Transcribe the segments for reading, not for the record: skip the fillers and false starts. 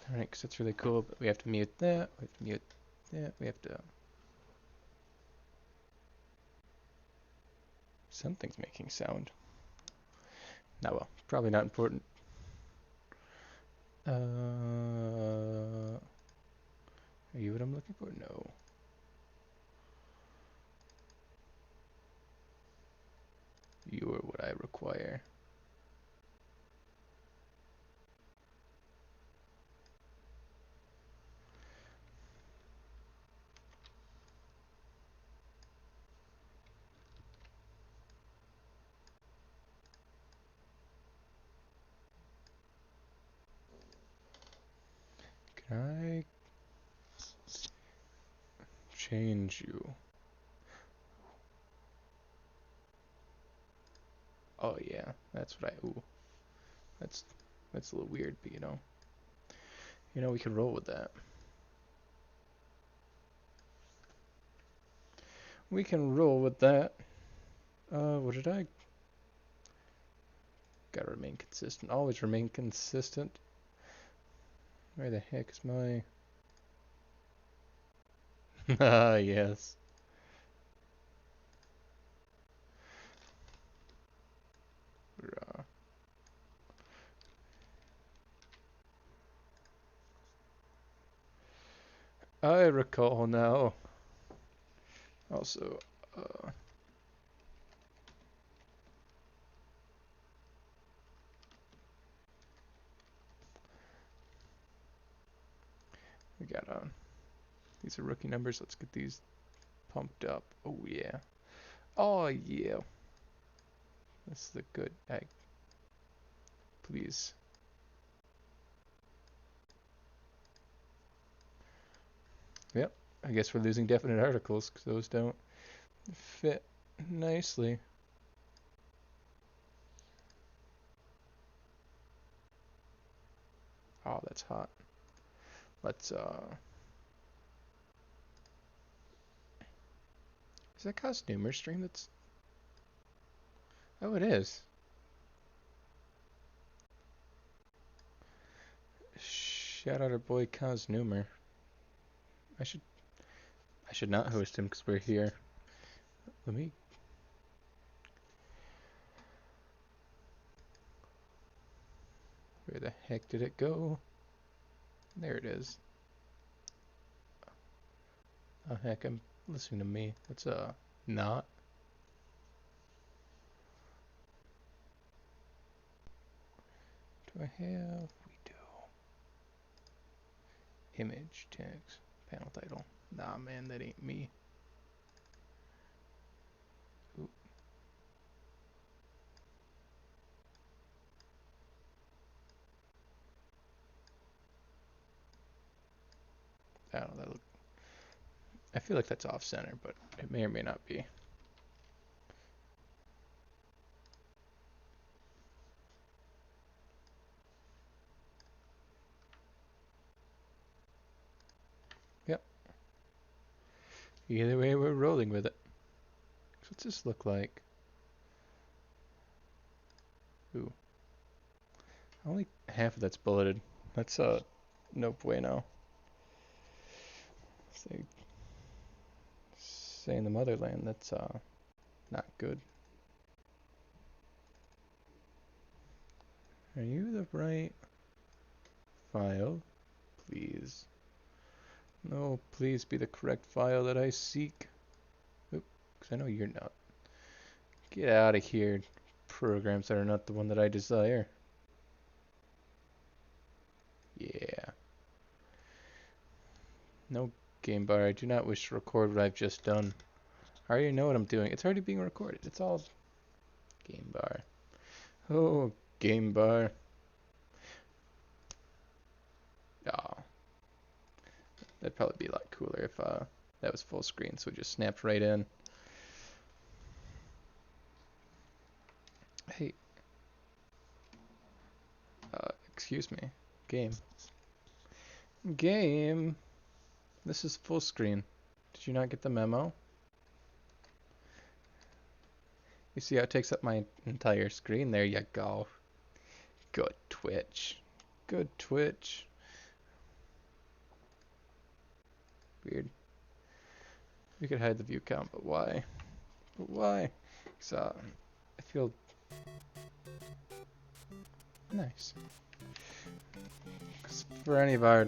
Alright, because that's really cool, but we have to mute that, we have to mute that, we have to... Something's making sound. Nah, well, probably not important. Are you what I'm looking for? No. You are what I require. Can I change you? Oh yeah, that's what I... Ooh, that's a little weird, but we can roll with that. We can roll with that. What did I... Gotta remain consistent. Always remain consistent. Where the heck is my... Ah, yes. I recall now. Also, we got these are rookie numbers. Let's get these pumped up. Oh yeah. Oh yeah. This is a good egg. Please. Yep. I guess we're losing definite articles because those don't fit nicely. Oh, that's hot. Let's is that costumer stream that's... Oh, it is. Shout out our boy Cosnumer. I should not host him because we're here. Let me... Where the heck did it go? There it is. Oh heck, I'm listening to me. Let's not. Do I have... We do. Image, text, panel title. Nah man, that ain't me. Oop. I don't know, I feel like that's off center, but it may or may not be. Yep. Either way, we're rolling with it. So what's this look like? Ooh. Only half of that's bulleted. That's no bueno. Say in the motherland, that's not good. Are you the right file? Please. No, please be the correct file that I seek. Oop, because I know you're not. Get out of here, programs that are not the one that I desire. Yeah. No game bar, I do not wish to record what I've just done. I already know what I'm doing. It's already being recorded. It's all game bar. Oh, game bar. Oh, that'd probably be a lot cooler if that was full screen, so it just snapped right in. Hey, excuse me. Game. Game. This is full screen. Did you not get the memo? You see how it takes up my entire screen? There you go. Good Twitch. Good Twitch. Weird. We could hide the view count, but why? But why? So, I feel nice. 'Cause for any of our...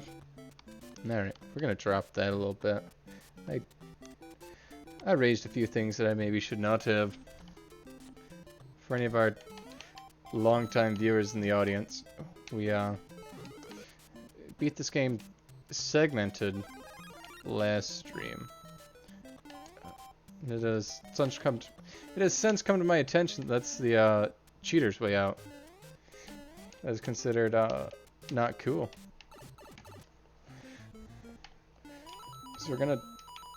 Alright, we're gonna drop that a little bit. I raised a few things that I maybe should not have. For any of our longtime viewers in the audience, we beat this game segmented last stream. It has since come to my attention that's the cheater's way out. That is considered not cool. So we're gonna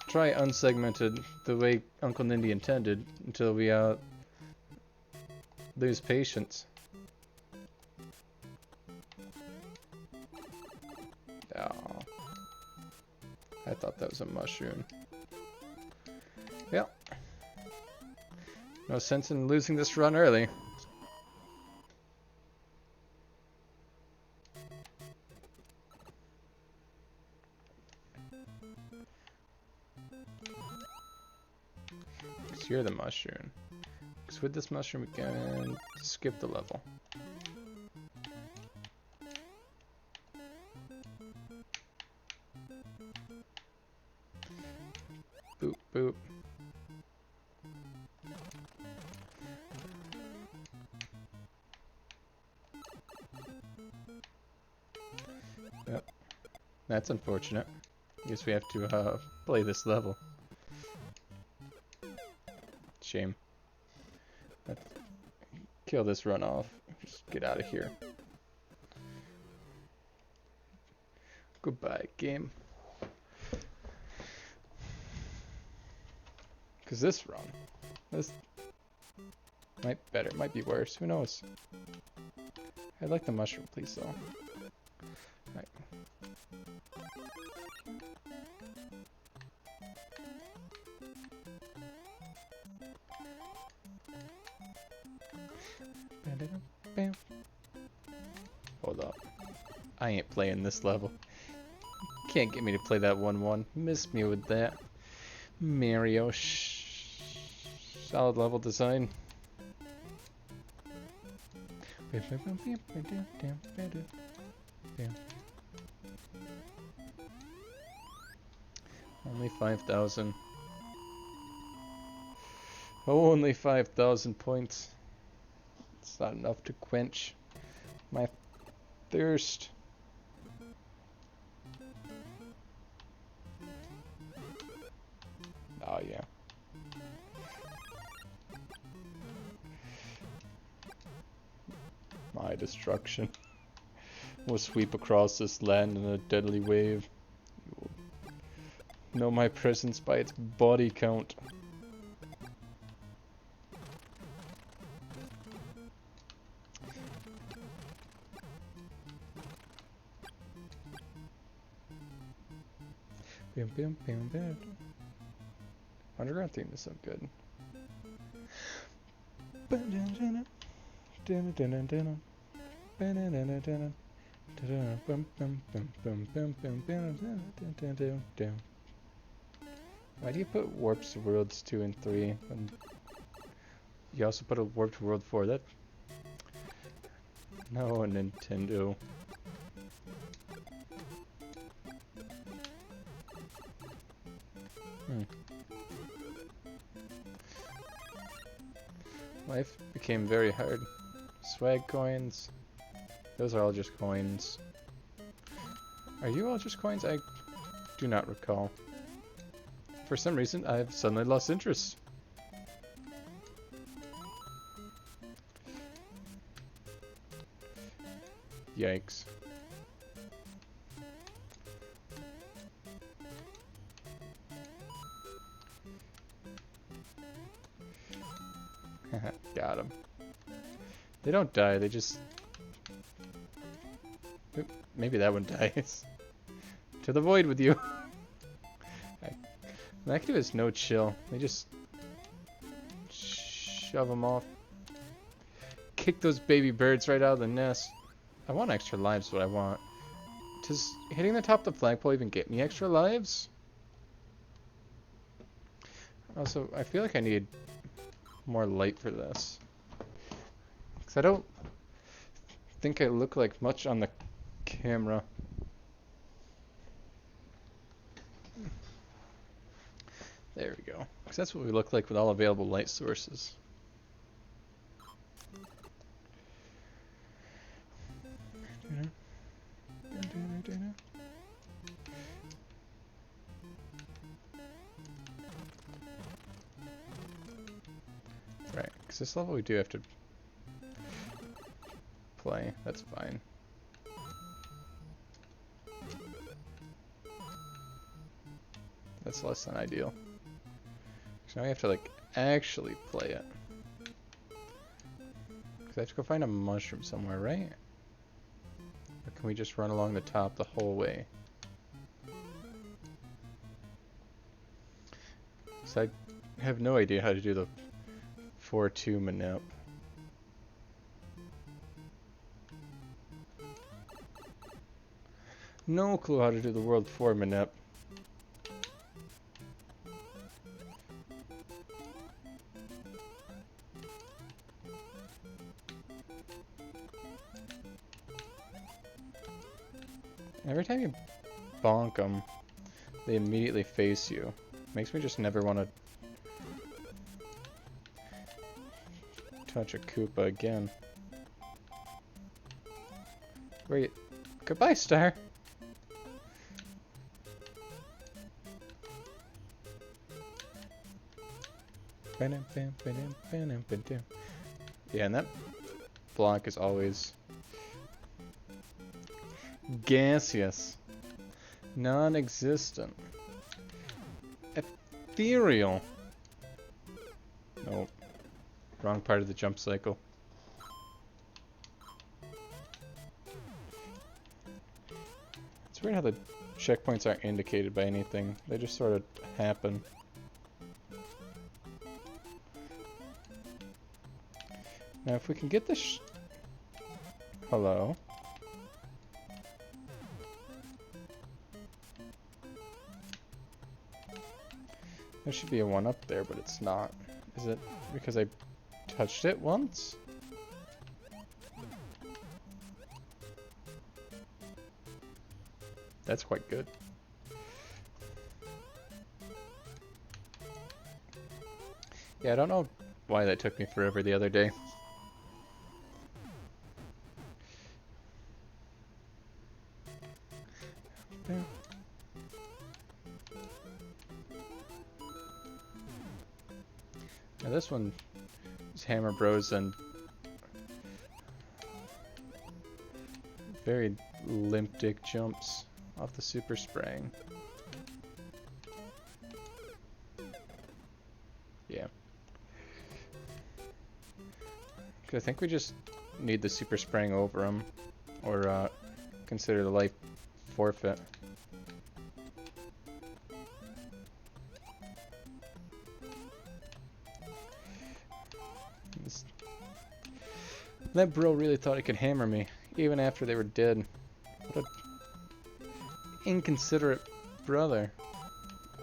try unsegmented the way Uncle Nindy intended until we lose patience. Oh, I thought that was a mushroom. Well, no sense in losing this run early. Because you're the mushroom. Because with this mushroom we can skip the level. Boop, boop. Yep. That's unfortunate. I guess we have to play this level. Shame. Let's kill this runoff. Just get out of here. Goodbye, game. Because this run, this might be worse. Who knows? I'd like the mushroom, please, though. Right. Hold up. I ain't playing this level. Can't get me to play that 1-1. Miss me with that. Mario. Solid level design. Only 5,000. Only 5,000 points. It's not enough to quench my thirst. Oh yeah. My destruction will sweep across this land in a deadly wave. You will know my presence by its body count. Underground theme is so good. Why do you put warped worlds 2 and 3 and you also put a warped world 4? That no, Nintendo. Life became very hard. Swag coins. Those are all just coins. Are you all just coins? I do not recall. For some reason, I've suddenly lost interest. Yikes. Got him. They don't die, they just... Oop, maybe that one dies. To the void with you! The activists no chill. They just... shove them off. Kick those baby birds right out of the nest. I want extra lives, what I want. Does hitting the top of the flagpole even get me extra lives? Also, I feel like I need more light for this. Because I don't think I look like much on the camera. There we go. Because that's what we look like with all available light sources. Right, because this level we do have to play. That's fine. That's less than ideal. So now we have to like actually play it. Because I have to go find a mushroom somewhere, right? Or can we just run along the top the whole way? So I have no idea how to do the 4-2 manip. No clue how to do the World 4 manip. Every time you bonk them, they immediately face you. Makes me just never want to touch a Koopa again. Wait, goodbye, Star. Yeah, and that block is always gaseous, non-existent, ethereal. Nope, wrong part of the jump cycle. It's weird how the checkpoints aren't indicated by anything. They just sort of happen. Now if we can get this hello. There should be a one up there, but it's not. Is it because I touched it once? That's quite good. Yeah, I don't know why that took me forever the other day. Now this one is Hammer Bros and very limp dick jumps off the super spraying. Yeah. I think we just need the super spraying over him, or consider the life forfeit. That bro really thought he could hammer me, even after they were dead. What a inconsiderate brother.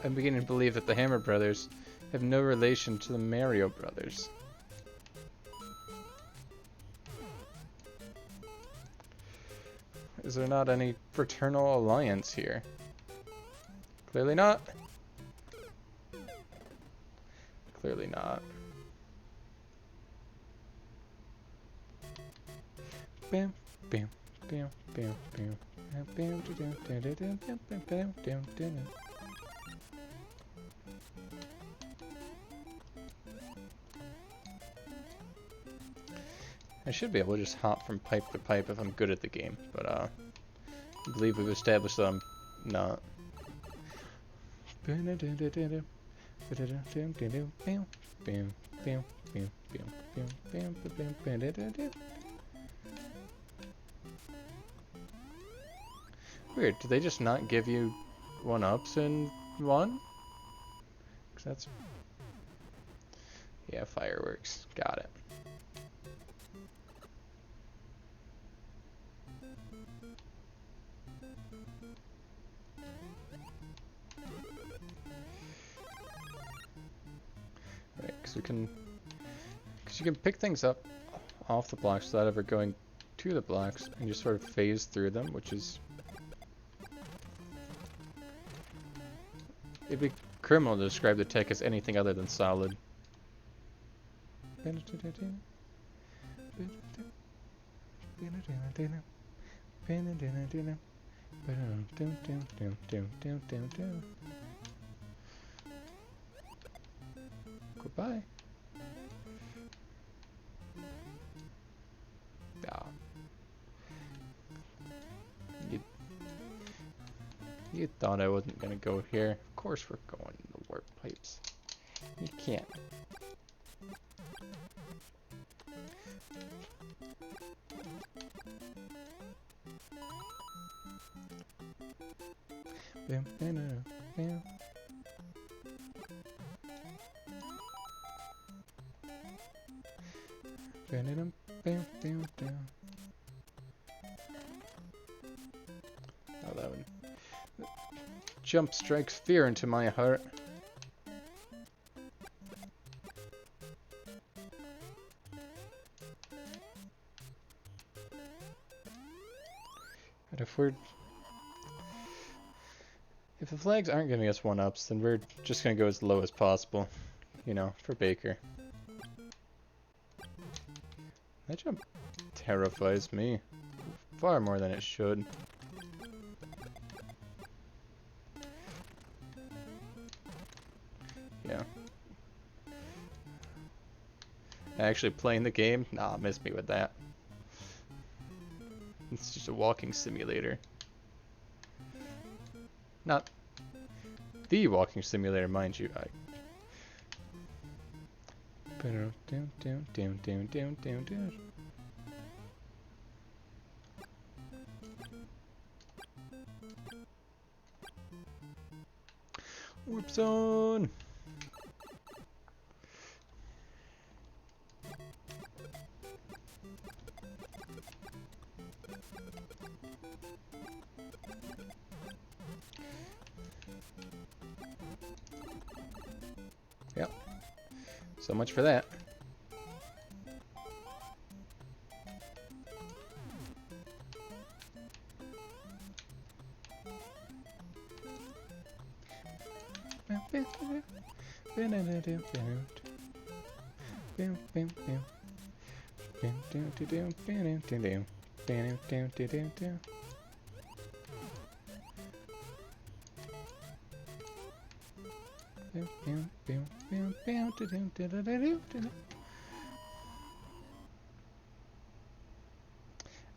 I'm beginning to believe that the Hammer brothers have no relation to the Mario brothers. Is there not any fraternal alliance here? Clearly not. Clearly not. Bam, bam, bam, bam, bam, bam, bam, bam. I should be able to just hop from pipe to pipe if I'm good at the game, but I believe we've established that I'm not. Weird, do they just not give you 1-ups in 1? 'Cause that's... Yeah, fireworks. Got it. we can... Because you can pick things up off the blocks without ever going to the blocks, and just sort of phase through them, which is... It'd be criminal to describe the tech as anything other than solid. Goodbye. Ah. You thought I wasn't gonna go here. Of course we're going to the warp pipes. You can't. Oh, that one. Jump strikes fear into my heart. But if the flags aren't giving us 1-ups, then we're just gonna go as low as possible, you know, for Baker. That jump terrifies me far more than it should. Yeah. Actually playing the game? Nah, miss me with that. It's just a walking simulator. Not the walking simulator, mind you. Warp zone! Yep. So much for that.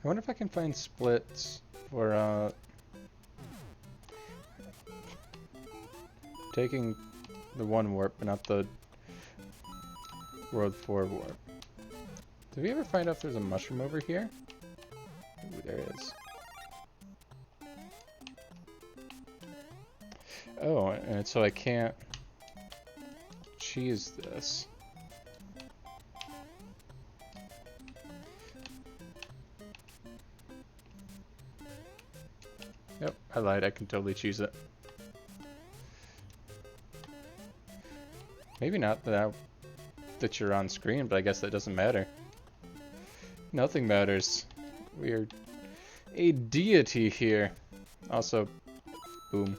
I wonder if I can find splits for taking the 1 warp, but not the World 4 warp. Did we ever find out if there's a mushroom over here? Ooh, there is. Oh, and so I can't cheese this. Yep, I lied. I can totally cheese it. Maybe not that you're on screen, but I guess that doesn't matter. Nothing matters. We're a deity here. Also, boom.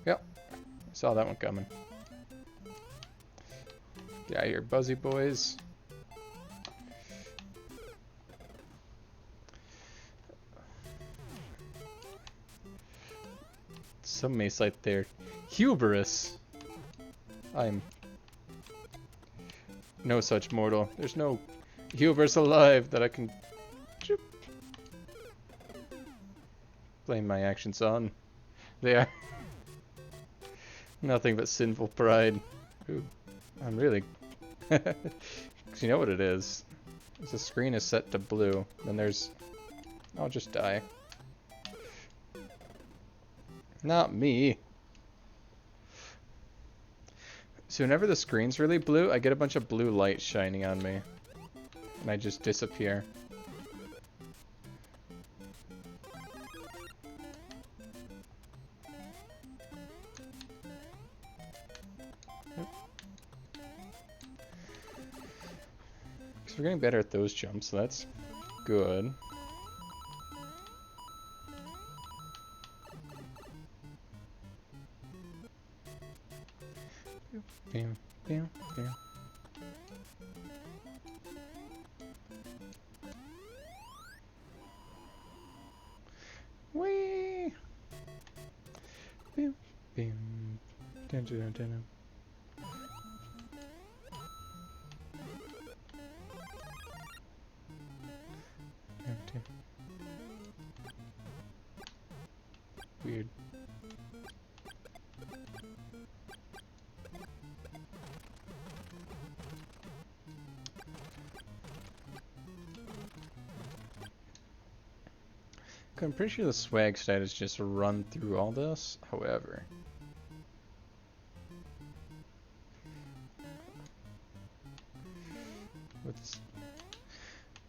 Yep, saw that one coming. Yeah, you're buzzy boys. Some may cite their hubris. I'm no such mortal. There's no hubris alive that I can blame my actions on. They are nothing but sinful pride. Ooh, I'm really... Because you know what it is. The screen is set to blue, then there's... I'll just die. Not me. So whenever the screen's really blue, I get a bunch of blue light shining on me. And I just disappear. So we're getting better at those jumps, so that's good. Bam, bam, bam. Whee! Bam, bam. Dun, dun, dun, dun. Dun, dun. Weird. I'm pretty sure the swag stat is just run through all this. However,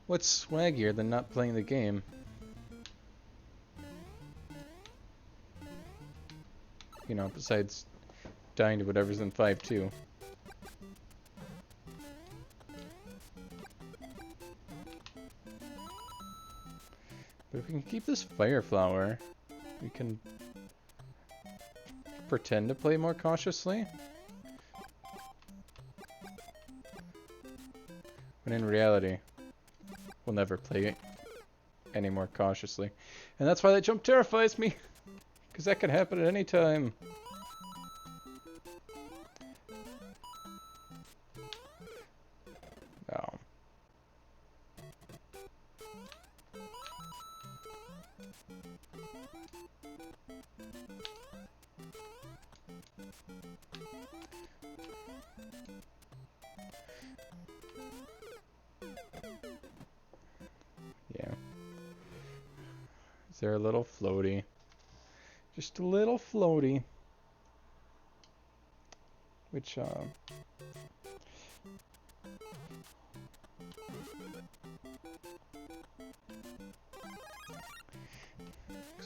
what's swaggier than not playing the game? You know, besides dying to whatever's in 5-2. But if we can keep this fire flower, we can pretend to play more cautiously. When in reality, we'll never play any more cautiously. And that's why that jump terrifies me. Because that could happen at any time. Oh. Yeah. Is there a little floaty? Just a little floaty. Which, Because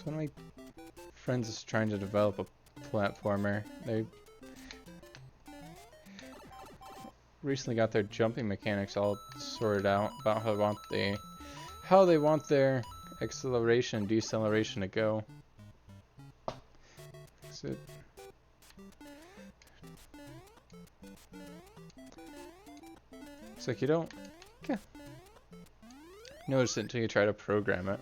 one of my friends is trying to develop a platformer. They recently got their jumping mechanics all sorted out about how they want their acceleration and deceleration to go. So it's like you don't notice it until you try to program it.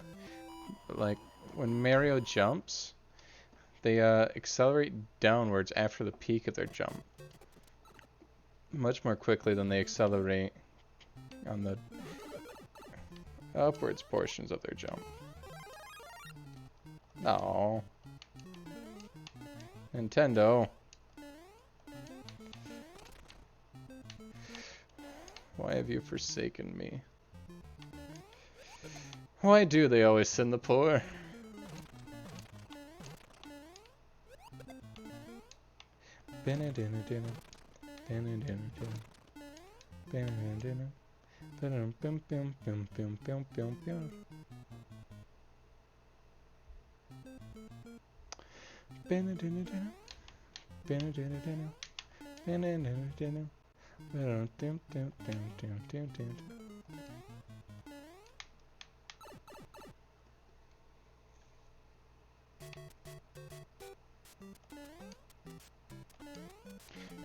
But like when Mario jumps, they accelerate downwards after the peak of their jump. Much more quickly than they accelerate on the upwards portions of their jump. Oh, Nintendo. Why have you forsaken me? Why do they always send the poor?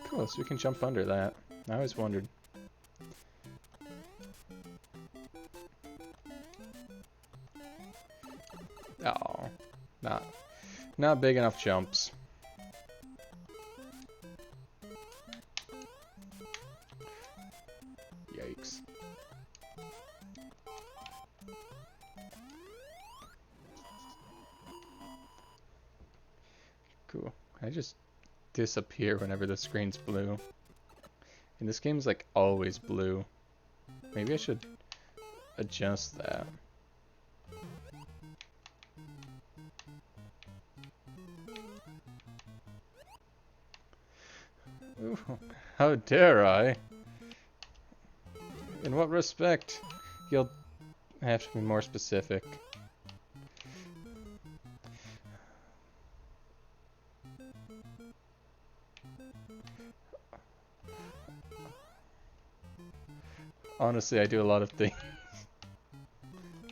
Cool, so we can jump under that. I always wondered. Oh, not big enough jumps. Yikes. Cool. I just disappear whenever the screen's blue. And this game's like always blue. Maybe I should adjust that. Ooh, how dare I? In what respect? You'll have to be more specific. Honestly, I do a lot of things.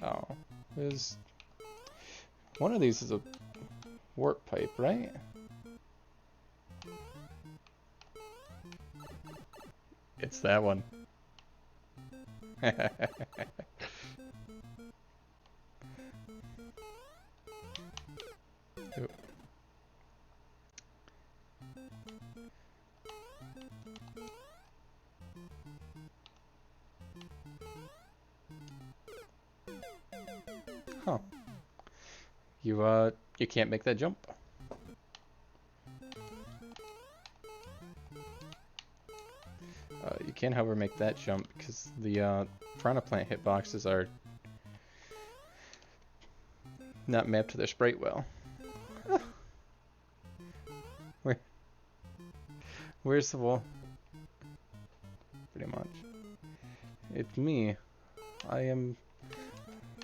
Oh, there's... One of these is a warp pipe, right? It's that one. Huh. You can't make that jump. You can, however, make that jump because the Piranha Plant hitboxes are not mapped to their sprite well. Where's the wall? Pretty much. It's me. I am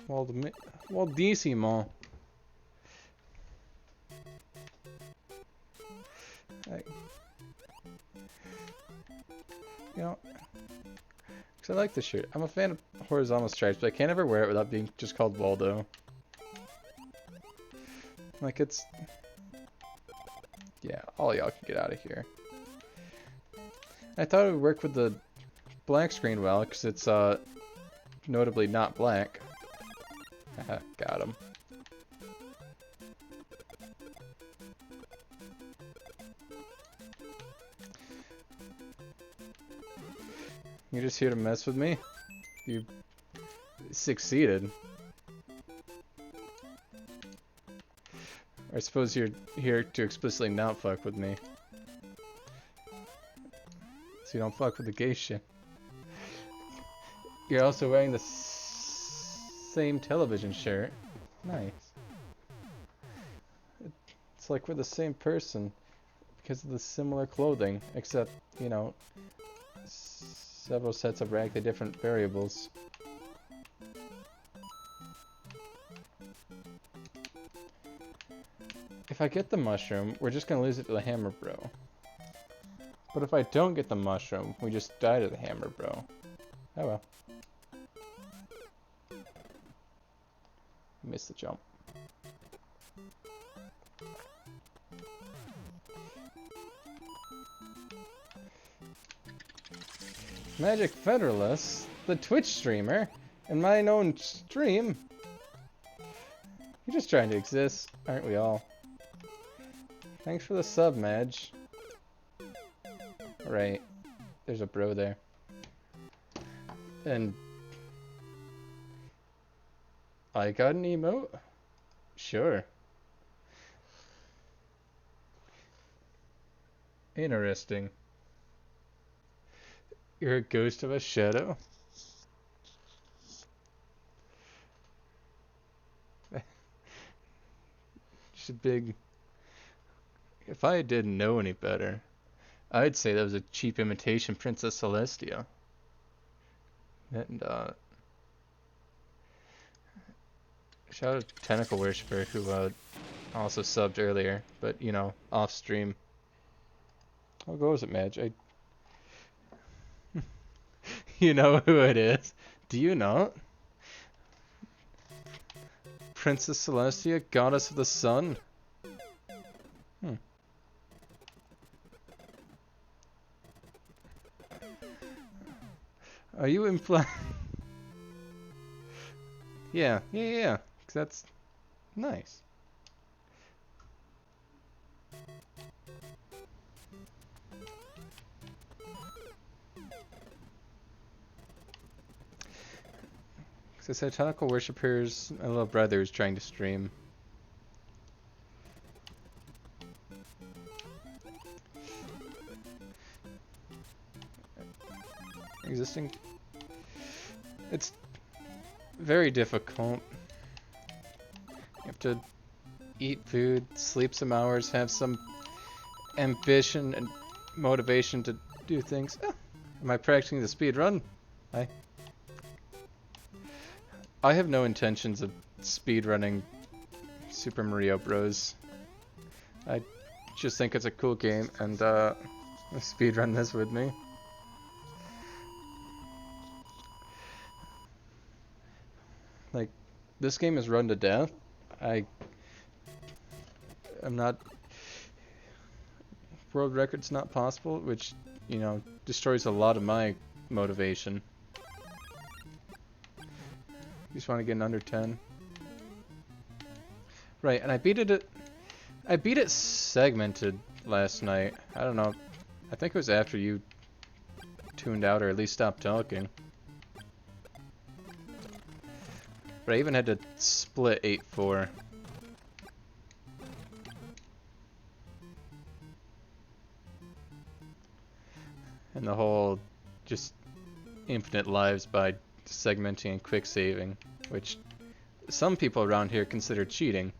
Waldissimo. You know, because I like this shirt. I'm a fan of horizontal stripes, but I can't ever wear it without being just called Waldo. Like, it's... Yeah, all y'all can get out of here. I thought it would work with the black screen well, because it's notably not black. Haha, got him. You're just here to mess with me? You succeeded. I suppose you're here to explicitly not fuck with me. So you don't fuck with the gay shit. You're also wearing the same television shirt. Nice. It's like we're the same person because of the similar clothing, except, you know, several sets of radically different variables. If I get the mushroom, we're just gonna lose it to the hammer bro. But if I don't get the mushroom, we just die to the hammer bro. Oh well. Missed the jump. Magic Federalist, the Twitch streamer, and mine own stream. You're just trying to exist, aren't we all? Thanks for the sub, Madge. Right, there's a bro there. And I got an emote? Sure. Interesting. You're a ghost of a shadow? Just a big... If I didn't know any better, I'd say that was a cheap imitation Princess Celestia. And, shout out to Tentacle Worshipper, who, also subbed earlier, but, you know, off stream. How goes it, Madge? You know who it is. Do you not? Princess Celestia, Goddess of the Sun? Are you implying... Yeah. 'Cause that's nice. Because I said Tentacle Worshipper's my little brother is trying to stream. Existing... It's very difficult. You have to eat food, sleep some hours, have some ambition and motivation to do things. Oh, am I practicing the speed run? I have no intentions of speedrunning Super Mario Bros. I just think it's a cool game, and speedrun this with me. Like, this game is run to death. I'm not... World record's not possible, which, you know, destroys a lot of my motivation. You just want to get an under 10. Right, and I beat it segmented last night. I don't know. I think it was after you tuned out or at least stopped talking. But I even had to split 8-4. And the whole just infinite lives by segmenting and quick saving, which some people around here consider cheating.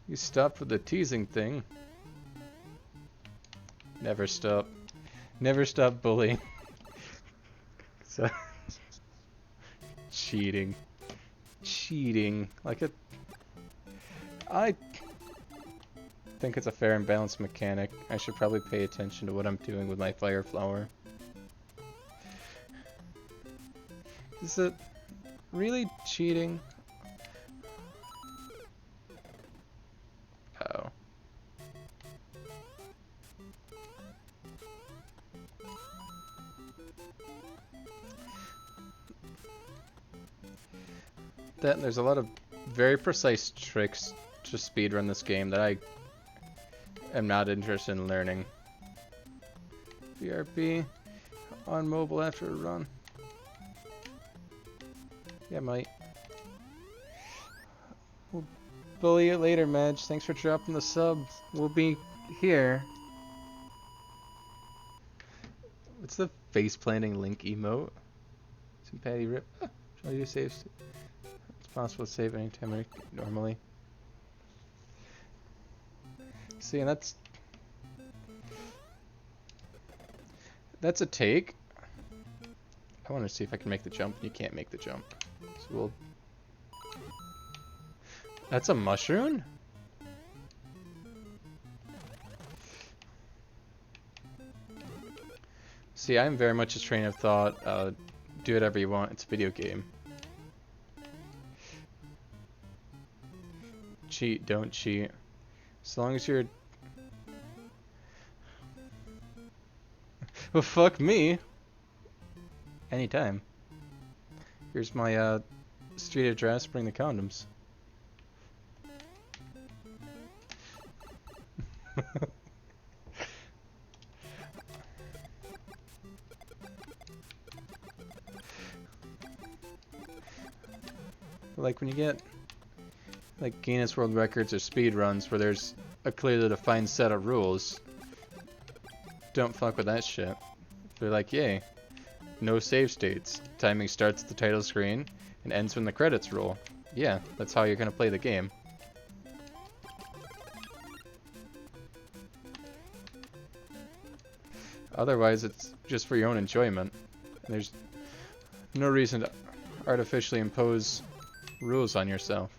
You stop with the teasing thing. Never stop. Never stop bullying. So cheating. Cheating. Like it. I think it's a fair and balanced mechanic. I should probably pay attention to what I'm doing with my fire flower. Is it really cheating? Oh. That there's a lot of very precise tricks to speedrun this game that I am not interested in learning. BRB on mobile after a run. Yeah, might. We'll bully it later, Madge. Thanks for dropping the sub. We'll be here. What's the face planting link emote? Some patty rip. Shall you save? It's possible to save anytime normally. See, and that's a take. I want to see if I can make the jump. You can't make the jump. So we'll... That's a mushroom? See, I'm very much a train of thought. Do whatever you want. It's a video game. Cheat, don't cheat. As long as you're... Well, fuck me. Anytime. Here's my street address. Bring the condoms. Like when you get like Guinness World Records or speed runs where there's a clearly defined set of rules, don't fuck with that shit. They're like, yay, no save states. Timing starts at the title screen and ends when the credits roll. Yeah, that's how you're gonna play the game. Otherwise, it's just for your own enjoyment. There's no reason to artificially impose rules on yourself.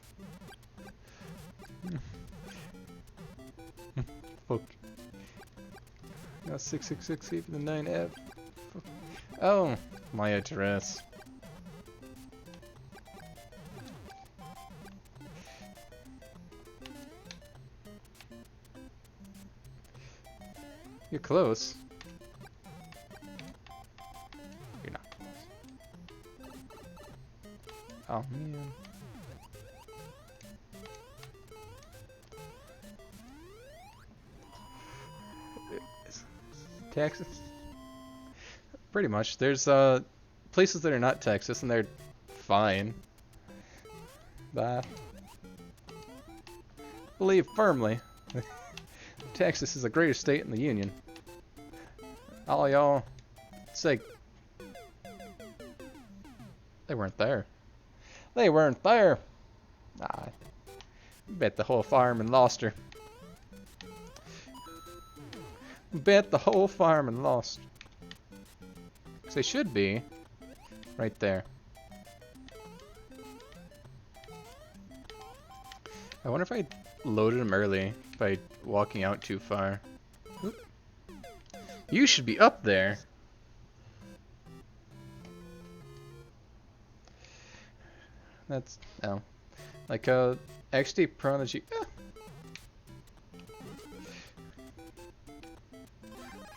Fuck. No, 666 even the 9F. Oh, my address. You're close. You're not close. Oh, man. Texas? Pretty much. There's places that are not Texas and they're fine. But believe firmly Texas is the greatest state in the Union. All y'all say they weren't there. They weren't there. I bet the whole fireman lost her. Bet the whole fireman lost. 'Cause they should be right there. I wonder if I loaded them early by walking out too far. Oop. You should be up there. That's no. Like XD Prodigy.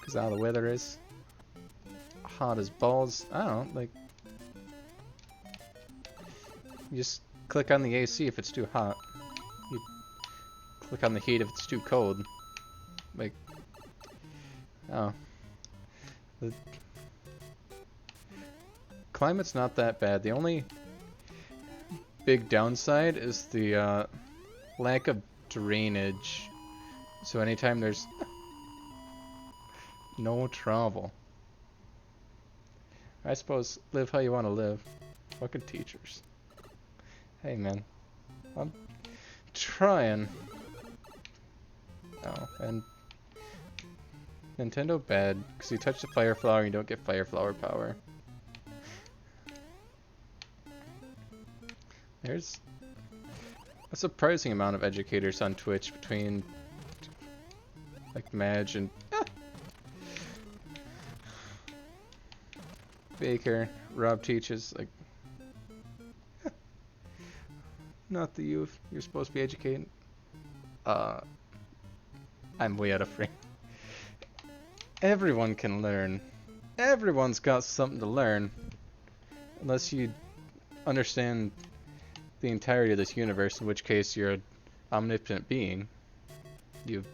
Because how the weather is hot as balls. I don't know, like you just click on the AC if it's too hot. You click on the heat if it's too cold. Like, oh, the climate's not that bad. The only big downside is the lack of drainage. So anytime there's no travel, I suppose live how you want to live. Fucking teachers. Hey man, I'm trying. Oh, and Nintendo bad, because you touch the fire flower and you don't get fire flower power. There's a surprising amount of educators on Twitch between like Madge and Baker. Rob teaches like not the youth you're supposed to be educating. I'm way out of frame. Everyone can learn. Everyone's got something to learn. Unless you understand the entirety of this universe, in which case you're an omnipotent being. You've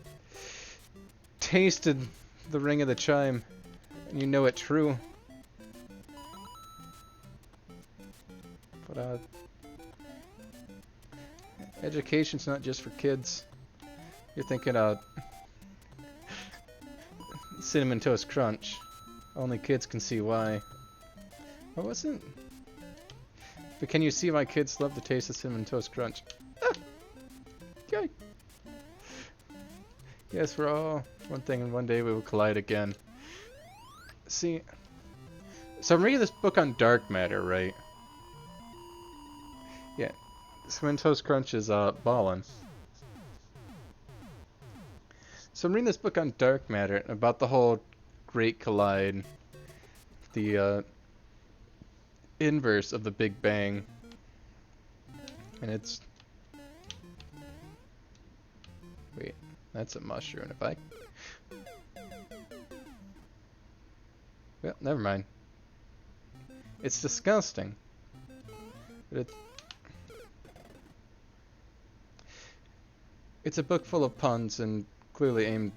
tasted the ring of the chime, and you know it true. But education's not just for kids. You're thinking Cinnamon Toast Crunch. Only kids can see why. What was it? But can you see why kids love the taste of Cinnamon Toast Crunch? Ah! Yay! Yes, we're all one thing, and one day we will collide again. See, so I'm reading this book on dark matter, right? Yeah, Cinnamon Toast Crunch is ballin'. So I'm reading this book on dark matter about the whole Great Collide, the inverse of the Big Bang, and it's wait, that's a mushroom. If I well, never mind. It's disgusting, but it's a book full of puns and clearly aimed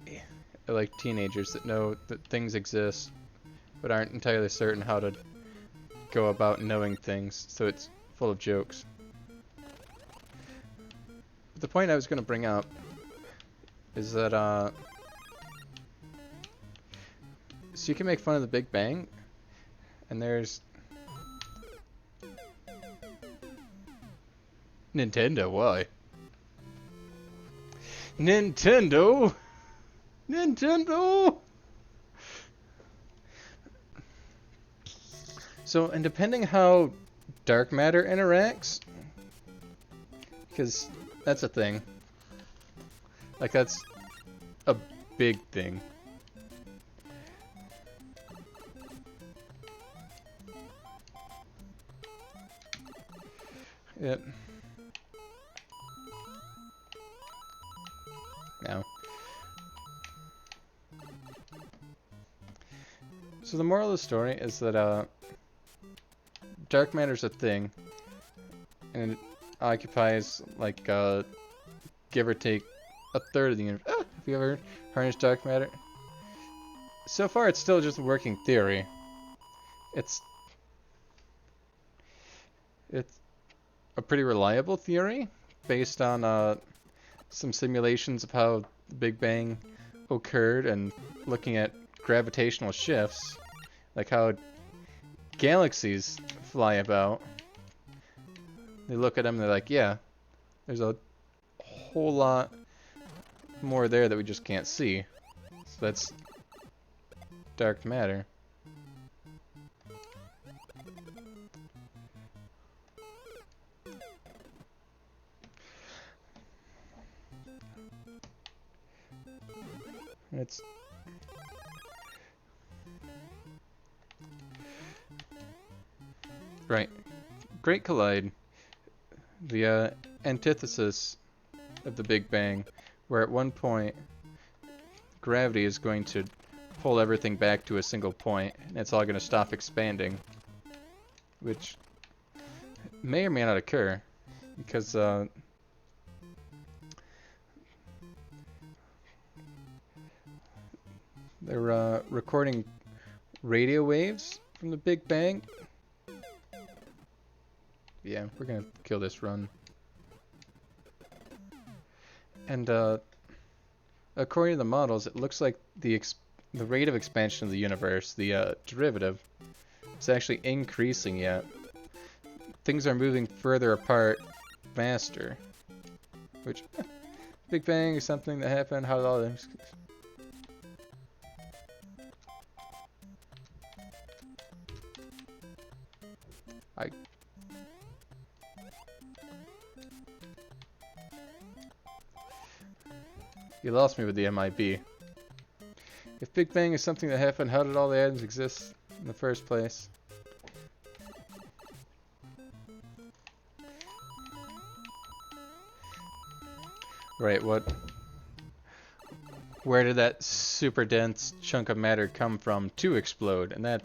at like teenagers that know that things exist but aren't entirely certain how to go about knowing things, so it's full of jokes. But the point I was going to bring up is that so you can make fun of the Big Bang, and there's Nintendo. Why? Nintendo! So, and depending how dark matter interacts, because that's a thing. Like, that's a big thing. Yep. Now. So the moral of the story is that dark matter's a thing, and it occupies like give or take a third of the universe. Have you ever harnessed dark matter? So far, it's still just a working theory. It's a pretty reliable theory based on some simulations of how the Big Bang occurred and looking at gravitational shifts, like how galaxies fly about. They look at them and they're like, yeah, there's a whole lot more there that we just can't see. So that's dark matter. It's Right. Great Collide, the antithesis of the Big Bang, where at one point gravity is going to pull everything back to a single point, and it's all going to stop expanding, which may or may not occur, because they're recording radio waves from the Big Bang. Yeah, we're going to kill this run. And according to the models, it looks like the rate of expansion of the universe, the derivative, is actually increasing yet. Things are moving further apart faster. Which, Big Bang is something that happened, how did all this... You lost me with the MIB. If Big Bang is something that happened, how did all the atoms exist in the first place? Right, what? Where did that super dense chunk of matter come from to explode? And that...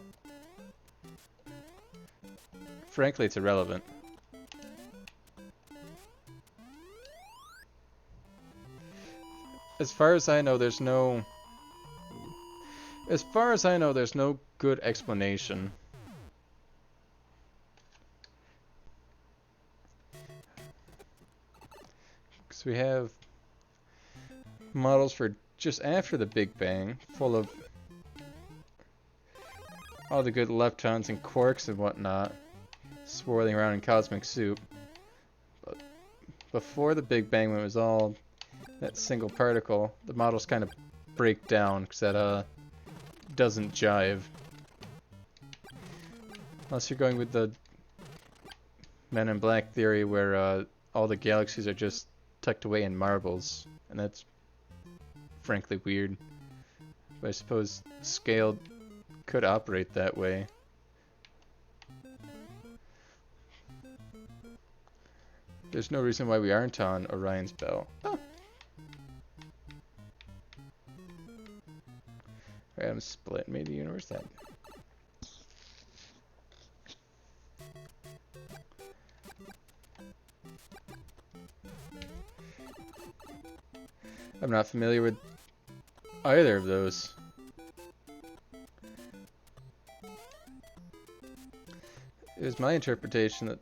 Frankly, it's irrelevant. As far as I know, there's no... As far as I know, there's no good explanation. Because we have models for just after the Big Bang, full of all the good leptons and quarks and whatnot, swirling around in cosmic soup. But before the Big Bang, when it was all that single particle, the models kind of break down because that doesn't jive. Unless you're going with the Men in Black theory where all the galaxies are just tucked away in marbles, and that's frankly weird. But I suppose scale could operate that way. There's no reason why we aren't on Orion's belt. Oh. Atom split made the universe that. I'm not familiar with either of those. It was my interpretation that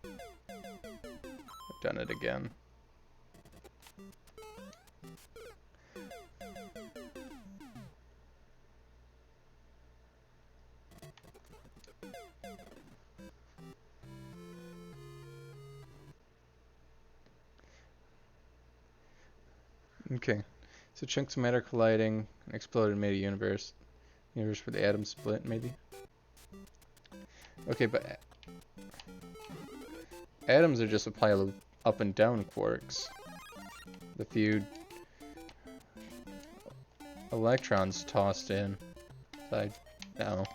I've done it again. Okay, so chunks of matter colliding and exploded and made a universe. Universe where the atoms split, maybe? Okay, but atoms are just a pile of up and down quarks. The few electrons tossed in. I know.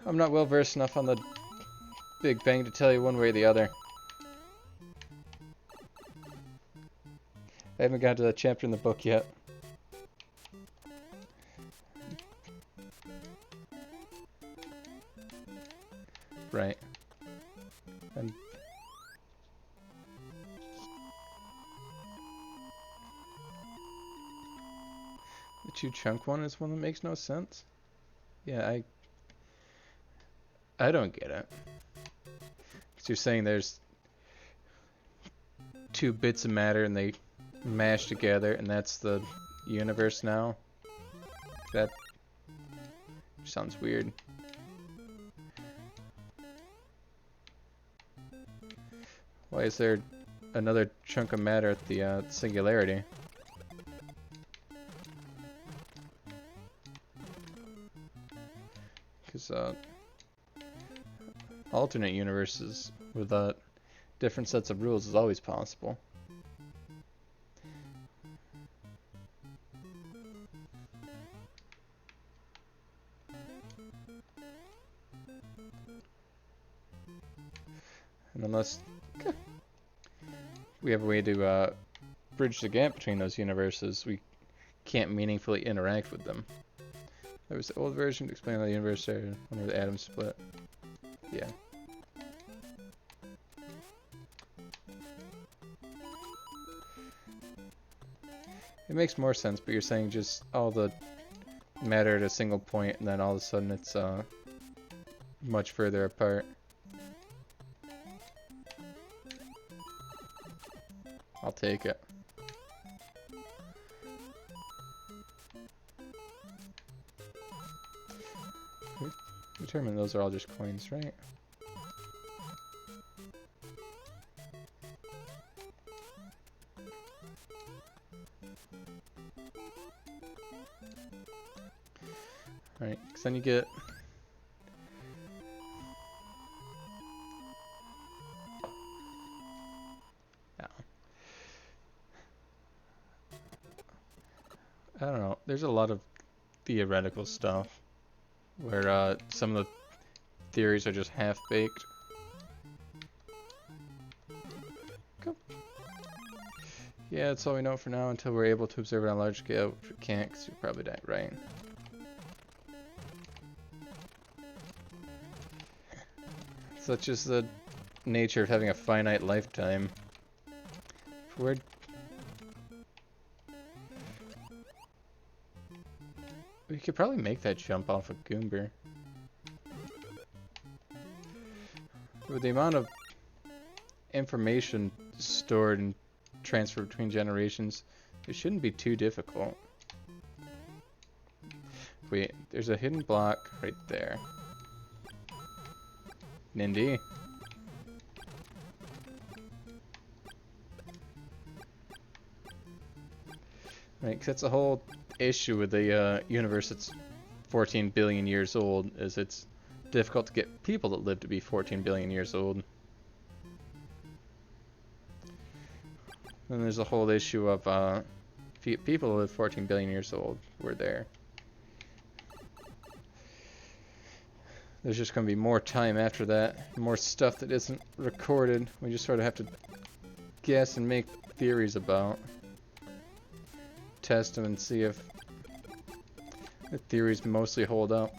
I'm not well versed enough on the Big Bang to tell you one way or the other. I haven't got to that chapter in the book yet. Right. And the two chunk one is one that makes no sense. Yeah, I don't get it. 'Cause you're saying there's two bits of matter and they mash together and that's the universe now? That sounds weird. Why is there another chunk of matter at the singularity? Because alternate universes with different sets of rules is always possible. And unless we have a way to bridge the gap between those universes, we can't meaningfully interact with them. There was the old version to explain how the universe started, when the atoms split. Yeah. It makes more sense, but you're saying just all the matter at a single point, and then all of a sudden it's much further apart. I'll take it. We determined those are all just coins, right? Alright, because then you get... I don't know, there's a lot of theoretical stuff where some of the theories are just half-baked. Go. Yeah, that's all we know for now until we're able to observe it on a large scale, which we can't because we probably die, right? Such is the nature of having a finite lifetime. Where... We could probably make that jump off of Goomber. With the amount of information stored and transferred between generations, it shouldn't be too difficult. Wait, there's a hidden block right there. Nindy. Right, 'cause that's a whole issue with the universe that's 14 billion years old, is it's difficult to get people that live to be 14 billion years old. Then there's a whole issue of people who live 14 billion years old were there. There's just going to be more time after that, more stuff that isn't recorded. We just sort of have to guess and make theories about. Test them and see if the theories mostly hold up.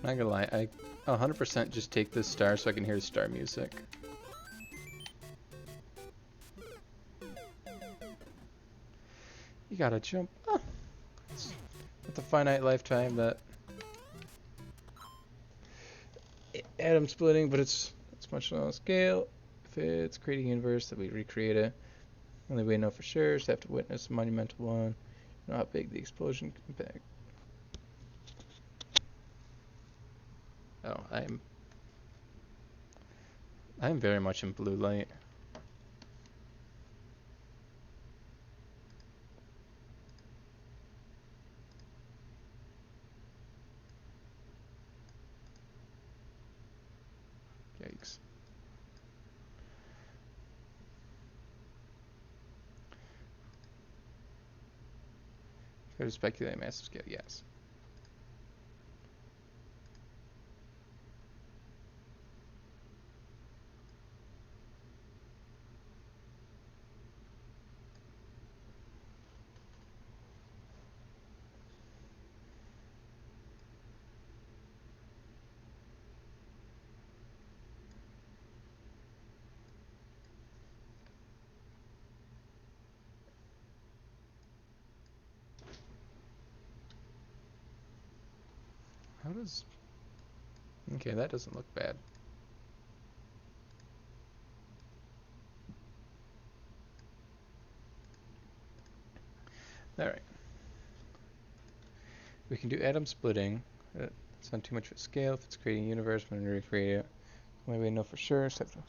Not gonna lie, I 100% just take this star so I can hear the star music. You gotta jump. Oh. With a finite lifetime, that atom splitting, but it's much smaller scale. If it's creating a universe that we recreate it, only way to know for sure is to have to witness a monumental one. You know how big the explosion impact. Oh, I'm very much in blue light. Yikes. Go to speculate massive scale, yes. How does... Okay, that doesn't look bad. Alright. We can do atom splitting. It's on too much of a scale. If it's creating a universe, I'm going to recreate it. Only way to know for sure. Except for...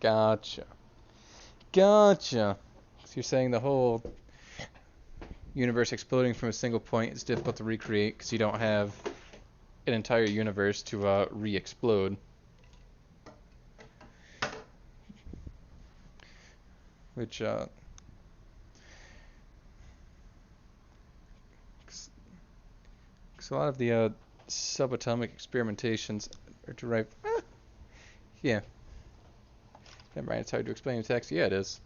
Gotcha. Gotcha. So you're saying the whole universe exploding from a single point is difficult to recreate because you don't have an entire universe to re-explode. Which, cause a lot of the subatomic experimentations are derived. Yeah. Never mind, it's hard to explain in text. Yeah, it is.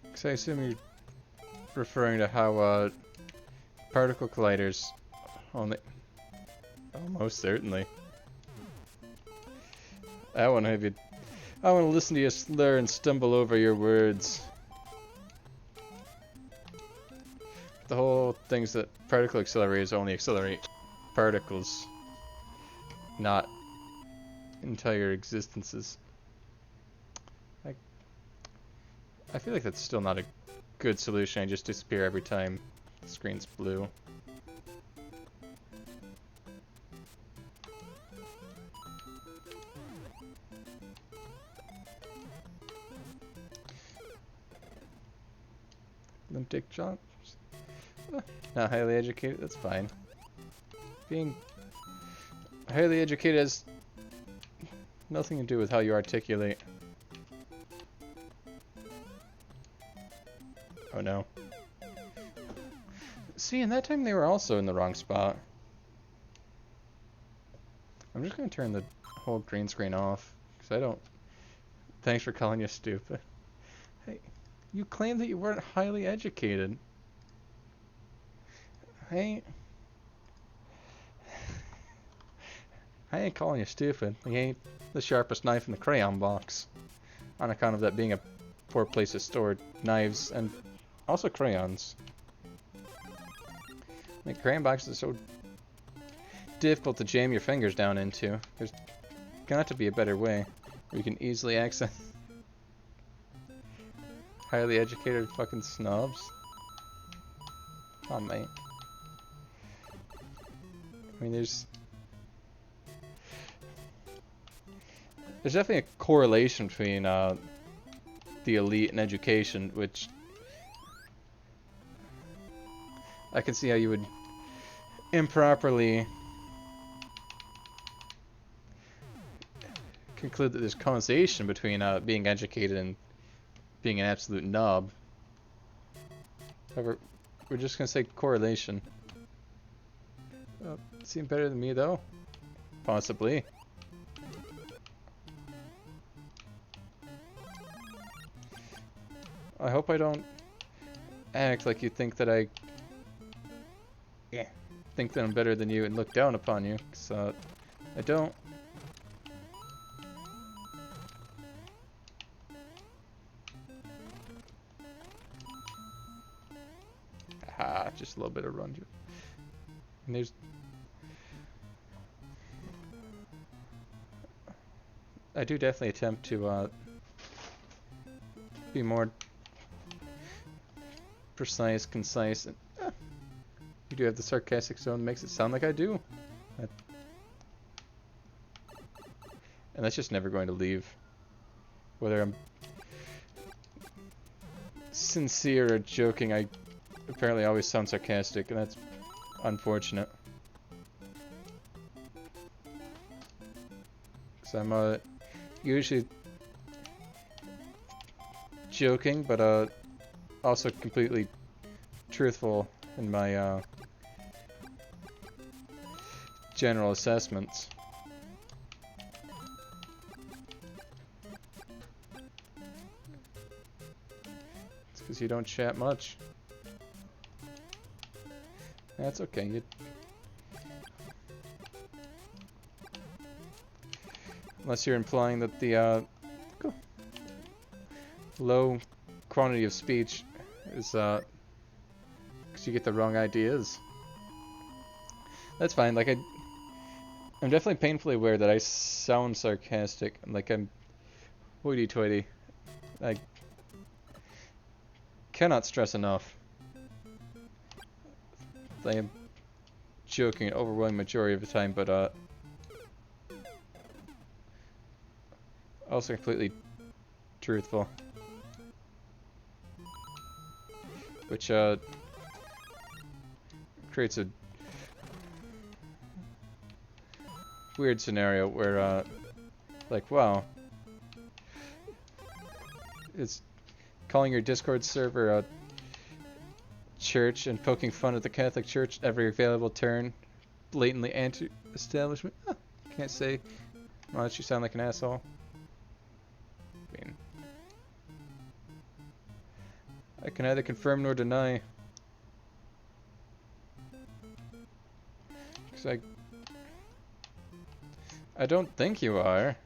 Because I assume you're referring to how particle colliders only. Oh, most certainly. I want to listen to you slur and stumble over your words. The whole thing's that particle accelerators only accelerate particles, not entire existences. I feel like that's still not a good solution. I just disappear every time the screen's blue. Dick jobs. Not highly educated, that's fine. Being highly educated has nothing to do with how you articulate. Oh no. See, in that time they were also in the wrong spot. I'm just gonna turn the whole green screen off, because I don't... Thanks for calling you stupid. Hey, you claimed that you weren't highly educated. I ain't calling you stupid. You ain't the sharpest knife in the crayon box. On account of that being a poor place to store knives and also crayons. Like, crayon boxes are so difficult to jam your fingers down into. There's got to be a better way where you can easily access highly educated fucking snobs. Come on, mate. I mean, there's definitely a correlation between the elite and education, which I can see how you would improperly conclude that there's causation between being educated and being an absolute knob. However, we're just gonna say correlation. Seem better than me though? Possibly. I hope I don't act like you think that I think that I'm better than you and look down upon you, 'cause I don't. Ah, just a little bit of run. And there's... I do definitely attempt to be more precise, concise, and you do have the sarcastic tone that makes it sound like I do. And that's just never going to leave. Whether I'm sincere or joking, I apparently always sound sarcastic, and that's unfortunate. Because I'm usually joking, but also completely truthful in my general assessments. It's because you don't chat much. That's okay. Unless you're implying that the low quantity of speech is because you get the wrong ideas. That's fine. Like, I'm definitely painfully aware that I sound sarcastic, like I'm hoity-toity. I cannot stress enough that I am joking an overwhelming majority of the time, but also completely truthful. Which creates a weird scenario where like, wow, it's calling your Discord server a church and poking fun at the Catholic Church every available turn, blatantly anti-establishment. Can't say why don't you sound like an asshole. I mean, I can neither confirm nor deny. Cause I don't think you are.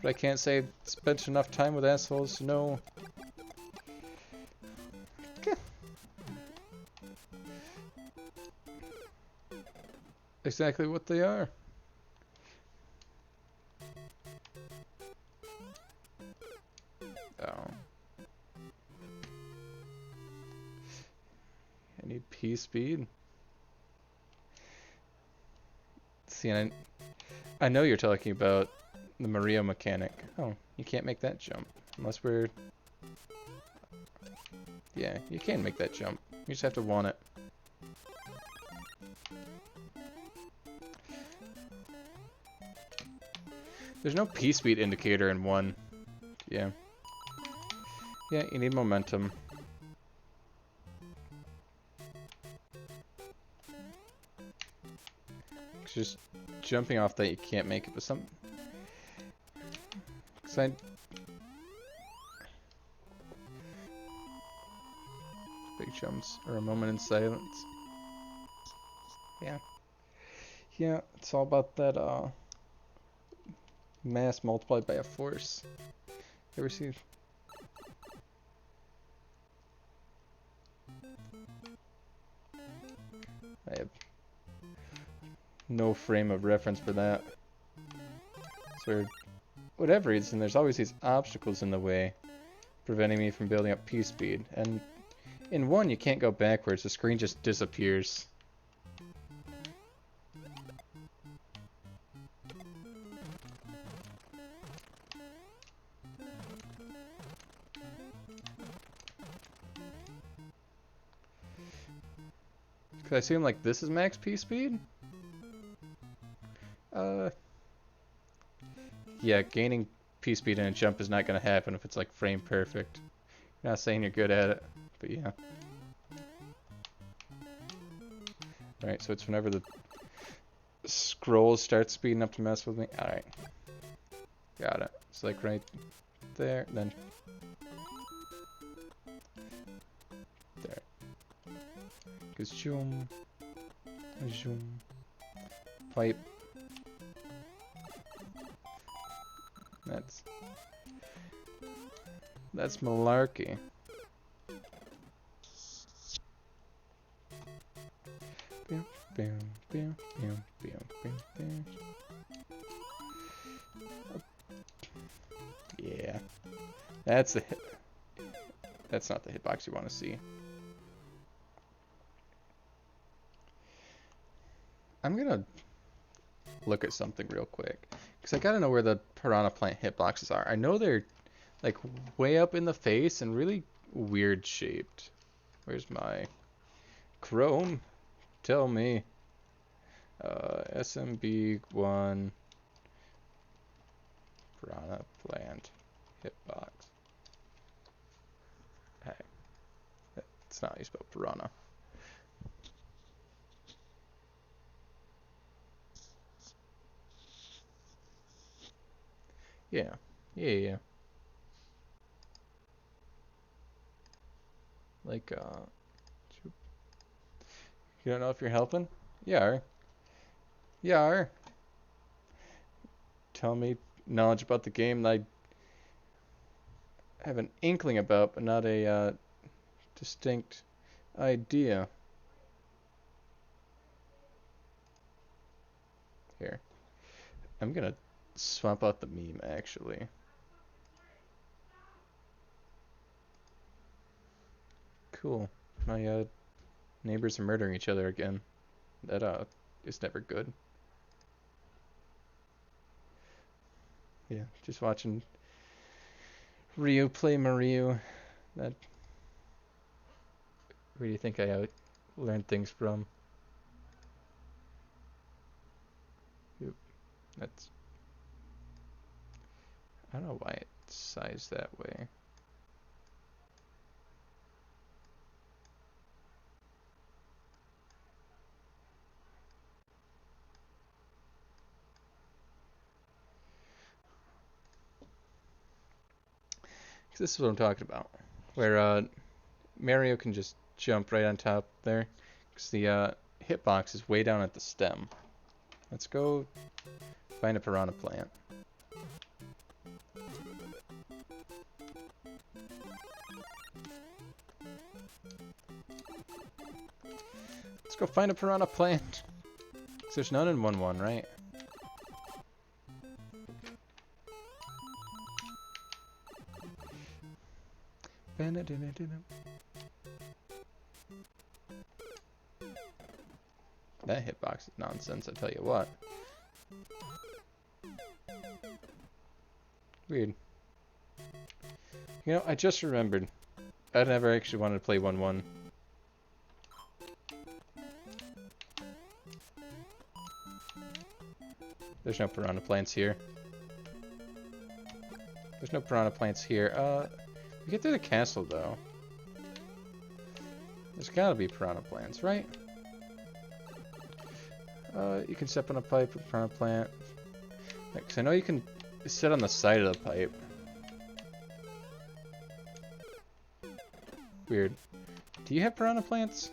But I can't say I've spent enough time with assholes to know. Exactly what they are. Oh. I need P speed. See, I know you're talking about the Mario mechanic. Oh, you can't make that jump. Unless we're... Yeah, you can make that jump. You just have to want it. There's no P-speed indicator in 1. Yeah. Yeah, you need momentum. Just jumping off that, you can't make it, but some... Cause Big jumps, or a moment in silence. Yeah. Yeah, it's all about that, mass multiplied by a force. You ever see... I have no frame of reference for that. So, whatever reason, there's always these obstacles in the way, preventing me from building up P-speed. And in 1, you can't go backwards, the screen just disappears. Cause I assume like this is max P-speed? Yeah, gaining P-speed in a jump is not gonna happen if it's like frame perfect. Not saying you're good at it, but yeah. Alright, so it's whenever the scrolls start speeding up to mess with me. Alright. Got it. It's like right there, then there. Cause zoom, zoom, pipe. That's malarkey. Bam, bam, bam, bam, bam, bam, bam. Yeah, that's the hit. That's not the hitbox you want to see. I'm gonna look at something real quick because I gotta know where the piranha plant hitboxes are. I know they're like way up in the face and really weird shaped. Where's my Chrome? Tell me. SMB1 piranha plant hitbox. Hey, that's not how you spell piranha. Yeah, yeah. Like, you don't know if you're helping? Yeah. Yeah. Tell me knowledge about the game that I have an inkling about, but not a distinct idea. Here. I'm gonna swap out the meme, actually. Cool. My neighbors are murdering each other again. That is never good. Yeah, just watching Ryu play Mario. That. Where do you think I learned things from? Oop, that's. I don't know why it's sized that way. This is what I'm talking about, where Mario can just jump right on top there, because the hitbox is way down at the stem. Let's go find a piranha plant. Let's go find a piranha plant. Because there's none in 1-1, right? That hitbox is nonsense, I tell you what. Weird. You know, I just remembered. I never actually wanted to play 1-1. There's no piranha plants here. There's no piranha plants here. We get through the castle, though. There's gotta be piranha plants, right? You can step on a pipe with piranha plant. Because I know you can sit on the side of the pipe. Weird. Do you have piranha plants?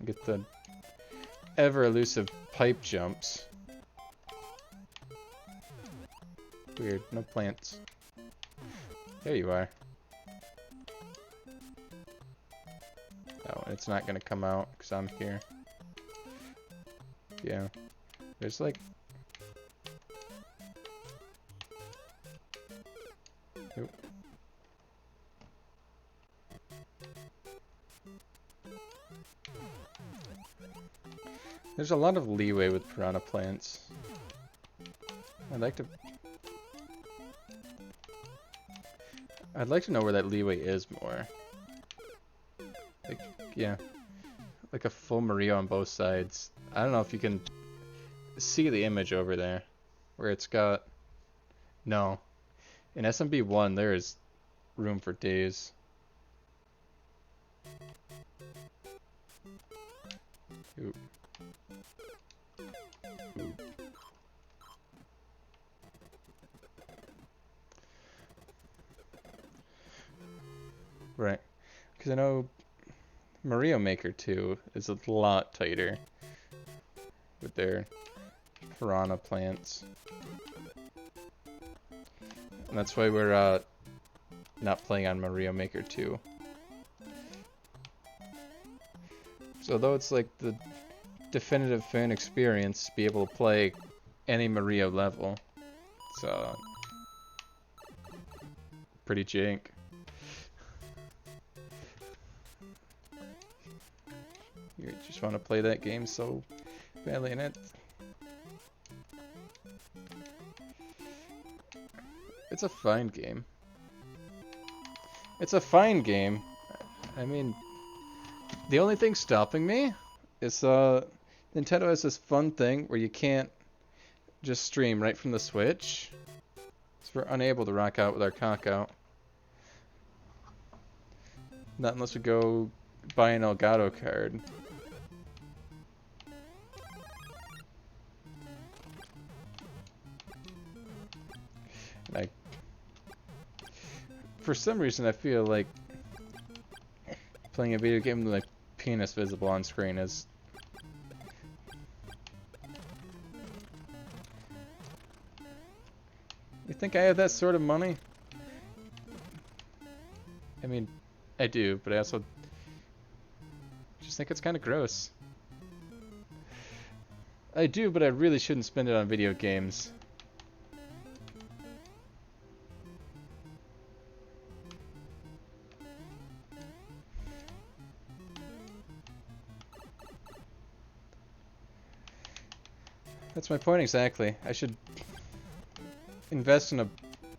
Get the ever elusive pipe jumps. Weird, no plants. There you are. Oh, it's not gonna come out because I'm here. Yeah. There's like... Oop. There's a lot of leeway with piranha plants. I'd like to know where that leeway is more. Like, yeah. Like a full Mario on both sides. I don't know if you can see the image over there. Where it's got... No. In SMB 1, there is room for days. Oop. Oop. Right. Because I know Mario Maker 2 is a lot tighter with their piranha plants. And that's why we're not playing on Mario Maker 2. So though it's like the definitive fan experience to be able to play any Mario level, it's pretty jank. You just want to play that game so badly, and it's a fine game. It's a fine game. I mean, the only thing stopping me is Nintendo has this fun thing where you can't just stream right from the Switch. So we're unable to rock out with our cock out. Not unless we go buy an Elgato card. And for some reason, I feel like playing a video game with my penis visible on screen is... You think I have that sort of money? I mean, I do, but I also just think it's kind of gross. I do, but I really shouldn't spend it on video games. That's my point exactly. I should invest in a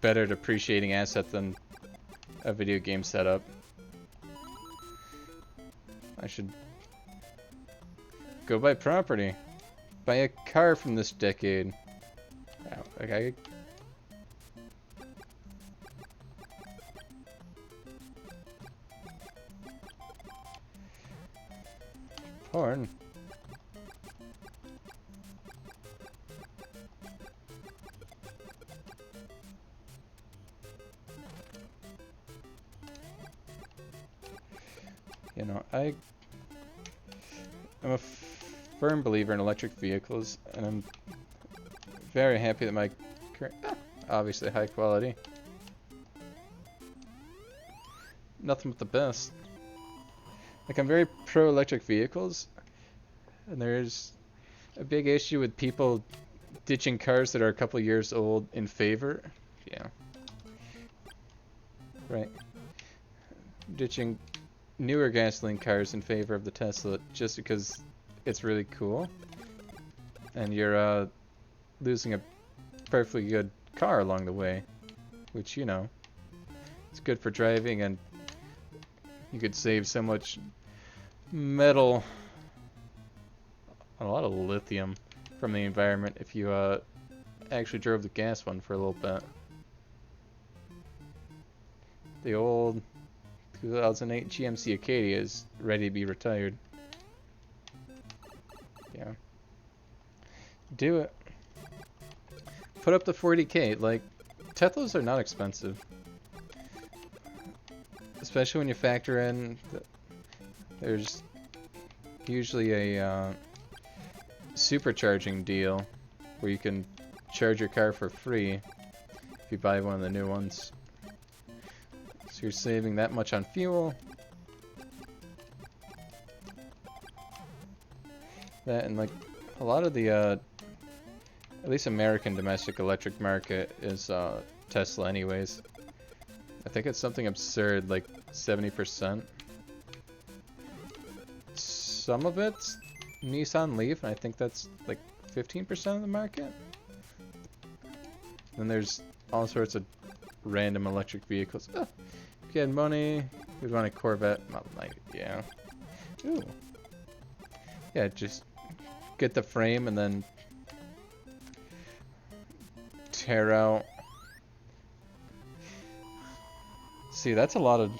better depreciating asset than a video game setup. I should go buy property. Buy a car from this decade. Wow, okay. Porn. You know, I'm a firm believer in electric vehicles, and I'm very happy that my current, obviously high quality. Nothing but the best. Like, I'm very pro electric vehicles, and there's a big issue with people ditching cars that are a couple years old in favor. Yeah. Right. Ditching newer gasoline cars in favor of the Tesla just because it's really cool, and you're losing a perfectly good car along the way, which, you know, it's good for driving, and you could save so much metal, a lot of lithium from the environment if you actually drove the gas one for a little bit. The old 2008 GMC Acadia is ready to be retired. Yeah. Do it. Put up the 40K. Like, Teslas are not expensive. Especially when you factor in that there's usually a supercharging deal where you can charge your car for free if you buy one of the new ones. So you're saving that much on fuel. That, and like a lot of the at least American domestic electric market is Tesla anyways. I think it's something absurd, like 70%. Some of it's Nissan Leaf, and I think that's like 15% of the market. Then there's all sorts of random electric vehicles. Oh, if you had money, you'd want a Corvette. Not like, yeah. Ooh. Yeah, just get the frame and then tear out. See, that's a lot of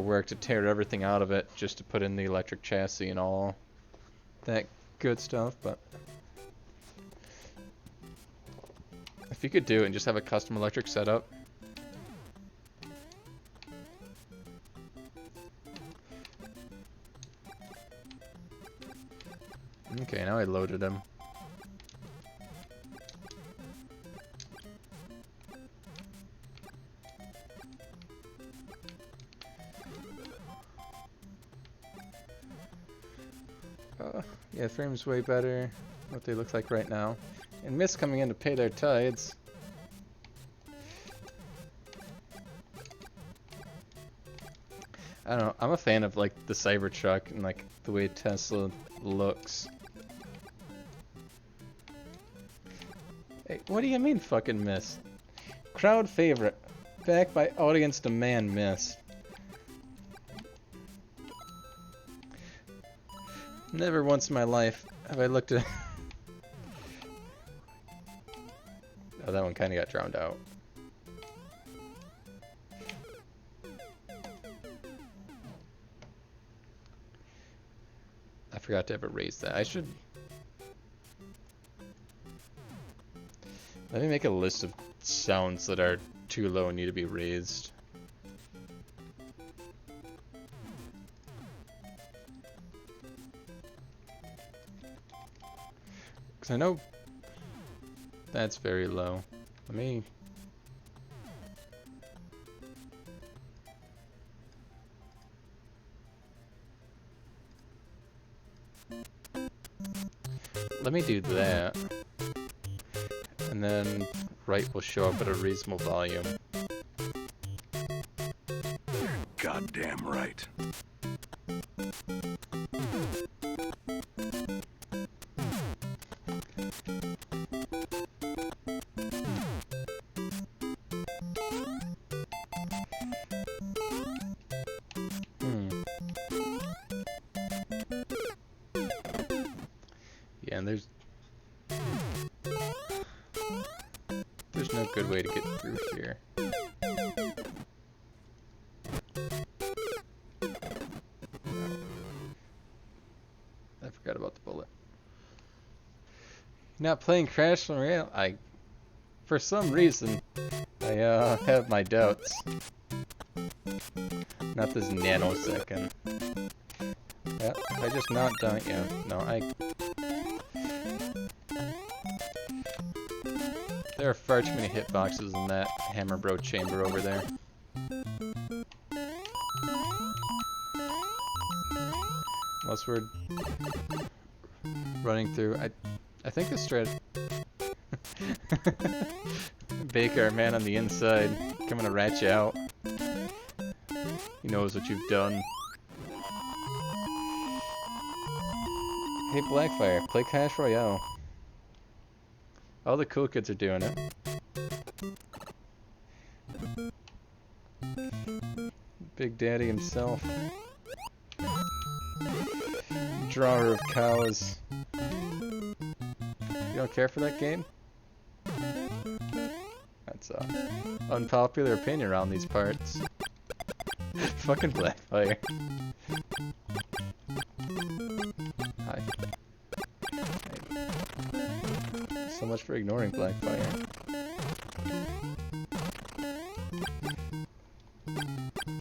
work to tear everything out of it just to put in the electric chassis and all that good stuff, but if you could do it and just have a custom electric setup. Okay, now I loaded him. Yeah, frame's way better. What they look like right now. And Mist coming in to pay their tides. I don't know, I'm a fan of like the Cybertruck and like the way Tesla looks. Hey, what do you mean fucking Mist? Crowd favorite. Backed by audience demand Mist. Never once in my life have I looked at... Oh, that one kind of got drowned out. I forgot to ever raise that. I should... Let me make a list of sounds that are too low and need to be raised. I know that's very low. Let me... let me do that. And then right will show up at a reasonable volume. Goddamn right. Yeah, and there's no good way to get through here. I forgot about the bullet. Not playing Crash Royale? For some reason, I have my doubts. Not this nanosecond. Yeah, I just not done. Yeah, no, there are far too many hitboxes in that Hammer Bro chamber over there. Unless we're running through, I think the strat. Baker, our man on the inside, coming to rat you out. He knows what you've done. Hey Blackfire, play Clash Royale. All the cool kids are doing it. Big Daddy himself. Drawer of cows. You don't care for that game? That's unpopular opinion around these parts. Fucking Blackfire. Hi. So much for ignoring Blackfire.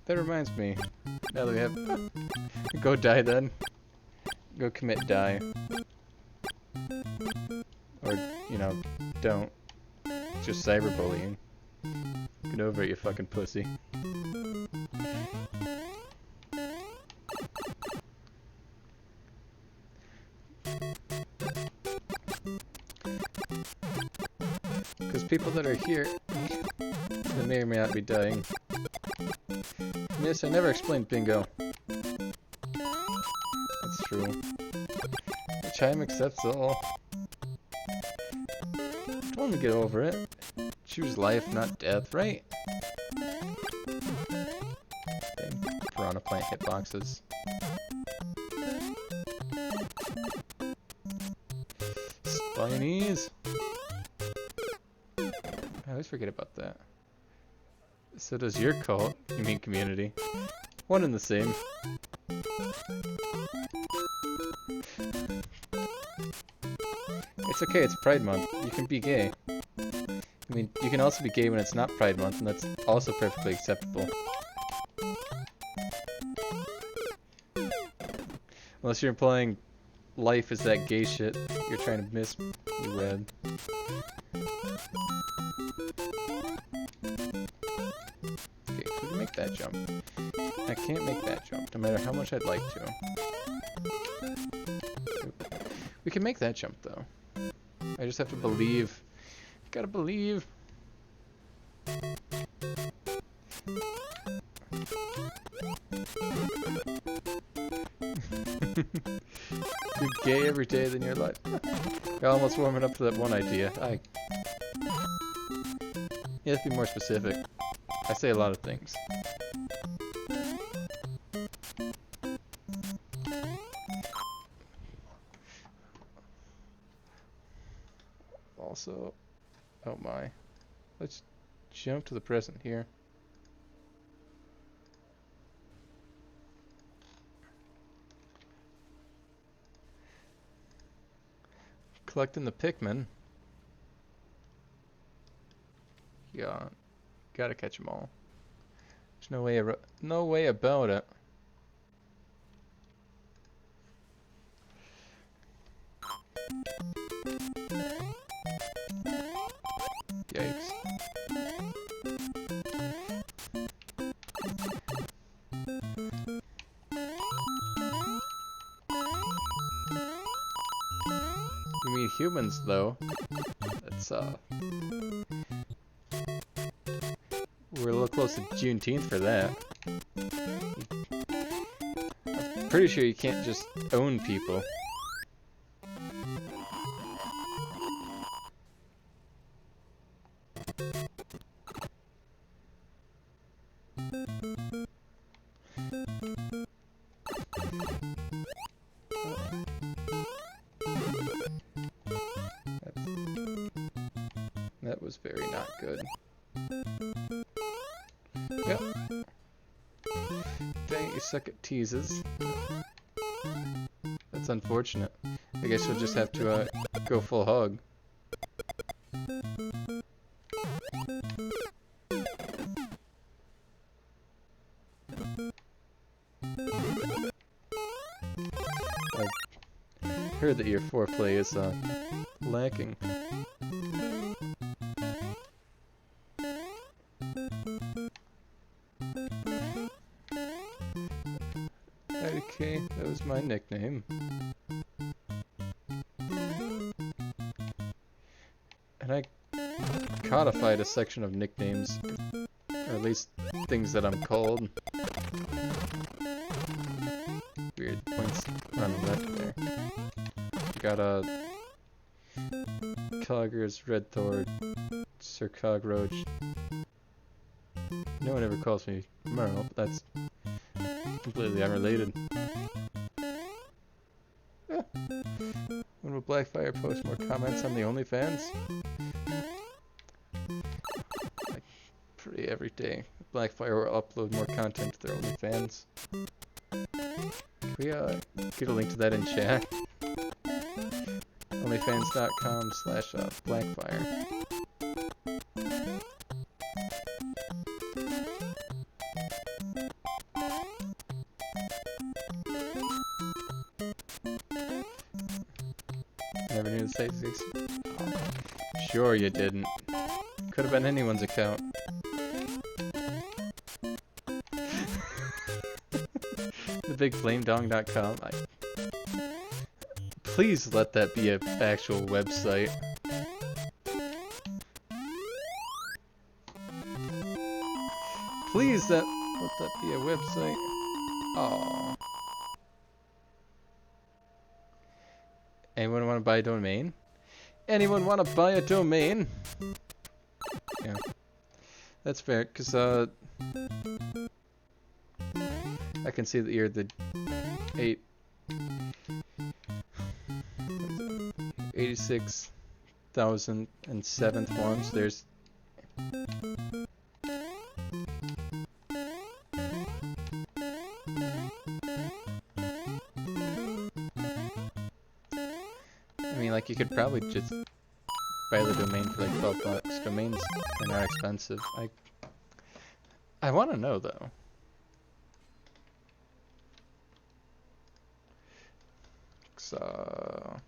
That reminds me. Now that we have... Go die then. Go commit die. Or, you know, don't. It's just cyberbullying. Get over it, you fucking pussy. Because people that are here, they may or may not be dying. Yes, I never explained bingo. That's true. The chime accepts all. Told him to get over it. Choose life, not death, right? Dang, piranha plant hitboxes. Spinies! I always forget about that. So does your cult, you mean community. One and the same. It's okay, it's Pride Month. You can be gay. I mean, you can also be gay when it's not Pride Month, and that's also perfectly acceptable. Unless you're implying life is that gay shit you're trying to misread. Okay, so we can make that jump. I can't make that jump, no matter how much I'd like to. We can make that jump, though. I just have to believe. Gotta believe. You're gay every day in your life. You're almost warming up to that one idea. You have to be more specific. I say a lot of things. Also, oh my. Let's jump to the present here. Collecting the Pikmin. Yeah, gotta catch them all. There's no way about it. Yikes. You mean humans, though. That's, we're a little close to Juneteenth for that. I'm pretty sure you can't just own people. That was very not good. Yep. Dang, you suck at teases. That's unfortunate. I guess you'll just have to go full hog. I've heard that your foreplay is lacking. Okay, that was my nickname. And I codified a section of nicknames, or at least things that I'm called. Weird points on the left there. Got a Coggers, Red Thor, Sir Cockroach. No one ever calls me Merle, but that's completely unrelated. Yeah. When will Blackfire post more comments on the OnlyFans? Like, pretty every day. Blackfire will upload more content to their OnlyFans. Can we get a link to that in chat? OnlyFans.com/Blackfire. Never knew the site existed. Sure you didn't. Could have been anyone's account. TheBigFlameDong.com. Please let that be an actual website. Please let that be a website. Aww. Anyone want to buy a domain? Anyone want to buy a domain? Yeah. That's fair, because I can see that you're the 86,007th one, so there's I mean, like, you could probably just buy the domain for like $12. Domains are not expensive. I want to know though. So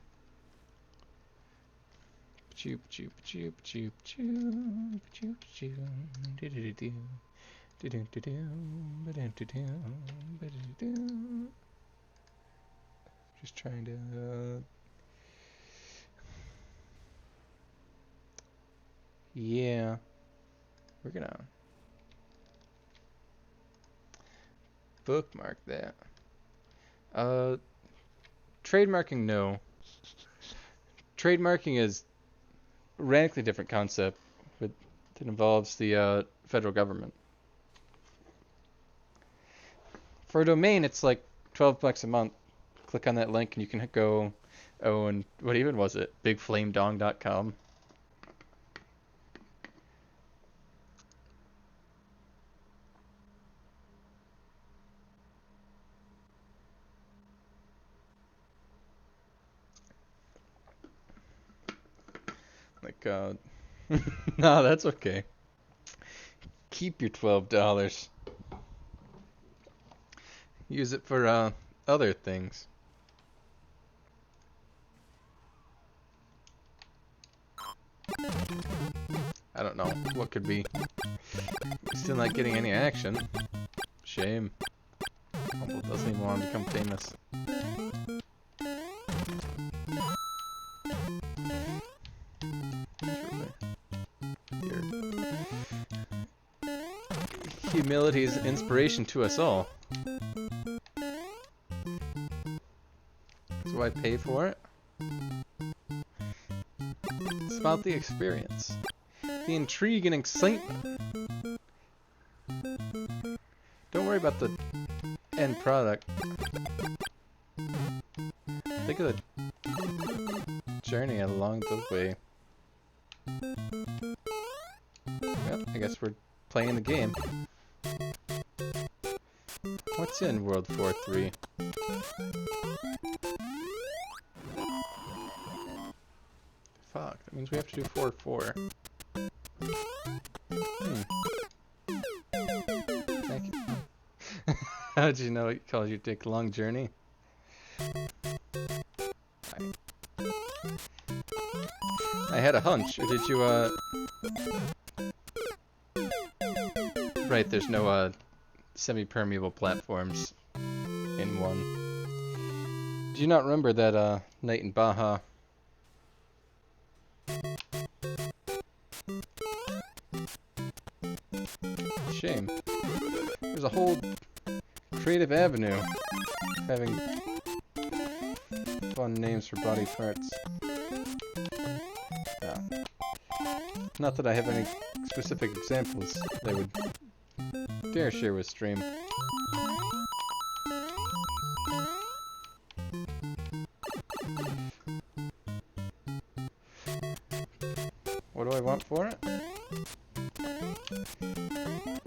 just trying to yeah, we're gonna bookmark that. Trademarking, no. Trademarking is a radically different concept that involves the federal government. For a domain, it's like $12 a month. Click on that link and you can go own, what even was it? BigFlameDong.com. Like, no, that's okay. Keep your $12. Use it for other things. I don't know what could be. Still not getting any action. Shame. Humble doesn't even want to become famous. Humility is inspiration to us all. So I pay for it. It's about the experience. The intrigue and excitement. Don't worry about the end product. Think of the journey along the way. Well, I guess we're playing the game. What's in World 4-3? Fuck, that means we have to do 4-4. Thank you. How'd you know it calls you Dick Long Journey? I had a hunch, or did you, Right, there's no, semi-permeable platforms in 1. Do you not remember that, night in Baja? Shame. There's a whole creative avenue having fun names for body parts. Not that I have any specific examples that I would dare share with stream. What do I want for it?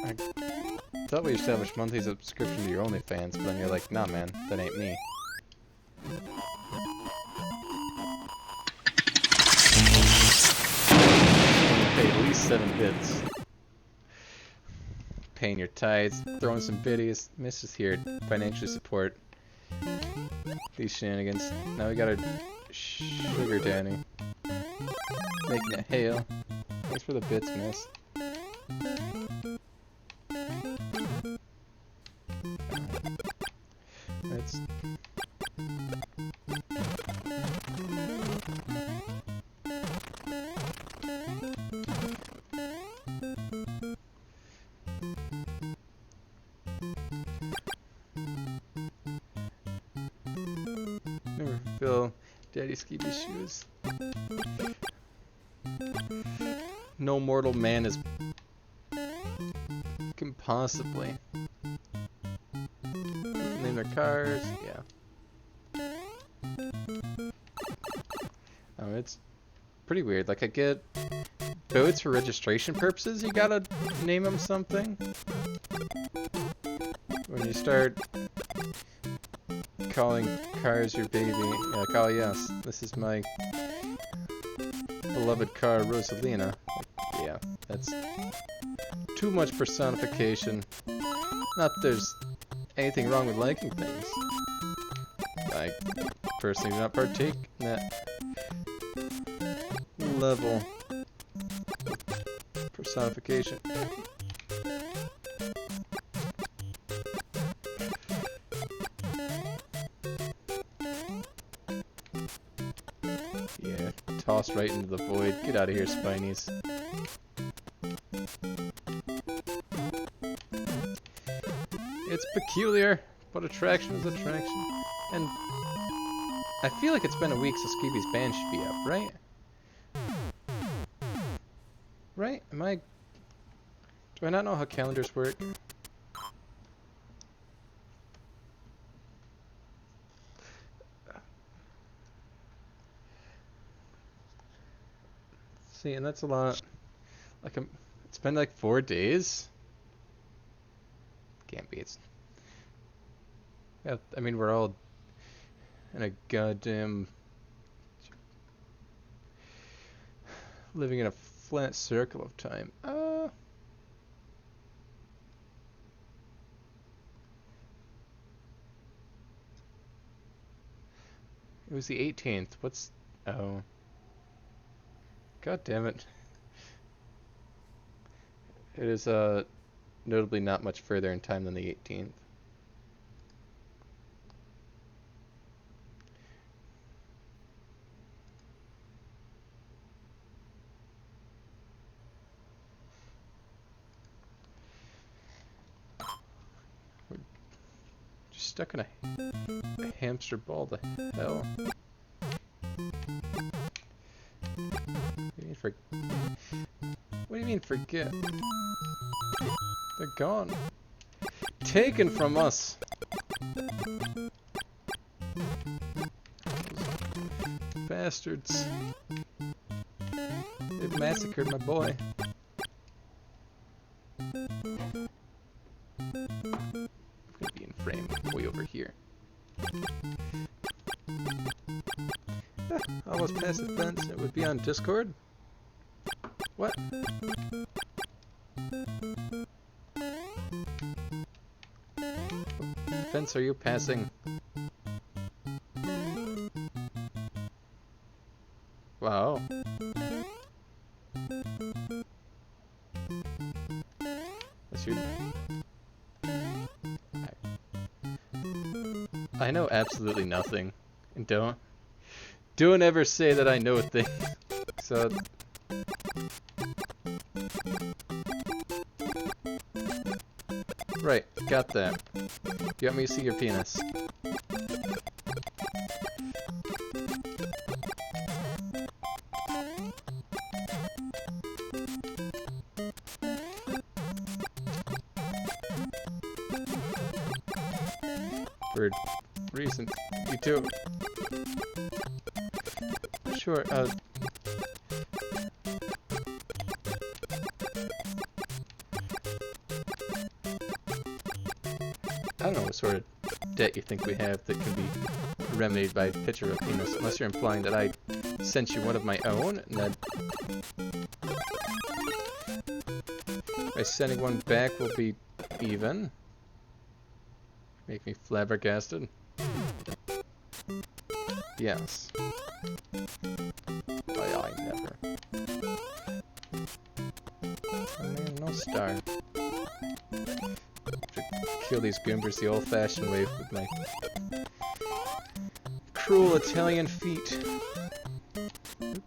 I thought we established monthly subscription to your OnlyFans, but then you're like, nah man, that ain't me. Pay at least 7 bits. Paying your tithes, throwing some biddies. Miss is here to financially support these shenanigans. Now we got our sugar daddy. Making it hail. Thanks for the bits, miss. That's... Never fill Daddy Skeeby's shoes. No mortal man is... can possibly... name their cars, yeah. Oh, it's pretty weird. Like, I get boats for registration purposes, you gotta name them something. When you start calling cars your baby, you're like, oh yes, this is my beloved car, Rosalina. Like, yeah, that's too much personification. Not that there's anything wrong with liking things. I personally do not partake in that level of personification. Yeah, tossed right into the void. Get out of here, Spinies. It's peculiar, but attraction is attraction. And I feel like it's been a week since Skeeby's band should be up, right? Right? Am I... Do I not know how calendars work? See, and that's a lot. Like, it's been like 4 days? Can't be. It's... Yeah, I mean, we're all in a goddamn... living in a flat circle of time. It was the 18th. What's... Oh. God damn it. It is, notably not much further in time than the 18th. stuck in a hamster ball. The hell? What do you mean forget? They're gone. Taken from us. Bastards. They've massacred my boy. I'm gonna be in frame way over here. Almost past the fence. It would be on Discord. What? Fence are you passing? Wow. That's your... I know absolutely nothing. And don't ever say that I know things. So... Right, got that. You want me to see your penis? For reason you do. Sure, I don't know what sort of debt you think we have that can be remedied by a picture of penis, unless you're implying that I sent you one of my own, and that by sending one back will be even. Make me flabbergasted. Yes. I never. I mean, no star. Kill these goombers the old-fashioned way with my cruel Italian feet.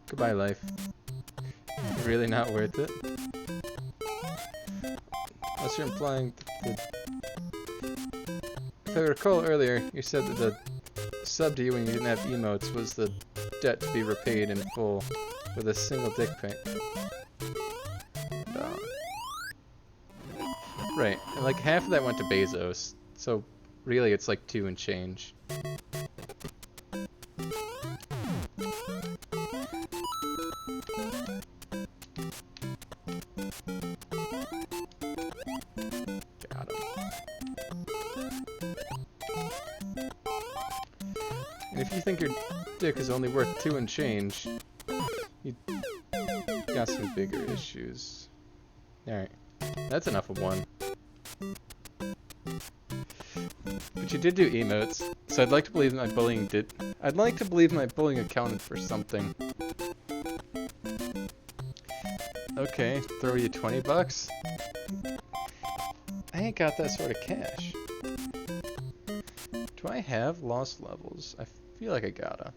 Goodbye, life. Really not worth it. Unless you're implying that if I recall earlier, you said that the sub to you when you didn't have emotes was the debt to be repaid in full with a single dick pic. Right, and like half of that went to Bezos, so really it's like 2 and change. Got him. And if you think your dick is only worth 2 and change, you got some bigger issues. Alright, that's enough of one. But you did do emotes, so I'd like to believe my bullying did... I'd like to believe my bullying accounted for something. Okay, throw you 20 bucks? I ain't got that sort of cash. Do I have lost levels? I feel like I gotta.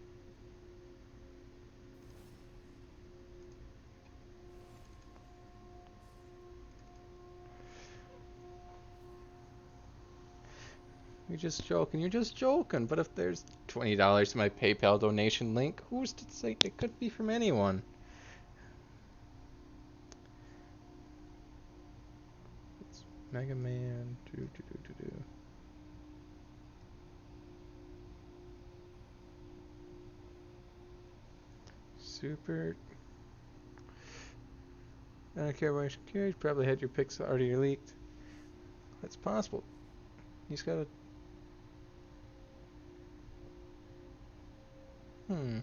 You're just joking, you're just joking. But if there's $20 to my PayPal donation link, who's to say it could be from anyone? It's Mega Man. Super. I don't care about your you probably had your pics already leaked. That's possible. He's got a... I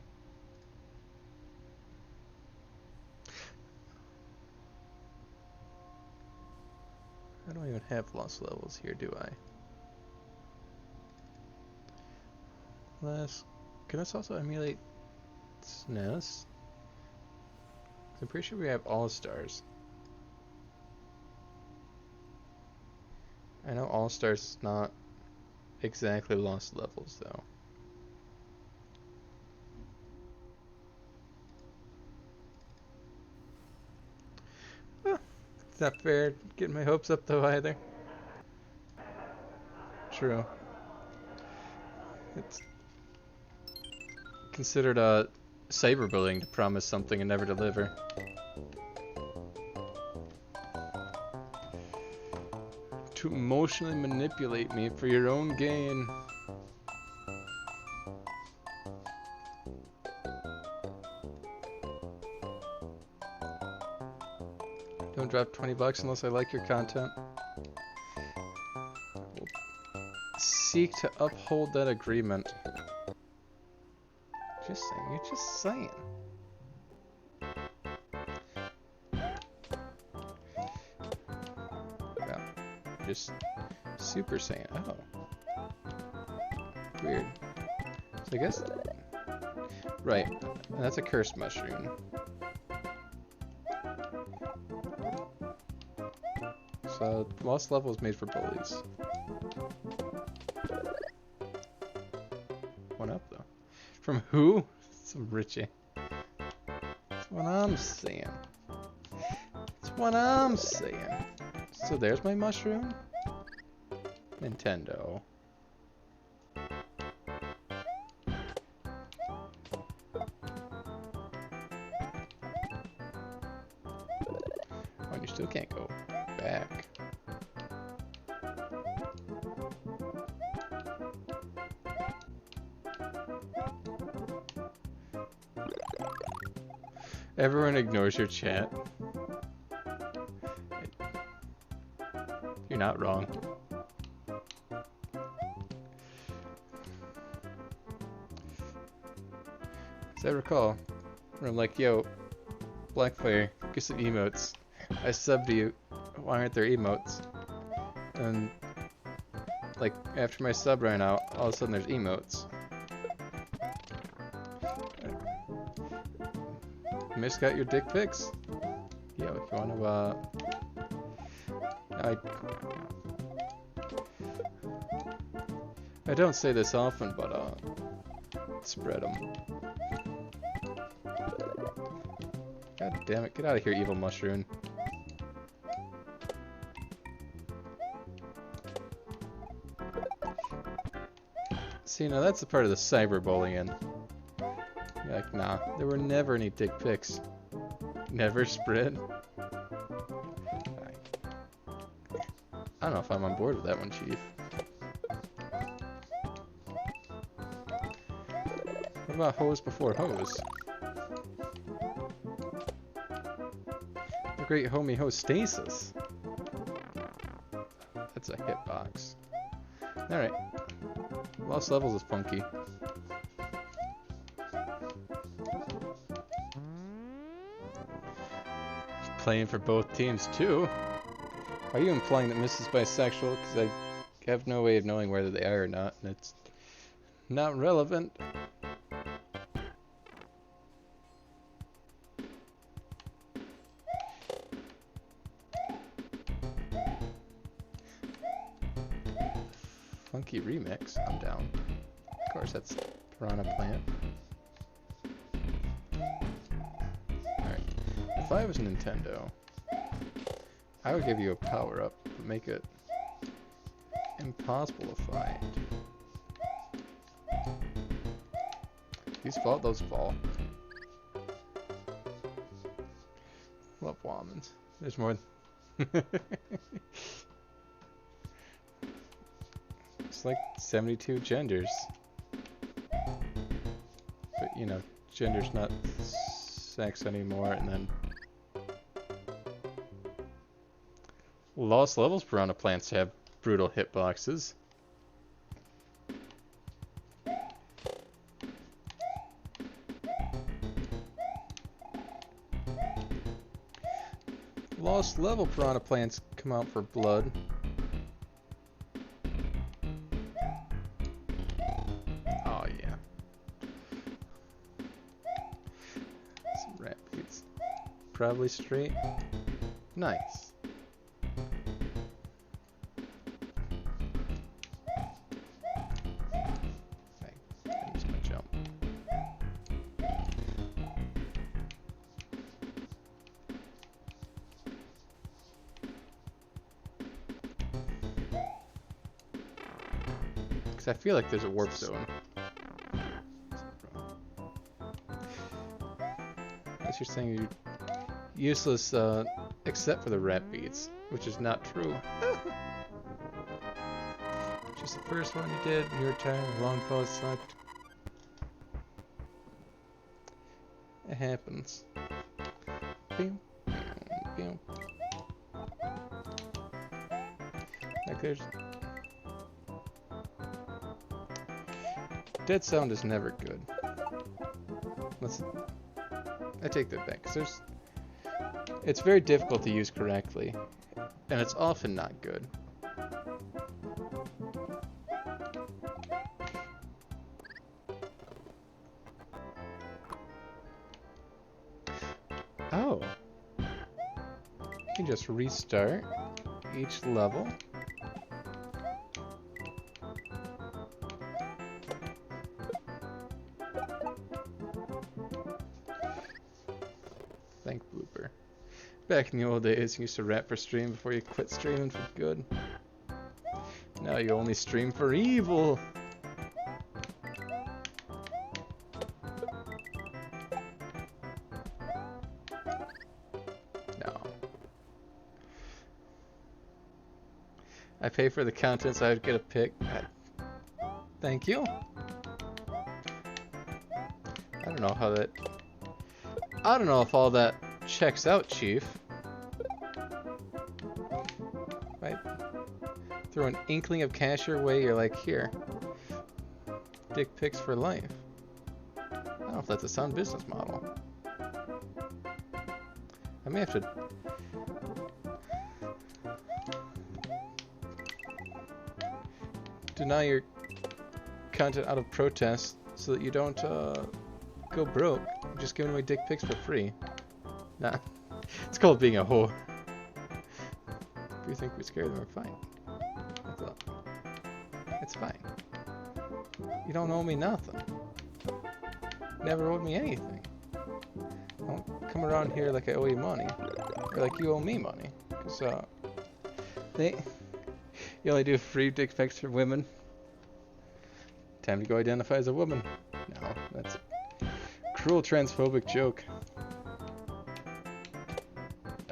don't even have lost levels here, do I? Can this also emulate SNES? I'm pretty sure we have All-Stars. I know All-Stars not exactly lost levels, though. Well, it's not fair getting my hopes up, though, either. True. It's considered cyberbullying to promise something and never deliver. To emotionally manipulate me for your own gain. Don't drop 20 bucks unless I like your content. We'll seek to uphold that agreement. Just saying, you're just saying. Yeah, just super saiyan. Oh. Weird. So I guess... Right, that's a cursed mushroom. So, lost level is made for bullies. One up, though. From who? Some Richie. That's what I'm saying. That's what I'm saying. So there's my mushroom. Nintendo. Oh, and you still can't go back. Everyone ignores your chat. You're not wrong. As I recall, where I'm like, yo, Blackfire, get some emotes. I sub to you. Why aren't there emotes? And like after my sub ran out, all of a sudden there's emotes. Miss got your dick pics? Yo, if you wanna I don't say this often, but spread them. God damn it, get out of here, evil mushroom. See, now that's the part of the cyberbullying. You're like, nah, there were never any dick pics. Never spread. I don't know if I'm on board with that one, Chief. What about hose before hose? The great homie hostasis. That's a hitbox. Alright. Lost levels is funky. Playing for both teams too. Are you implying that Miss is bisexual? Because I have no way of knowing whether they are or not, and it's not relevant. Funky remix. I'm down. Of course, that's Piranha Plant. Alright. If I was Nintendo, I would give you a power-up, but make it impossible to find. These fall, those fall. Love Womans. There's more. It's like 72 genders. But, you know, gender's not sex anymore, and then... Lost levels piranha plants have brutal hitboxes. Lost level piranha plants come out for blood. Oh yeah. Some rat beads. Probably straight. Nice. I feel like there's a warp zone. guess you're saying you're useless except for the rap beats, which is not true. Just the first one you did, and you were tired, long pause sucked. It happens. Boom, boom, boom. Like there's... Dead sound is never good. I take that back, 'cause there's... It's very difficult to use correctly, and it's often not good. Oh. You can just restart each level. Thank Blooper. Back in the old days, you used to rap for stream before you quit streaming for good. Now you only stream for evil. No. I pay for the content so I'd get a pick. Thank you. I don't know how that... I don't know if all that checks out, Chief. Right? Throw an inkling of cash your way, you're like, here. Dick pics for life. I don't know if that's a sound business model. I may have to... deny your content out of protest so that you don't go broke. Just giving away dick pics for free. Nah. It's called being a whore. If you think we scared them, we're fine. That's all. It's fine. You don't owe me nothing. Never owed me anything. Don't come around here like I owe you money. Or like you owe me money. Because, you only do free dick pics for women. Time to go identify as a woman. No, that's a cruel transphobic joke.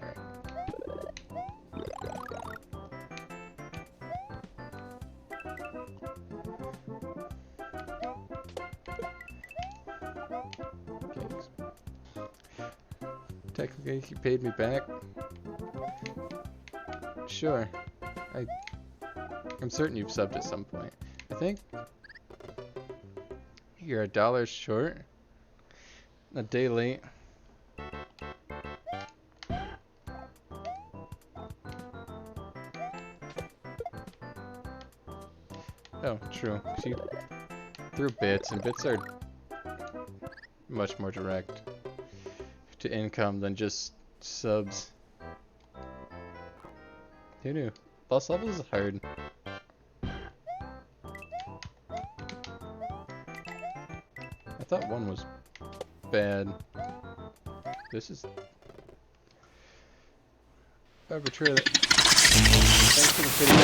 Alright. Okay. Technically, he paid me back. Sure. I'm certain you've subbed at some point. I think you're $1 short. A day late. Oh, true. 'Cause you threw bits, and bits are much more direct to income than just subs. Who knew? Boss levels is hard. I thought one was bad. This is arbitrarily. Thanks for the video,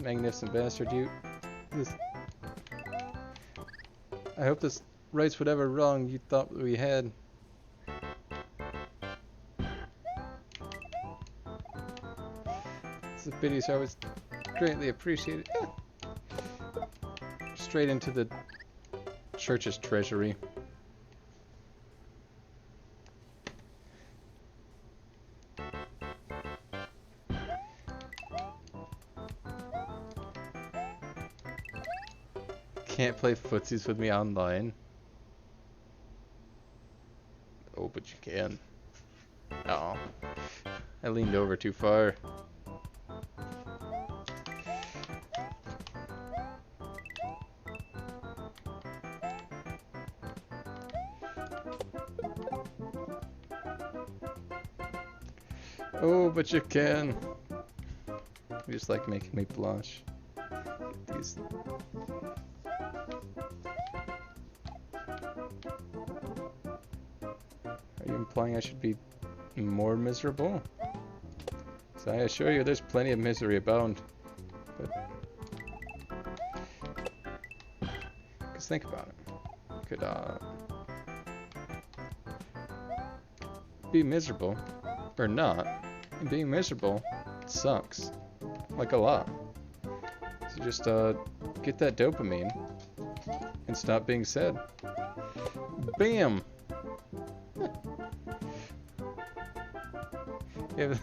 magnificent bastard. I hope this rights whatever wrong you thought we had. This videos are always greatly appreciated. Straight into the church's treasury. Can't play footsies with me online. Oh, but you can. Oh, I leaned over too far. Oh, but you can. You just like making me blush. Get these. Are you implying I should be more miserable? So I assure you there's plenty of misery abound. But... Just think about it. You could, be miserable. Or not. And being miserable sucks. Like a lot. So just get that dopamine and stop being sad. Bam! Yeah.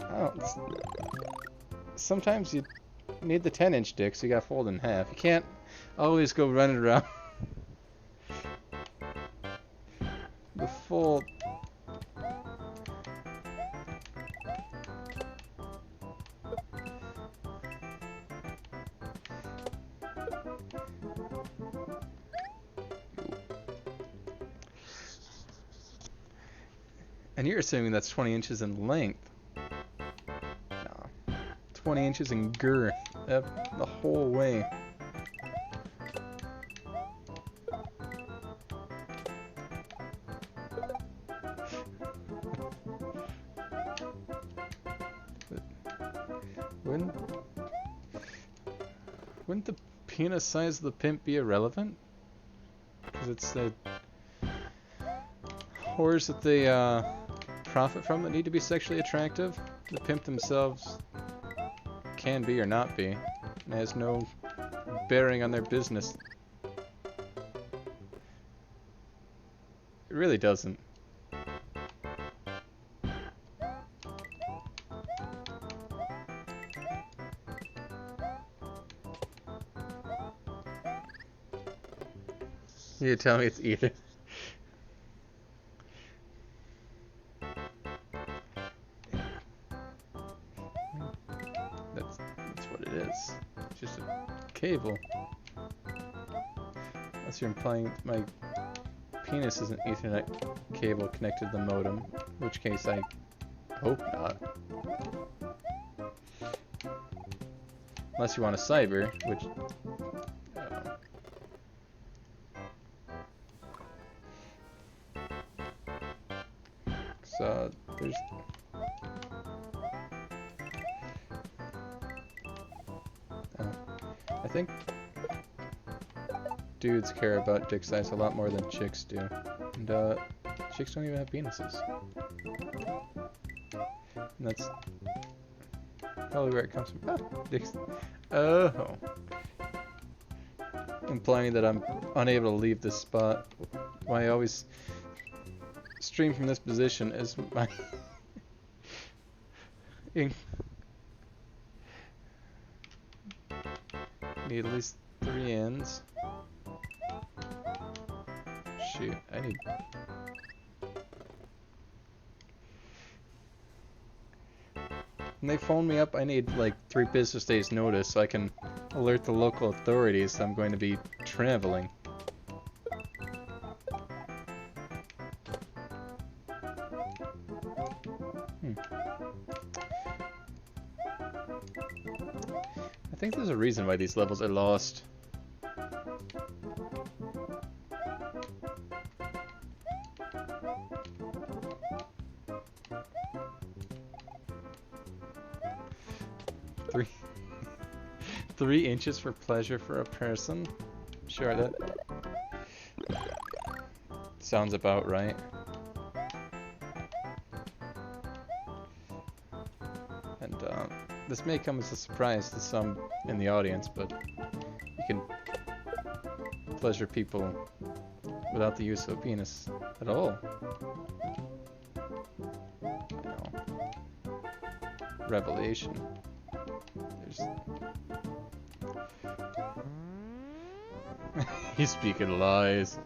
Oh, sometimes you need the 10-inch dick, so you gotta fold in half. You can't always go running around the full. And you're assuming that's 20 inches in length. No. 20 inches in girth. The whole way. Wouldn't the penis size of the pimp be irrelevant? Because it's the whores that they profit from that need to be sexually attractive. The pimp themselves can be or not be. It has no bearing on their business. It really doesn't. You tell me it's either. That's what it is. It's just a cable. Unless you're implying my penis is an Ethernet cable connected to the modem, in which case I hope not. Unless you want a cyber, which there's I think dudes care about dick size a lot more than chicks do, and chicks don't even have penises, and that's probably where it comes from. Ah, dicks. Oh, implying that I'm unable to leave this spot. Why I always stream from this position is my need at least 3 ends. Shoot, I need. When they phone me up, I need like 3 business days notice so I can alert the local authorities I'm going to be traveling. I think there's a reason why these levels are lost. Three inches for pleasure for a person? Sure, that sounds about right. And this may come as a surprise to some in the audience, but you can pleasure people without the use of a penis at all. I know. Revelation. There's... He's speaking lies.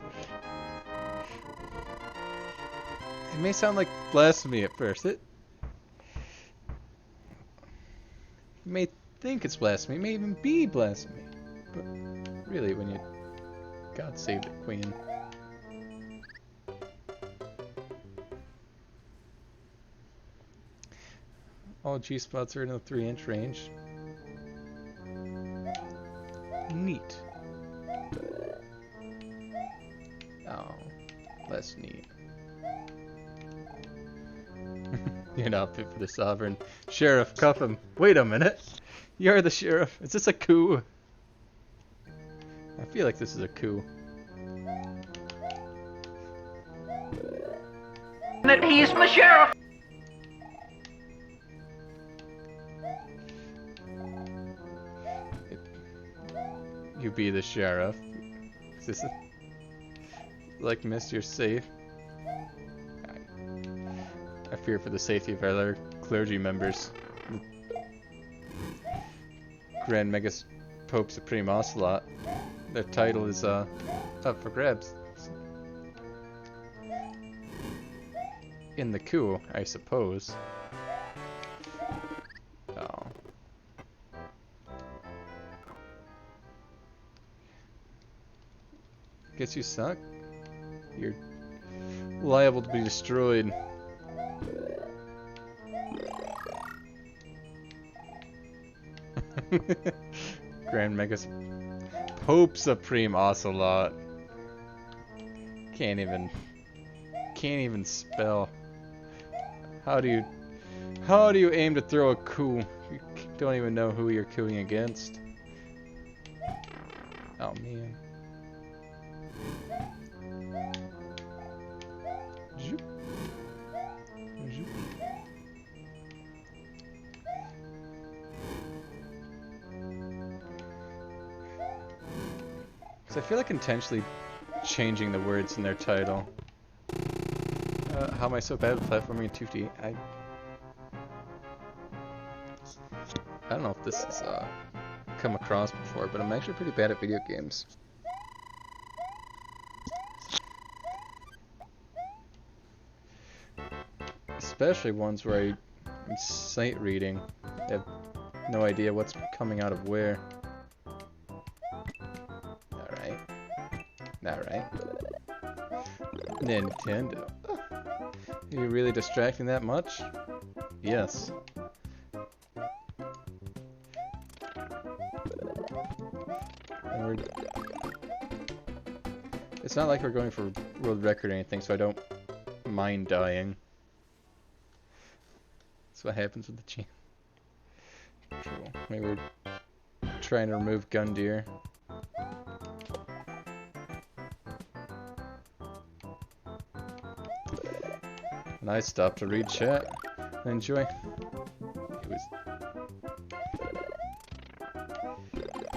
It may sound like blasphemy at first. You may think it's blasphemy, it may even be blasphemy. But really, when you... God save the Queen. All G-spots are in the 3-inch range. Neat. Oh, less neat. You're not fit for the sovereign. Sheriff, cuff him. Wait a minute. You're the sheriff. Is this a coup? I feel like this is a coup. that he's the sheriff. You be the sheriff. Is this like, miss, you're safe? I fear for the safety of our other clergy members. Grand Megas Pope Supreme Ocelot. Their title is up for grabs. In the coup, I suppose. Oh. Guess you suck. You're liable to be destroyed. Grand Megas Pope Supreme Ocelot. Can't even spell. How do you aim to throw a coup? You don't even know who you're cooing against. Oh man. Zoop. Zoop. So I feel like intentionally changing the words in their title. How am I so bad at platforming in 2D? I don't know if this has come across before, but I'm actually pretty bad at video games. Especially ones where I'm sight reading. I have no idea what's coming out of where. Alright. Alright. Nintendo. Are you really distracting that much? Yes. It's not like we're going for world record or anything, so I don't mind dying. That's what happens with the channel. Cool. Maybe we're trying to remove gun deer. And I stopped to read chat and enjoy. It was...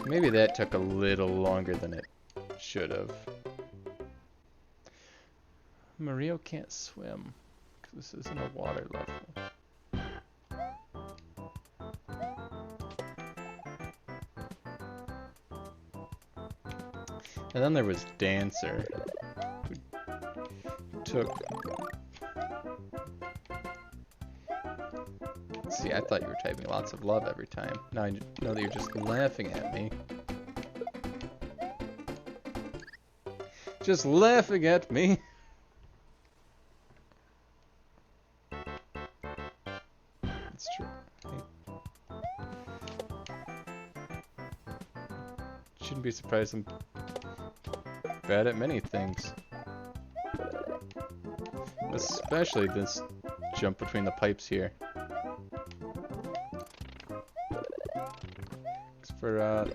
Maybe that took a little longer than it should have. Mario can't swim because this isn't a water level. And then there was Dancer, who took... See, I thought you were typing lots of love every time. Now I know that you're just laughing at me. Just laughing at me! That's true. Shouldn't be surprised I'm bad at many things. Especially this jump between the pipes here. For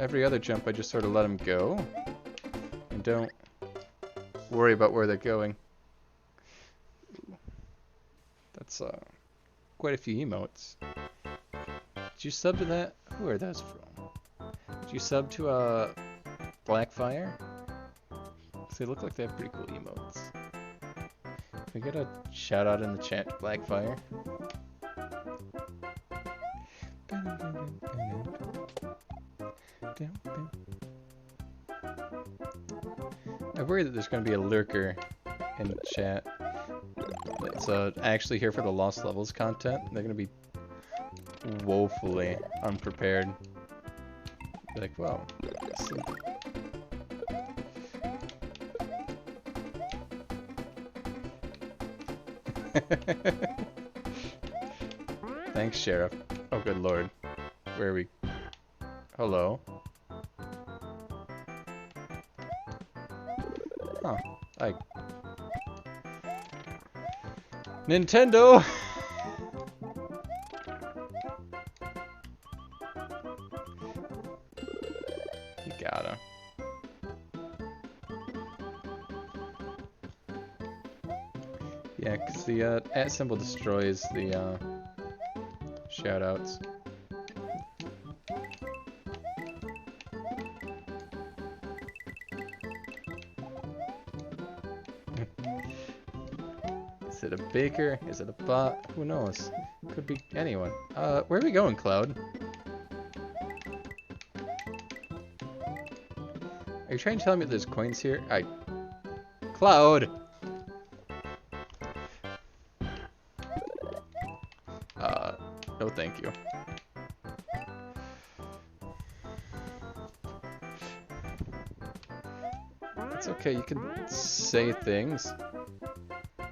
every other jump I just sort of let them go and don't worry about where they're going. That's quite a few emotes. Did you sub to that? Who are those from? Did you sub to Blackfire? Because they look like they have pretty cool emotes. Can we get a shout out in the chat to Blackfire? I worry that there's going to be a lurker in the chat that's actually here for the Lost Levels content. They're going to be woefully unprepared. Be like, wow. Thanks, Sheriff. Oh, good lord. Where are we? Hello? Huh. Nintendo! You gotta. Yeah, because the @ symbol destroys the shoutouts. Is it a baker? Is it a bot? Who knows? Could be anyone. Where are we going, Cloud? Are you trying to tell me there's coins here? Cloud! No thank you. It's okay, you can say things. It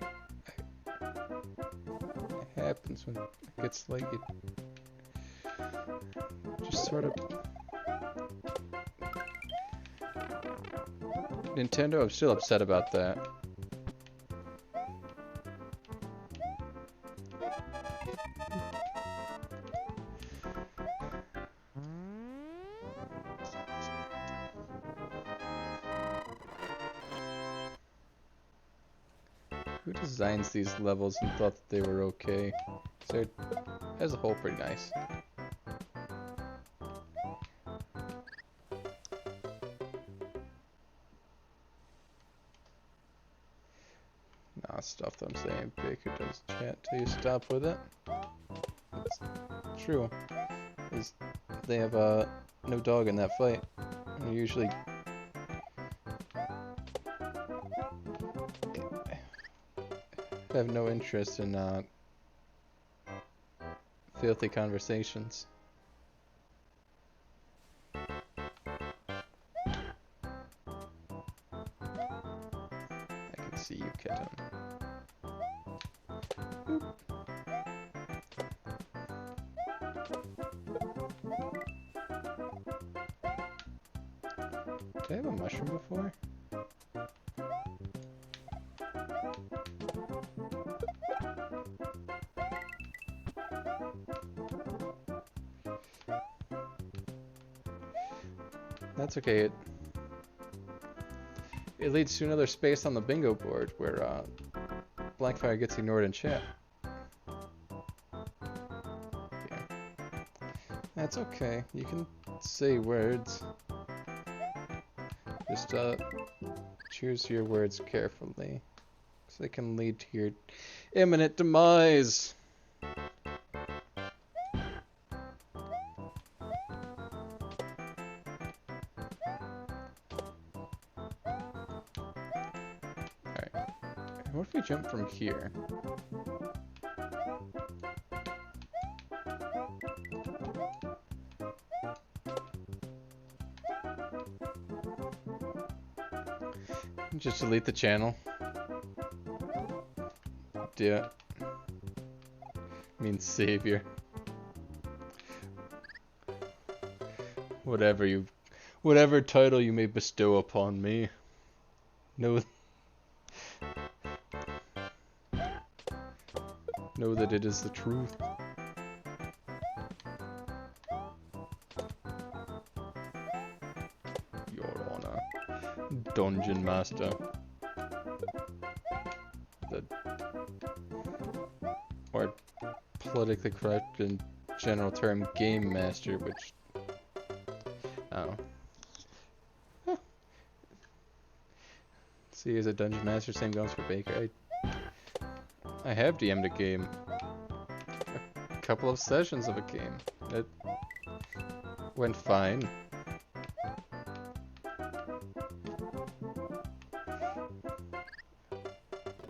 happens when it gets late. You just sort of... Nintendo, I'm still upset about that. Who designs these levels and thought that they were okay? They're, as a whole, pretty nice. Nah, stuff that I'm saying. Baker does chat till you stop with it. It's true. They have no dog in that fight. They're usually have no interest in filthy conversations. I can see you, kitten. Boop. Did I have a mushroom before? That's okay. It leads to another space on the bingo board where Blackfire gets ignored in chat. Yeah. That's okay. You can say words. Just choose your words carefully, because they can lead to your imminent demise. What if we jump from here? Just delete the channel. Do it. Means savior. Whatever title you may bestow upon me. Know that it is the truth. Your Honor. Dungeon Master. The more politically correct and general term, Game Master, which... Oh. Huh. See, as a Dungeon Master, same goes for Baker. I have DM'd a game. A couple of sessions of a game. It went fine.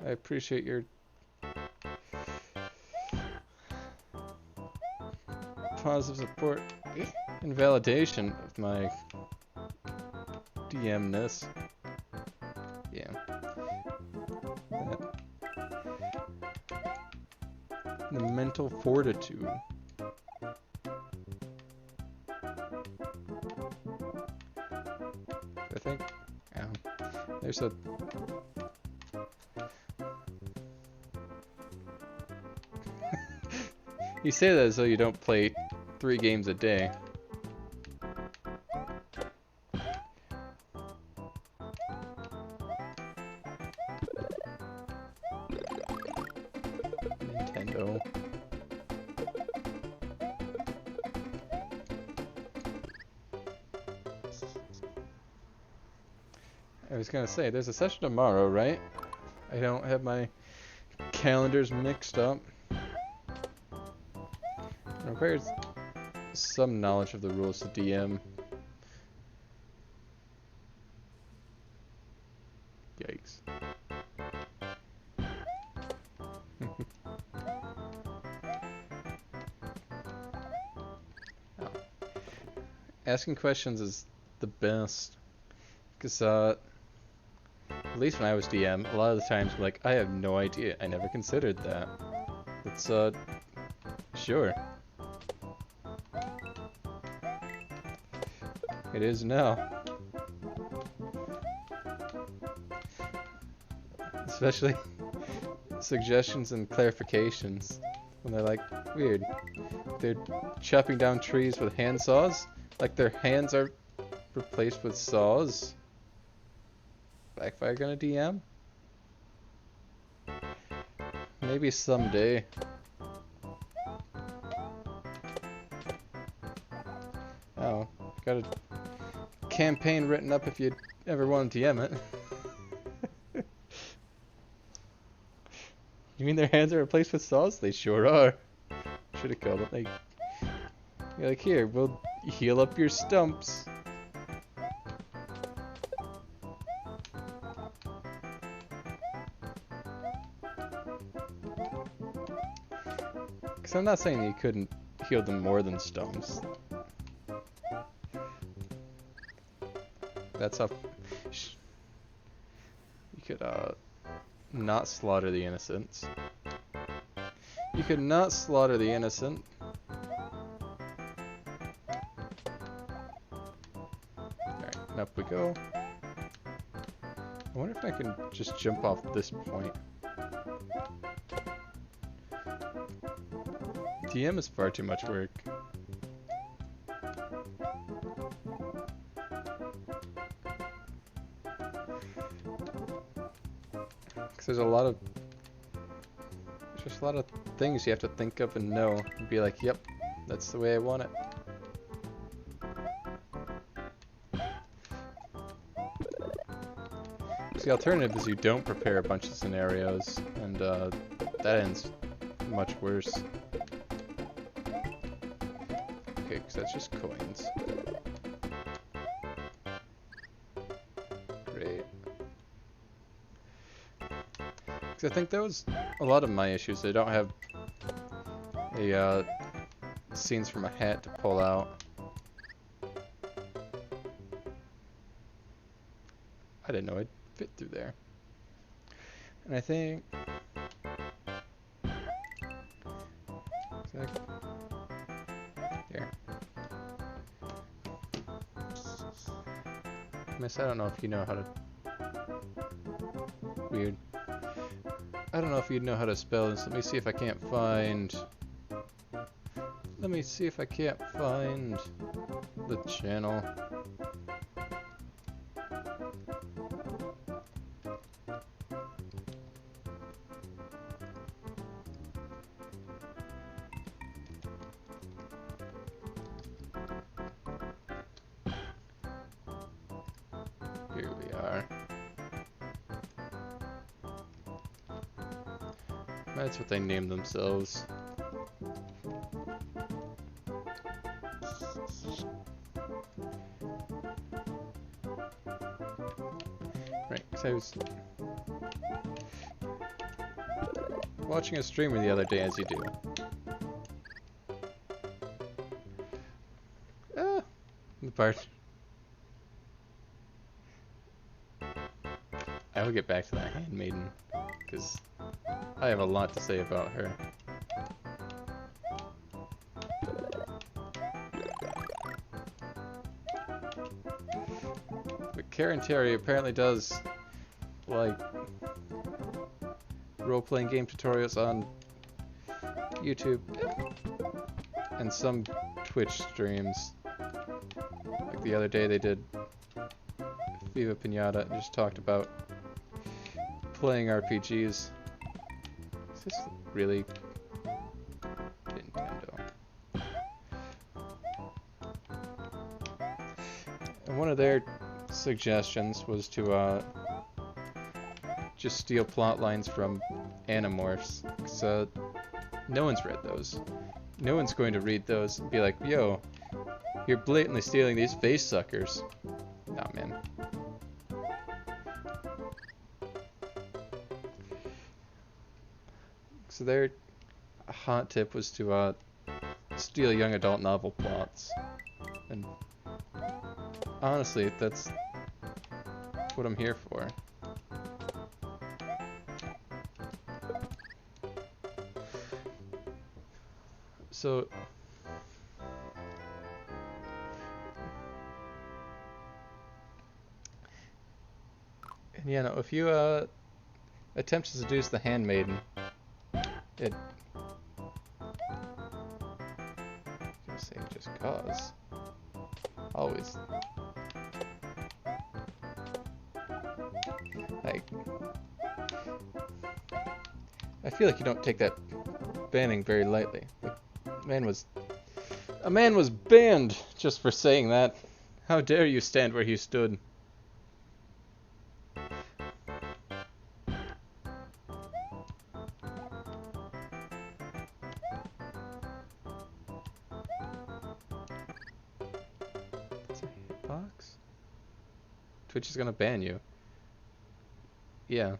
I appreciate your positive support and validation of my DM-ness. Yeah. The mental fortitude. I think, yeah, there's a... You say that as though you don't play 3 games a day. though. I was gonna say, there's a session tomorrow, right? I don't have my calendars mixed up. It requires some knowledge of the rules to DM. Yikes. Oh. Asking questions is the best. Because, at least when I was DM, a lot of the times I'm like, I have no idea. I never considered that. It's, sure. It is now. Especially suggestions and clarifications. When they're like, weird. They're chopping down trees with hand saws? Like their hands are replaced with saws? Backfire gonna DM? Maybe someday. Oh, got a campaign written up if you ever want to DM it. You mean their hands are replaced with saws? They sure are. Should have called them. You're like, here, we'll heal up your stumps. Because I'm not saying you couldn't heal them more than stumps. That's how... You could, not slaughter the innocents. You could not slaughter the innocent. Alright, and up we go. I wonder if I can just jump off this point. DM is far too much work. There's just a lot of things you have to think of and know and be like, yep, that's the way I want it. The alternative is you don't prepare a bunch of scenarios, and that ends much worse. Okay, because that's just coins. Great. Because I think that was a lot of my issues. They don't have a scenes from a hat to pull out. I didn't know I'd fit through there. And I think... Here. Miss, I don't know if you know how to... Weird. I don't know if you'd know how to spell this. Let me see if I can't find... Let me see if I can't find the channel. Here we are. That's what they named themselves. Right, because I was watching a streamer the other day, as you do. Ah, the part. I will get back to that handmaiden, because I have a lot to say about her. But Karen Terry apparently does, like, role-playing game tutorials on YouTube and some Twitch streams. Like the other day they did Viva Pinata and just talked about playing RPGs. Is this really And one of their suggestions was to just steal plot lines from Animorphs. So no one's read those. No one's going to read those and be like, yo, you're blatantly stealing these face suckers. Nah, man. So their hot tip was to steal young adult novel plots. And honestly, that's what I'm here for. So, and yeah, no, if you attempt to seduce the handmaiden, it, I'm gonna say just cause, always, like, I feel like you don't take that banning very lightly. Like, a man was banned just for saying that. How dare you stand where you stood? It's a hitbox? Twitch is gonna ban you. Yeah.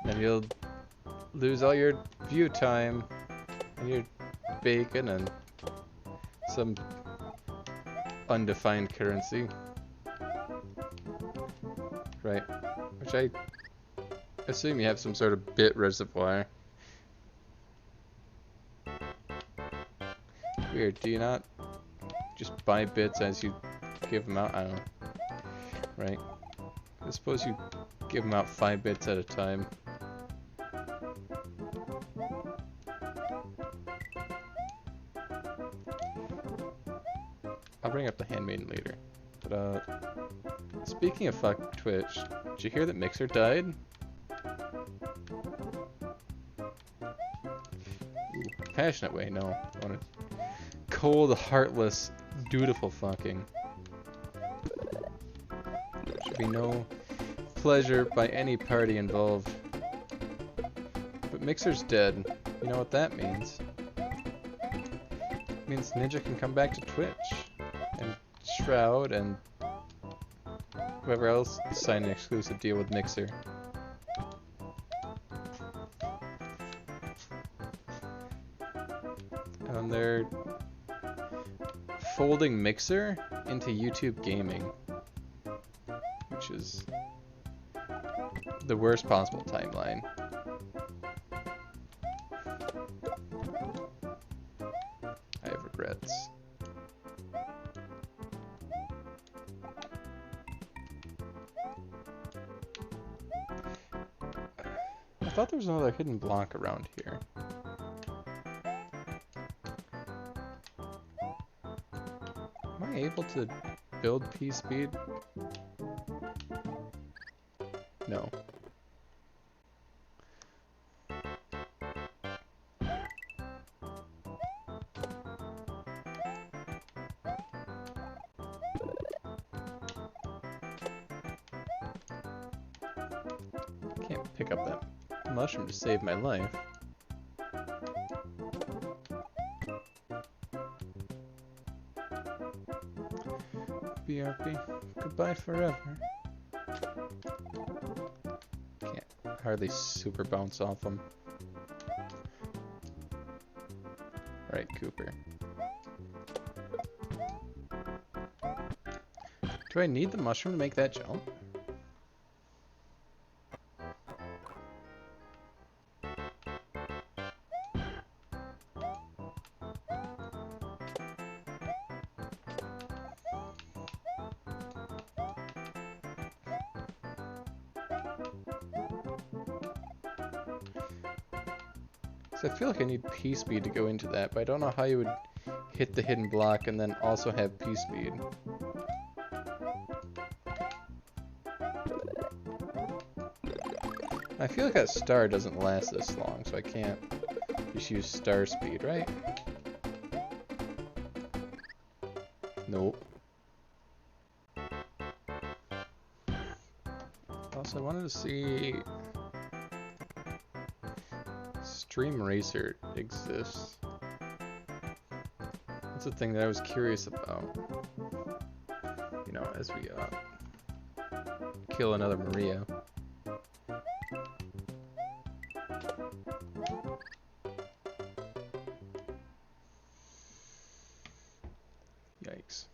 Then you'll lose all your view time and your bacon and some undefined currency. Right. Which I assume you have some sort of bit reservoir. Weird, do you not just buy bits as you give them out? I don't know. Right. I suppose you give them out 5 bits at a time. I'll bring up the handmaiden later. But speaking of fuck Twitch, did you hear that Mixer died? Ooh, passionate way, no. I want to cold, heartless, dutiful fucking. Should be no pleasure by any party involved. But Mixer's dead. You know what that means? It means Ninja can come back to Twitch. And Shroud and whoever else signed an exclusive deal with Mixer. And they're folding Mixer into YouTube Gaming, which is the worst possible timeline. I have regrets. I thought there was another hidden block around here. Am I able to build P speed? No. Can't pick up that mushroom to save my life. BRB, goodbye forever. Can't hardly super bounce off them. Right, Cooper. Do I need the mushroom to make that jump? So I feel like I need P-speed to go into that, but I don't know how you would hit the hidden block and then also have P-speed. I feel like that star doesn't last this long, so I can't just use star speed, right? Nope. Also, I wanted to see Stream Racer exists. That's a thing that I was curious about. You know, as we kill another Maria. Yikes.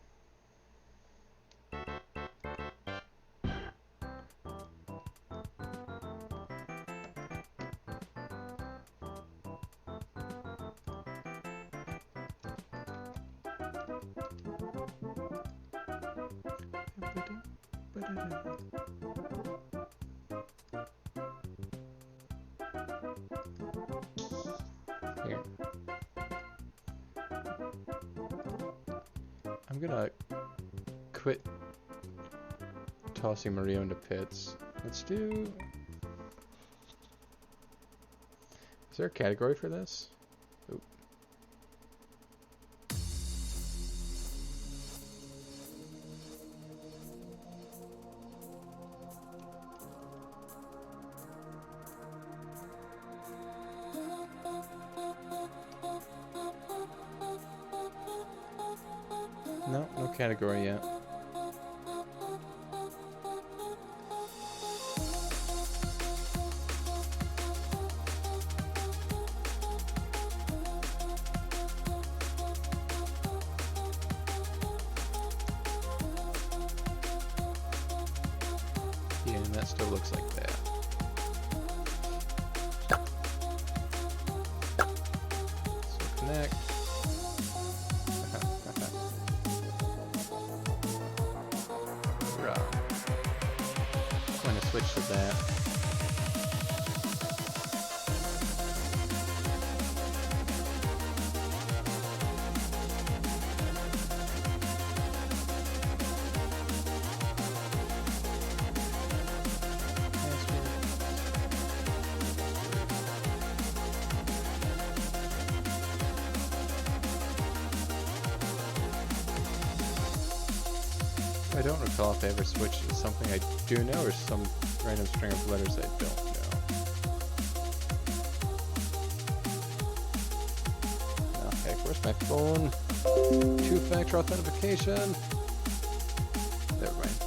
Here. I'm gonna quit tossing Mario into pits. Let's do... Is there a category for this? Oop. No, no category yet. Yeah, and that still looks like that. So connect. Going to switch to that. I don't recall if I ever switched to something I do know or some random string of letters I don't know. Oh heck, where's my phone? Two-factor authentication. Never mind.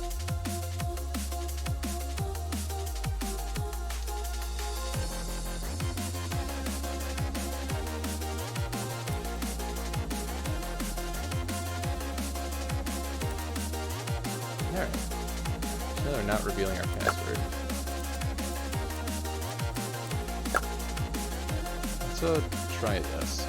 Alright. So they're not revealing our password. So try this.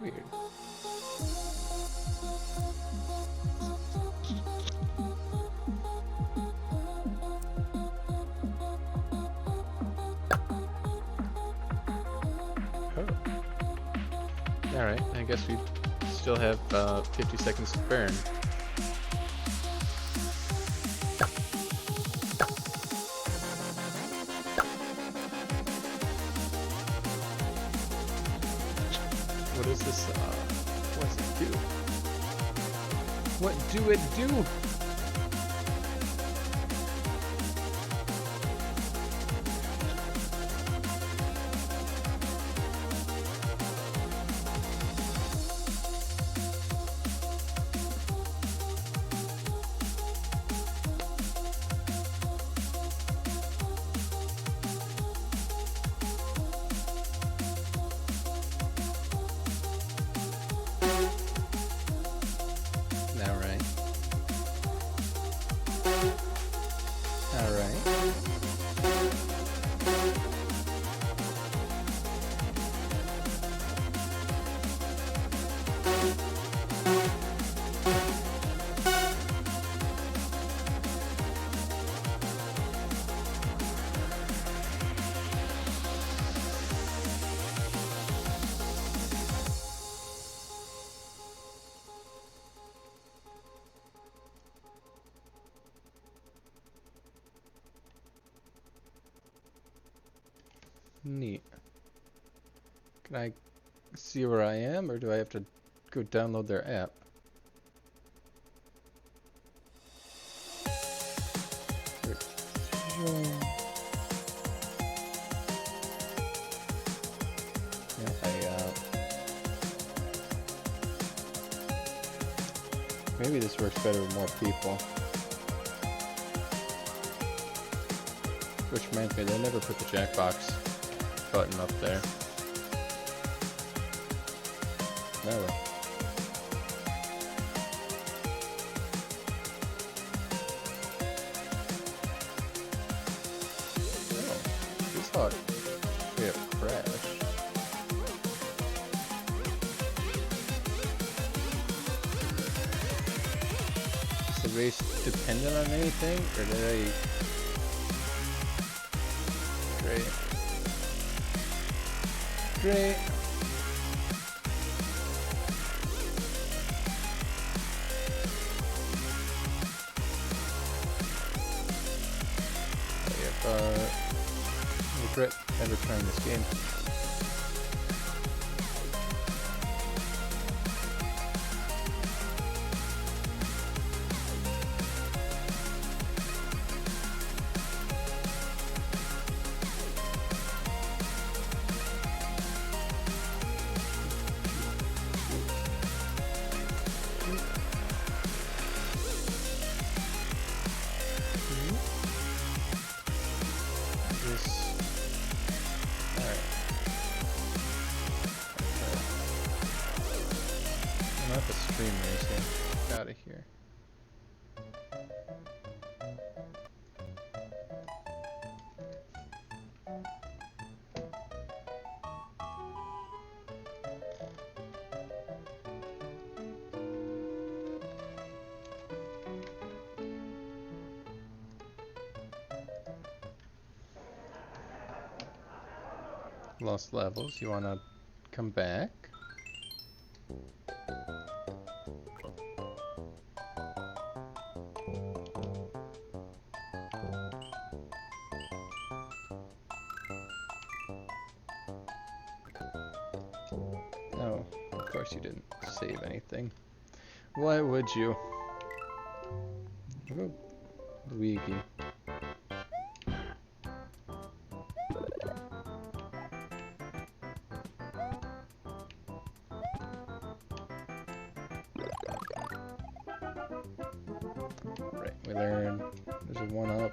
Weird. Oh. Alright, I guess we still have 50 seconds to burn. What is this? What does it do? What do it do? Now, right? Neat. Can I see where I am, or do I have to go download their app? Maybe this works better with more people. Which reminds me, they never put the Jackbox button up there. Never. Oh, this thought we have crashed. Is the race dependent on anything, or did I... Great. Great. I regret ever trying this game. Not the stream racing. Out of here. Lost levels. You wanna come back? Oh, of course you didn't save anything. Why would you? Oh, Luigi. Right, we learned there's a one-up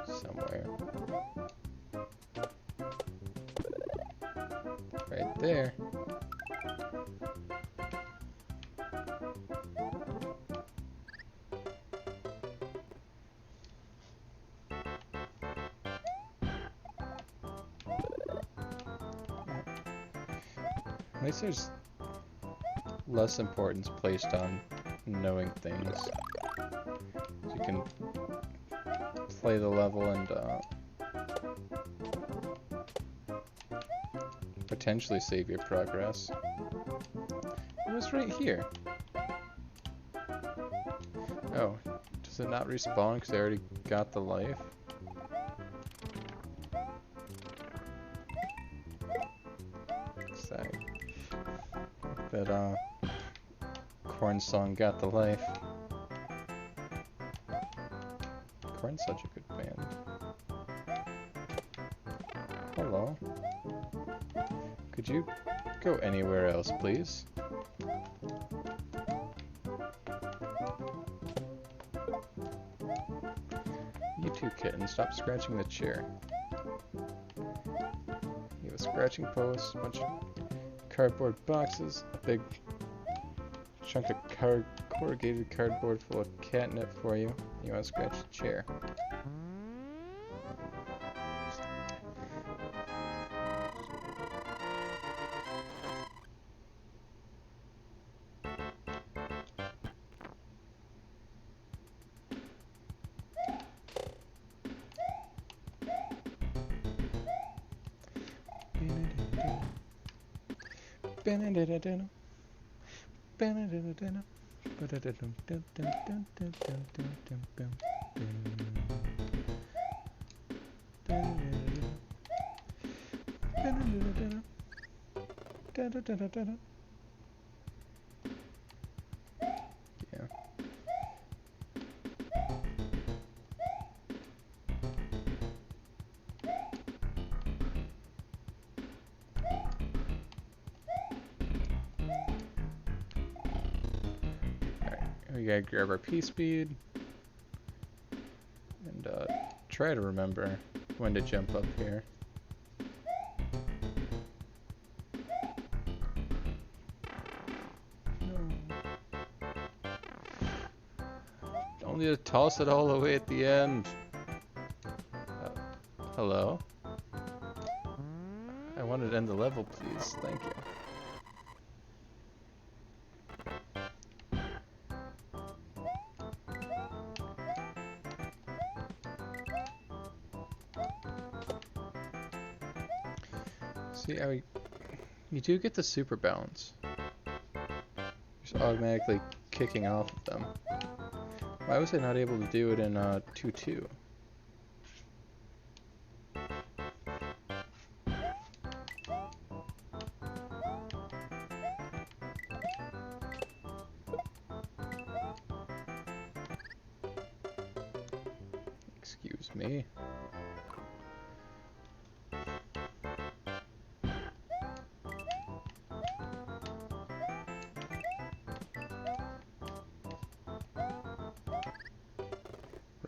somewhere. Right there. At least there's less importance placed on knowing things. So you can play the level and potentially save your progress. It was right here. Oh, does it not respawn because I already got the life? Sorry. That Corn Song got the life. Corn's such a good band. Hello. Could you go anywhere else, please? You too, kitten. Stop scratching the chair. You have a scratching post, a bunch of cardboard boxes, a big chunk of corrugated cardboard full of catnip for you. You want to scratch the chair. Da, da, da, da, da, da. Yeah. Alright, we gotta grab our P-speed. And try to remember when to jump up here. Don't need to toss it all the way at the end. Hello? I wanted to end the level, please. Thank you. See, you do get the super bounce. Just automatically kicking off of them. Why was I not able to do it in 2-2? Excuse me.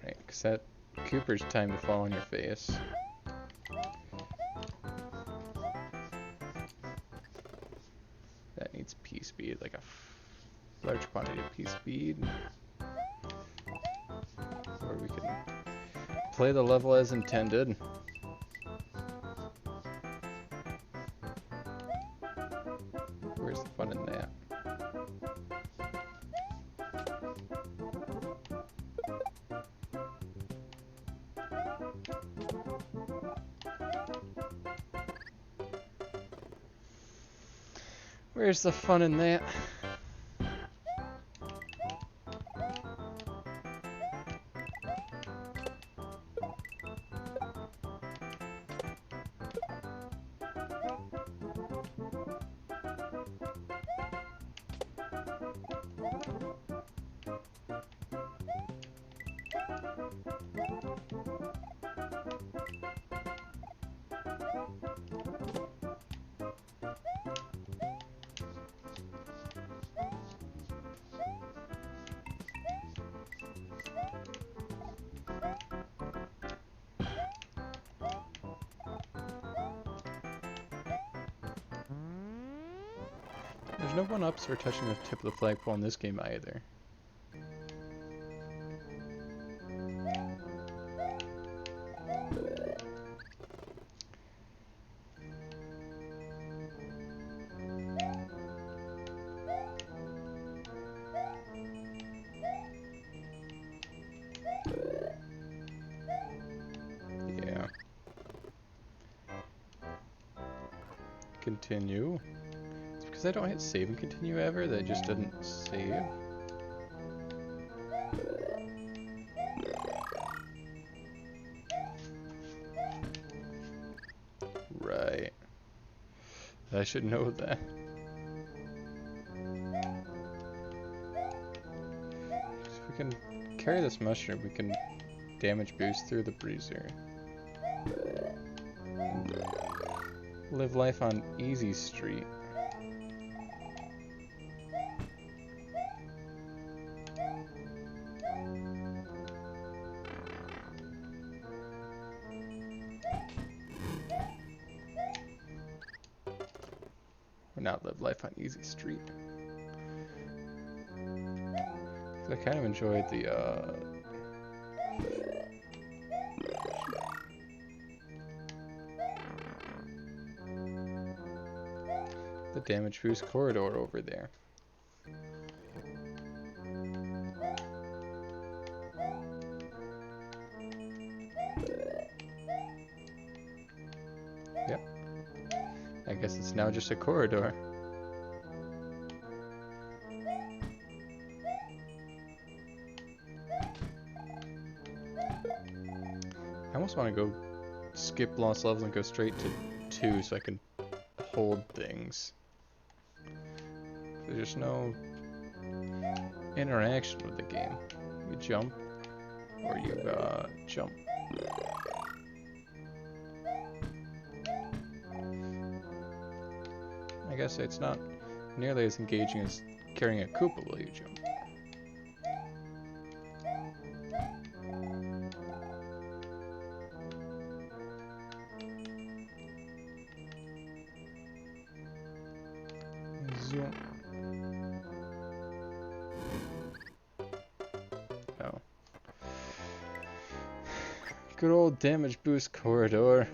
Right, because that Cooper's time to fall on your face. That needs P-speed, like a large quantity of P-speed. Or we can play the level as intended. Where's the fun in that? Where's the fun in that? There's no one-ups for touching the tip of the flagpole in this game either. Yeah. Continue. Because I don't hit save and continue ever, that just doesn't save. Right. I should know that. If we can carry this mushroom, we can damage boost through the bruiser. Live life on easy street. Or not live life on easy street. I kind of enjoyed the damage boost corridor over there. Yep. I guess it's now just a corridor. I almost want to go skip lost levels and go straight to 2 so I can hold things. There's no interaction with the game. You jump, or you jump. I guess it's not nearly as engaging as carrying a Koopa while you jump. Zoom. Oh. Good old damage boost corridor.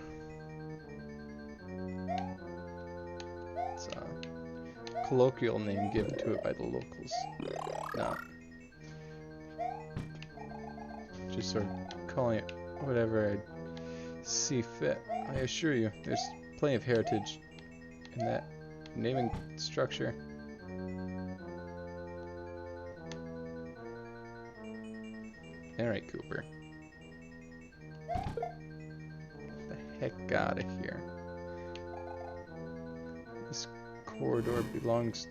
It's a colloquial name given to it by the locals. No. Just sort of calling it whatever I see fit. I assure you, there's plenty of heritage in that naming structure. Alright, Cooper. Get the heck out of here. This corridor belongs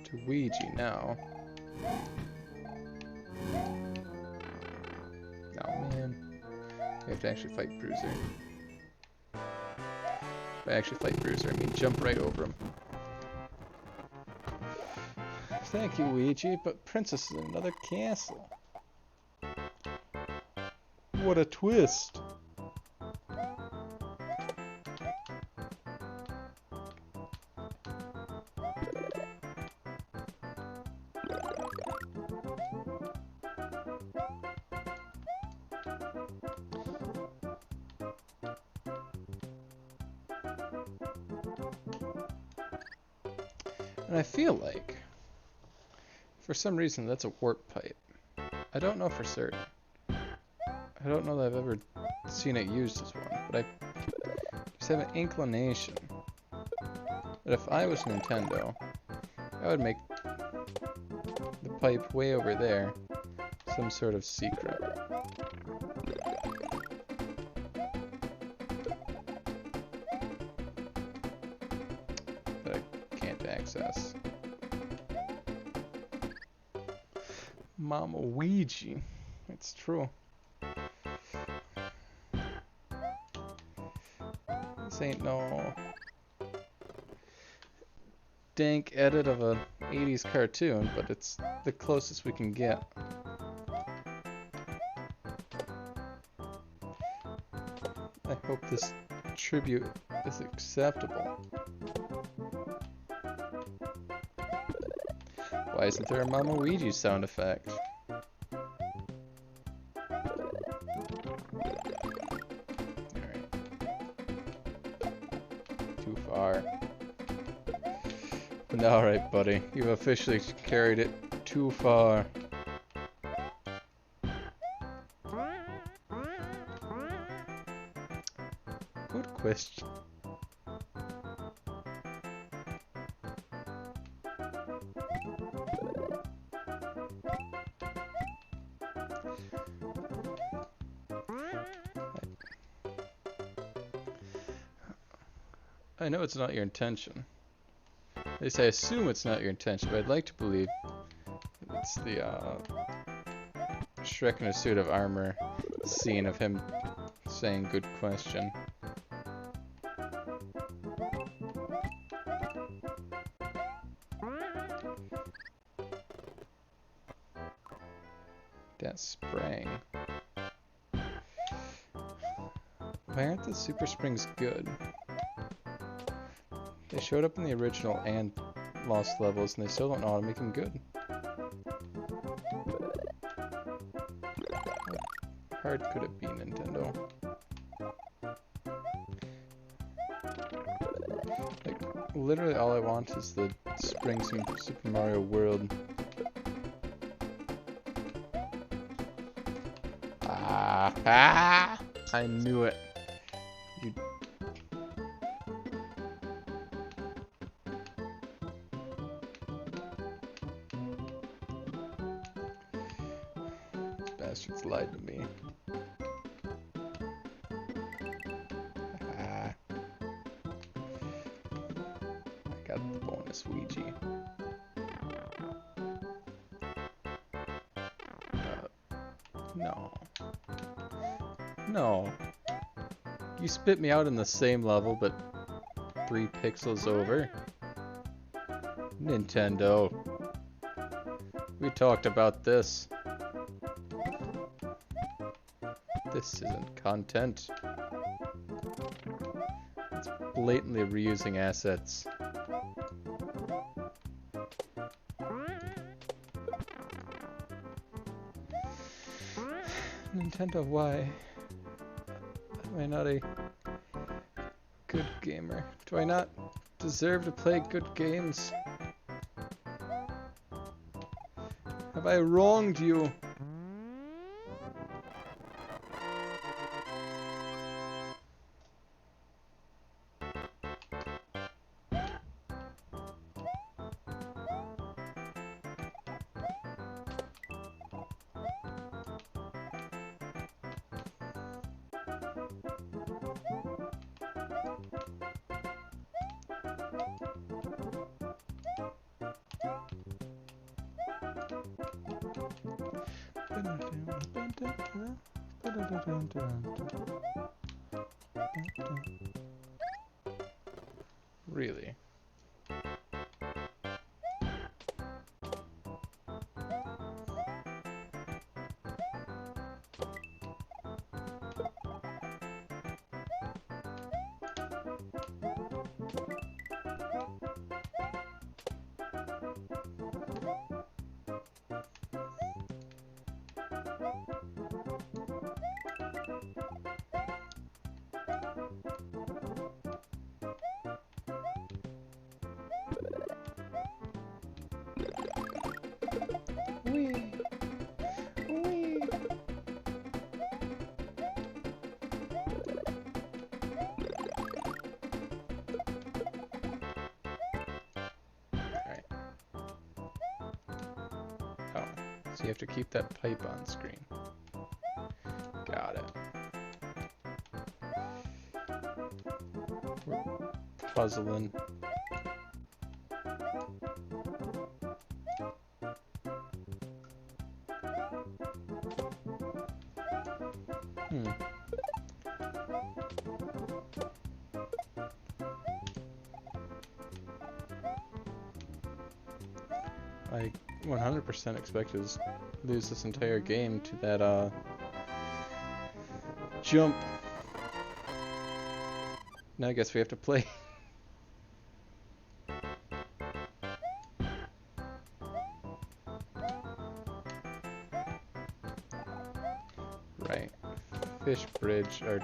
to Ouija now. Oh man. We have to actually fight Bruiser. By actually fight Bruiser, I mean jump right over him. Thank you, Ouija, but Princess is in another castle. What a twist! And I feel like, for some reason, that's a warp pipe. I don't know for certain. I don't know that I've ever seen it used as one, but I just have an inclination that if I was Nintendo, I would make the pipe way over there some sort of secret. That I can't access. Mama Ouija. It's true. This ain't no dank edit of a 80s cartoon, but it's the closest we can get. I hope this tribute is acceptable. Why isn't there a Mama Ouija sound effect? Alright. Too far. Alright, buddy. You've officially carried it too far. Good question. I know it's not your intention. At least I assume it's not your intention, but I'd like to believe it's the Shrek in a suit of armor scene of him saying good question. That sprang. Why aren't the super springs good? They showed up in the original and lost levels, and they still don't know how to make them good. How hard could it be, Nintendo? Like, literally all I want is the springs in Super Mario World. Ah! I knew it. You... These bastards lied to me. Ah. I got the bonus. Miss Ouija. No. No. You spit me out in the same level, but 3 pixels over. Nintendo. We talked about this. This isn't content. It's blatantly reusing assets. Nintendo, why? Am I not a good gamer? Do I not deserve to play good games? Have I wronged you? Really? Wee. Wee. Alright. Oh, so you have to keep that pipe on screen. Got it. We're puzzling. I 100% expected to lose this entire game to that, jump. Now I guess we have to play. Right. Fish bridge, or...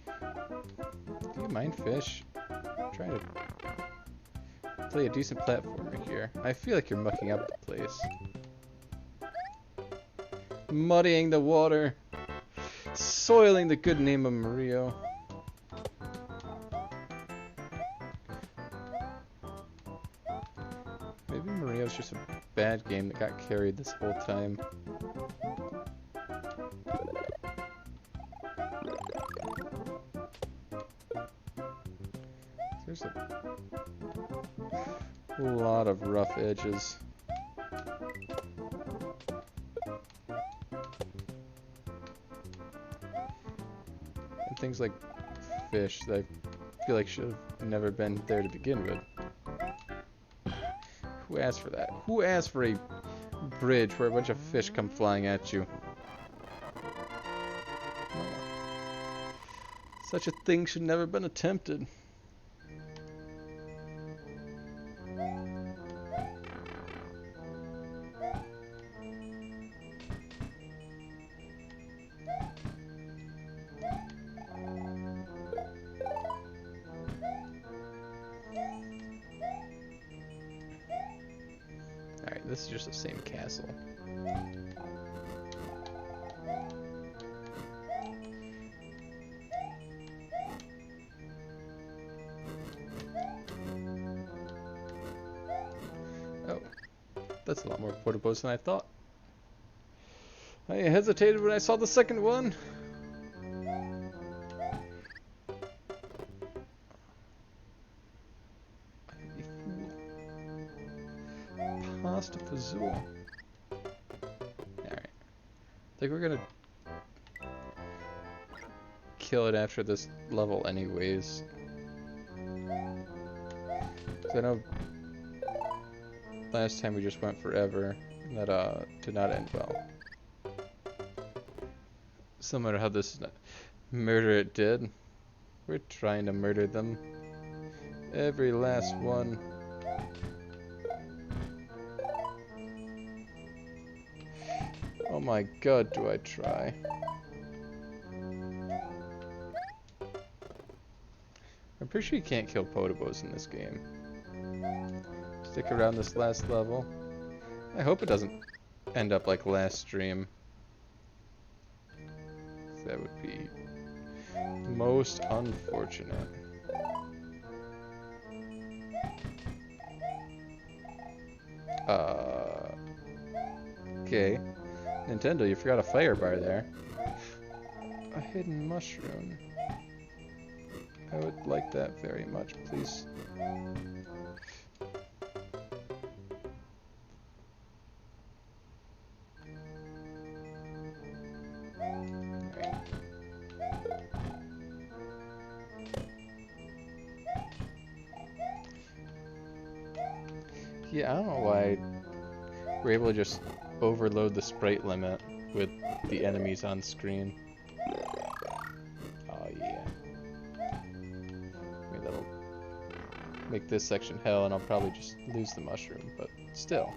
Do you mind fish? I'm trying to play a decent platformer here. I feel like you're mucking up the place. Muddying the water. Soiling the good name of Mario. Maybe Mario's just a bad game that got carried this whole time. There's a lot of rough edges. And things like fish that I feel like should have never been there to begin with. Who asked for that? Who asked for a bridge where a bunch of fish come flying at you? Such a thing should never have been attempted. Alright, this is just the same castle. Oh, that's a lot more portables than I thought. I hesitated when I saw the second one. I Hosta Fazul. Alright. I think we're gonna kill it after this level anyways. 'Cause I know last time we just went forever, and that did not end well. Similar to how this murder it did. We're trying to murder them. Every last one. Oh my god, do I try. I'm pretty sure you can't kill Potobos in this game. Stick around this last level. I hope it doesn't end up like last stream. That would be most unfortunate. Okay. Nintendo, you forgot a fire bar there. A hidden mushroom. I would like that very much, please. Yeah, I don't know why we're able to just overload the sprite limit with the enemies on screen. Oh yeah. Maybe that'll make this section hell and I'll probably just lose the mushroom, but still.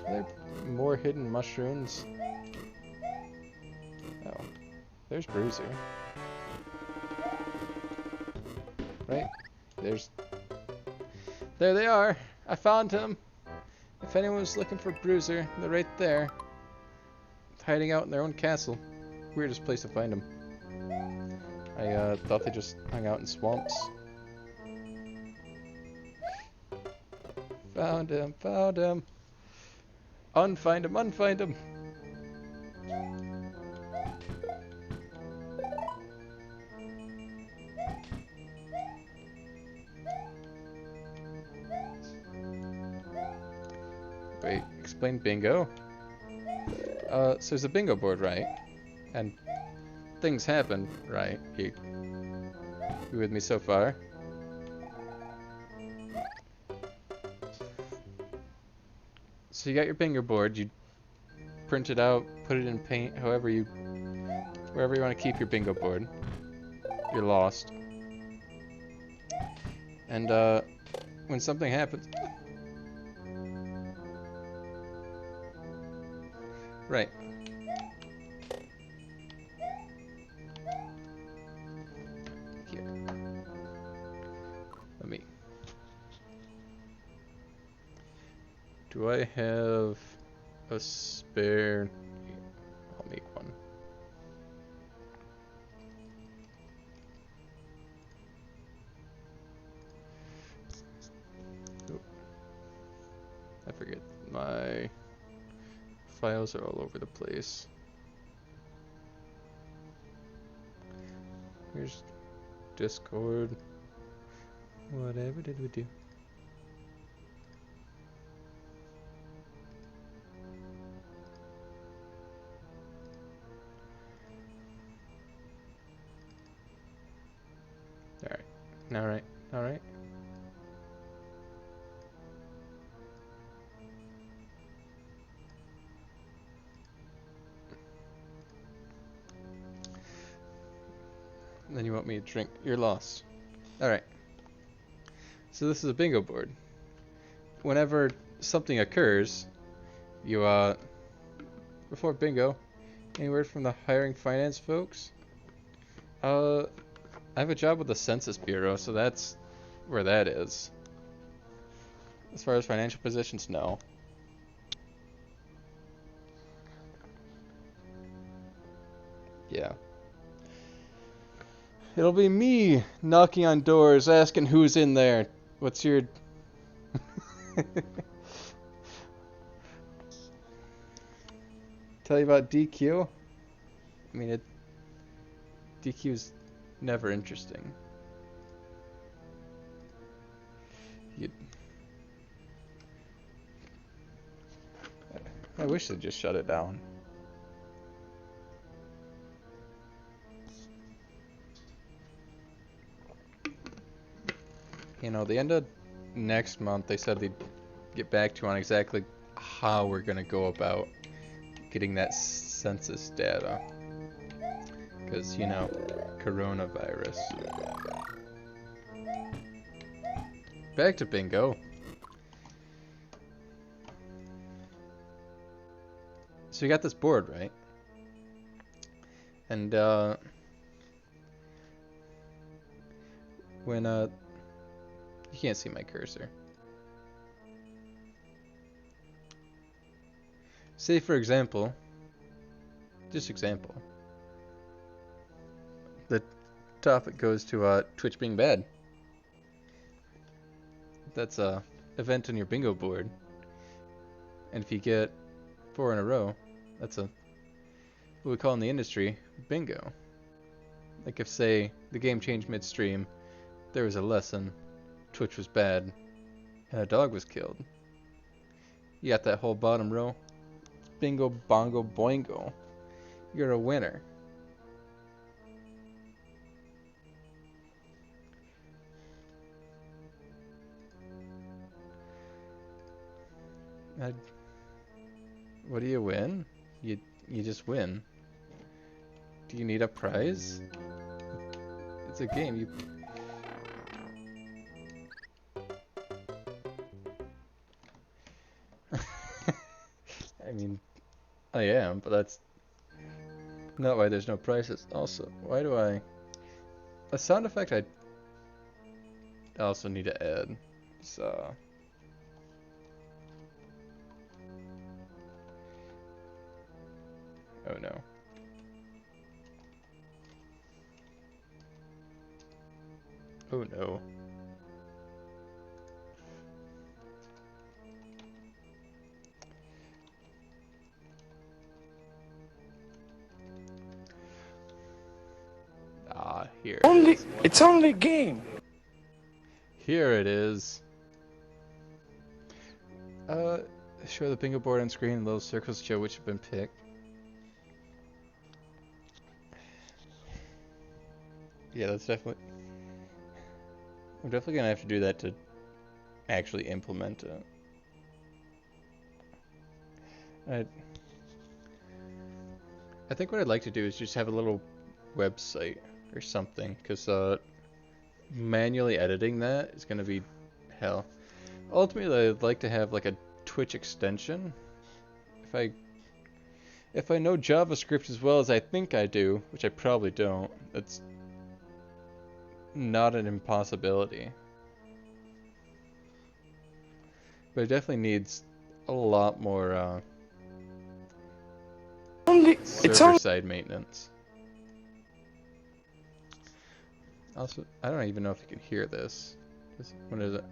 Are there more hidden mushrooms? Oh, there's Bruiser. Right? There they are! I found him! If anyone's looking for Bruiser, they're right there. Hiding out in their own castle. Weirdest place to find them. I thought they just hung out in swamps. Found him, found him! Unfind him, unfind him! Wait, explain bingo? So there's a bingo board, right? And things happen, right? You with me so far? So you got your bingo board, you print it out, put it in paint, wherever you want to keep your bingo board. You're lost. And when something happens... Right. Here. Let me... Do I have a spare... I'll make one. Oh. I forget. My files are all over the place. Here's Discord. Whatever did we do? Alright. Alright. Alright. Then you want me to drink. You're lost. Alright. So this is a bingo board. Whenever something occurs, you, before bingo, any word from the hiring finance folks? I have a job with the Census Bureau, so that's where that is. As far as financial positions, no. Yeah. It'll be me knocking on doors, asking who's in there. What's your... Tell you about DQ? I mean, DQ's never interesting. You, I wish they'd just shut it down. You know, the end of next month, they said they'd get back to you on exactly how we're gonna go about getting that census data. Because, you know, coronavirus. Back to bingo. So you got this board, right? And, when, you can't see my cursor. Say, for example, just example, the topic goes to, Twitch being bad. That's a event on your bingo board. And if you get 4 in a row, that's a, what we call in the industry, bingo. Like if, say, the game changed midstream, there was a lesson, Twitch was bad, and a dog was killed. You got that whole bottom row, bingo, bongo, boingo. You're a winner. What do you win? You just win. Do you need a prize? It's a game. You. I mean, I am, but that's not why there's no prizes. Also, why do I? A sound effect I also need to add. So. Oh no. Oh no. Ah, here it is. It's only a game. Here it is. Show the bingo board on screen and little circles show which have been picked. Yeah, that's definitely... I'm definitely gonna have to do that to actually implement it. I think what I'd like to do is just have a little website or something, because manually editing that is gonna be hell. Ultimately, I'd like to have like a Twitch extension. If I know JavaScript as well as I think I do, which I probably don't, that's not an impossibility. But it definitely needs a lot more server-side maintenance. Also, I don't even know if you can hear this. What is it?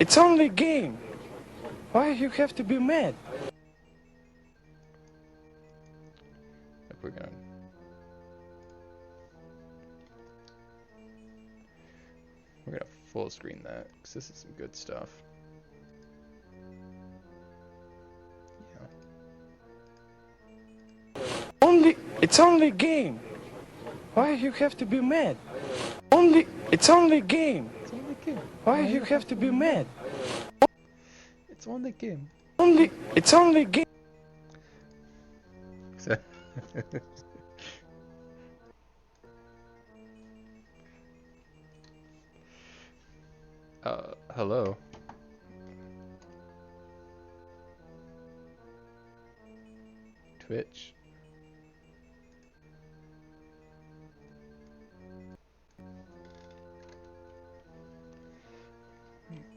It's only a game. Why you have to be mad? If we're gonna... We're gonna full screen that, because this is some good stuff. Yeah. It's only a game. Why you have to be mad? It's only a game. It's only a game. Why you have to be mad? It's only a game. It's only a game. Hello. Twitch.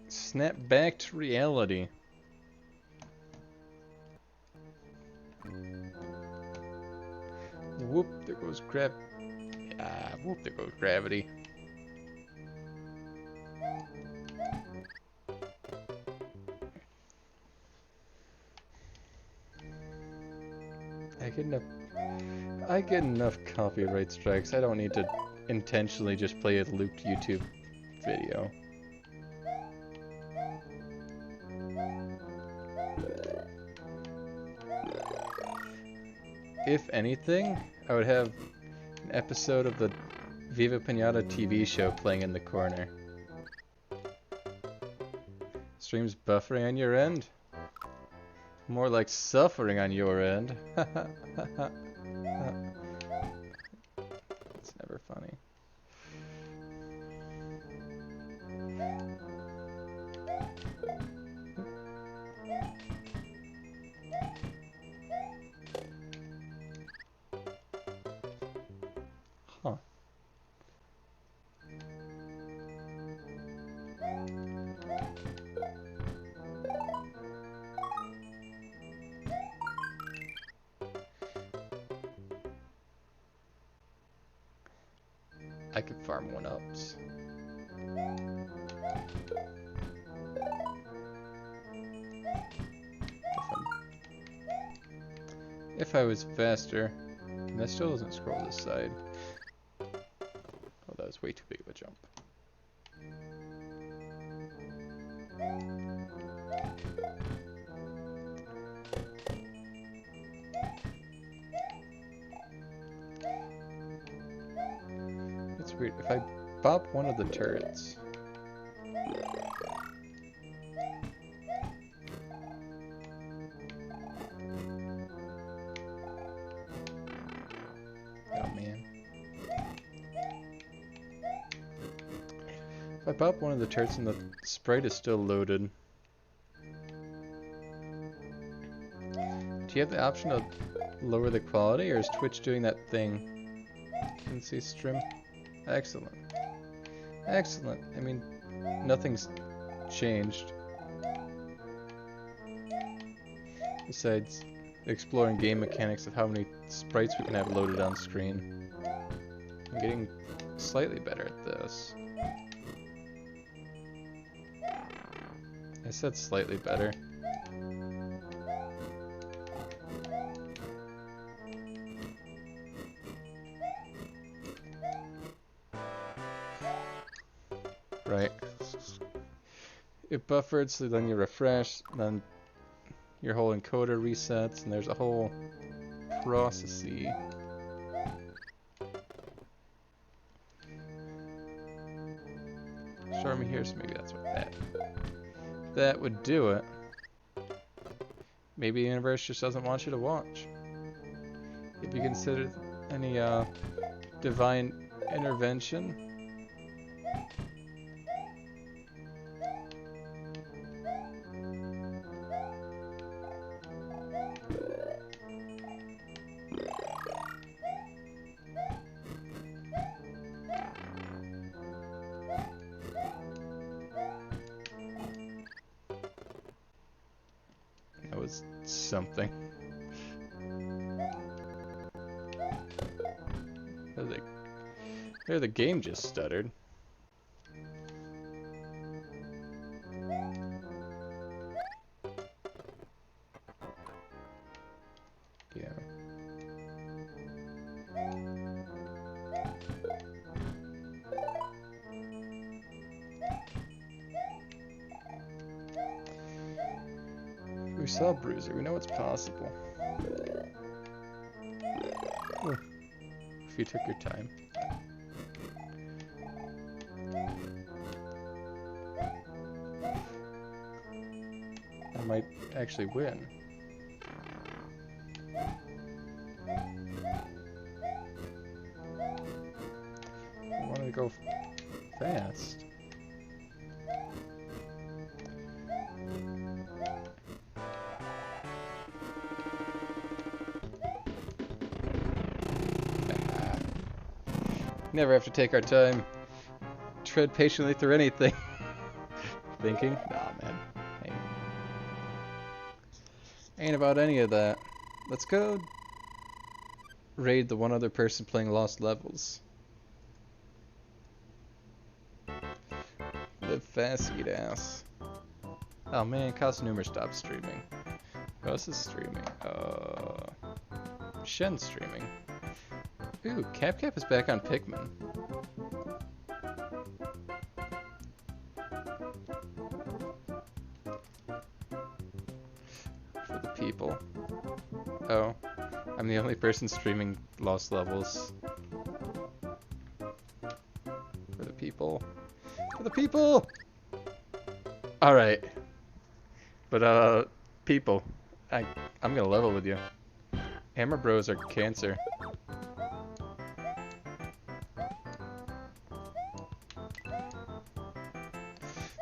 Snap back to reality. Whoop, there goes whoop, there goes gravity. I get enough copyright strikes. I don't need to intentionally just play a looped YouTube video. if anything, I would have an episode of the Viva Pinata TV show playing in the corner. Stream's buffering on your end? More like suffering on your end. It's never funny. Huh. I could farm 1-ups. If I was faster, and that still doesn't scroll this side. Oh, that was way too big of a jump. It's weird. If I bop one of the turrets. Oh man. If I bop one of the turrets and the sprite is still loaded. Do you have the option to lower the quality, or is Twitch doing that thing? Can see stream? Excellent. Excellent. I mean, nothing's changed. Besides exploring game mechanics of how many sprites we can have loaded on screen. I'm getting slightly better at this. I said slightly better. Right. It buffered, so then you refresh, then your whole encoder resets, and there's a whole processy. Show me here, so maybe that's what that would do it. Maybe the universe just doesn't want you to watch. If you consider any divine intervention. That was something. There, the game just stuttered. Yeah. We saw Bruiser. We know it's possible. Ooh. If you took your time. I might actually win. I wanted to go fast. Never have to take our time. Tread patiently through anything. Thinking? Nah, man. Ain't about any of that. Let's go raid the one other person playing Lost Levels. Live fast, eat ass. Oh man, Cosnumer stopped streaming. Who else is streaming? Shen's streaming. Ooh, CapCap is back on Pikmin. For the people. Oh, I'm I'm the only person streaming lost levels. For the people. For the people! Alright. But, people. I'm gonna level with you. Hammer Bros are cancer.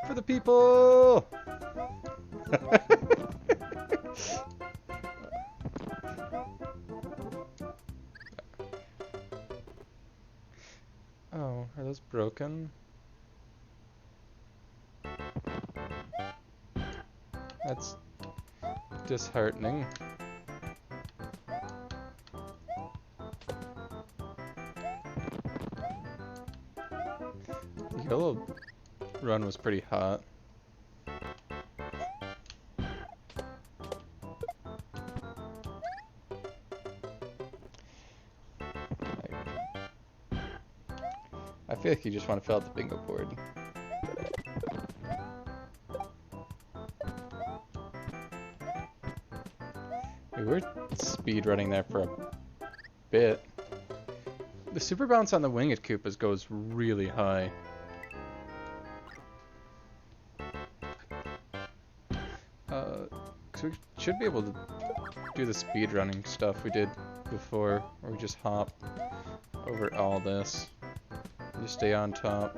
For the people! Oh, are those broken? That's disheartening. The yellow run was pretty hot. I feel like you just want to fill out the bingo board. We were speed running there for a bit. The super bounce on the winged Koopas goes really high. So we should be able to do the speed running stuff we did before, where we just hop over all this. Just stay on top.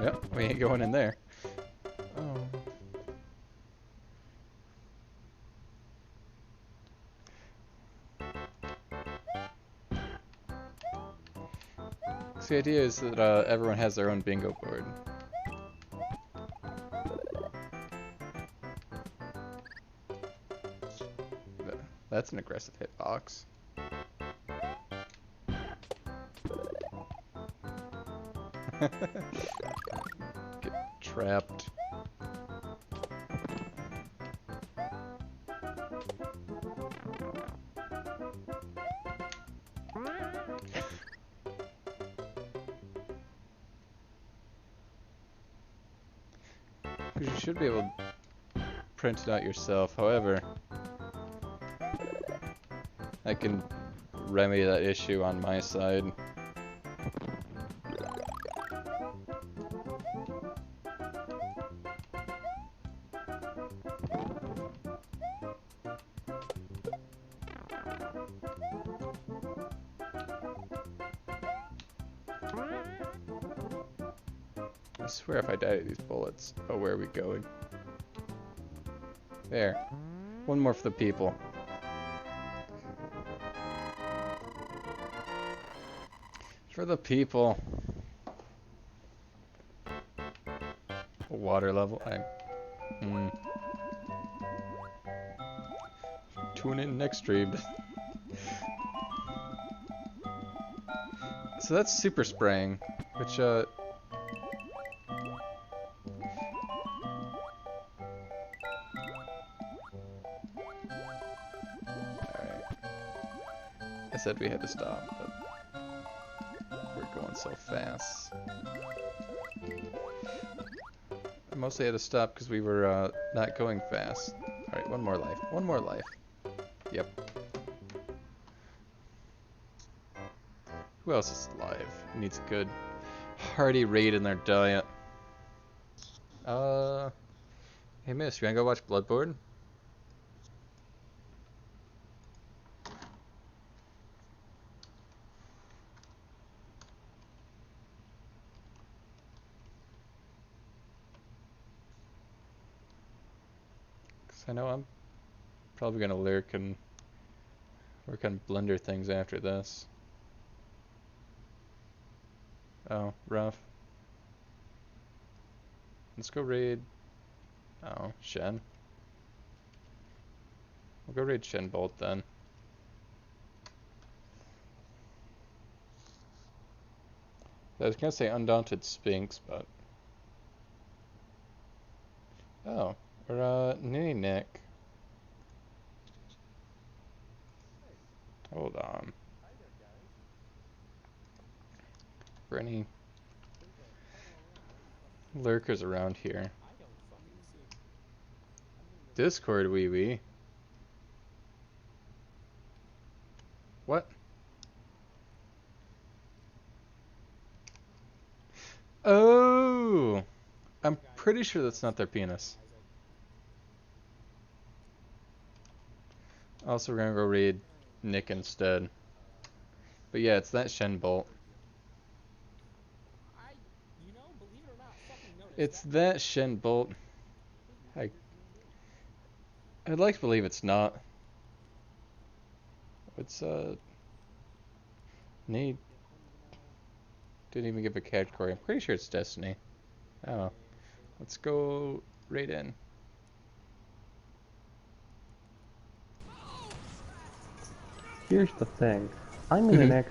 Yep, we ain't going in there. Oh. So the idea is that everyone has their own bingo board. That's an aggressive hitbox. Get trapped. You should be able to print it out yourself. However, I can remedy that issue on my side. I swear if I die to these bullets. Oh, where are we going? There. One more for the people. For the people. Water level. Tune in next stream. So that's super spraying, which Alright. I said we had to stop, but we're going so fast. I mostly had to stop because we were not going fast. Alright, one more life. One more life. Yep. Who else is alive? Needs a good hearty raid in their diet. Hey miss, you wanna go watch Bloodborne? Cause I know I'm probably gonna lurk and work on Blender things after this. Oh, rough. Let's go raid... Oh, Shen. We'll go raid Shen Bolt then. I was gonna say Undaunted Sphinx, but... Oh, or Ninny Nick. Hold on. Brenny, lurkers around here. Discord wee wee. What? Oh! I'm pretty sure that's not their penis. Also, we're gonna go raid Nick instead. But yeah, it's that Shen bolt. It's that Shen bolt. I'd like to believe it's not. It's Nate didn't even give a category. I'm pretty sure it's Destiny. Oh, let's go right in. Here's the thing. I'm in an X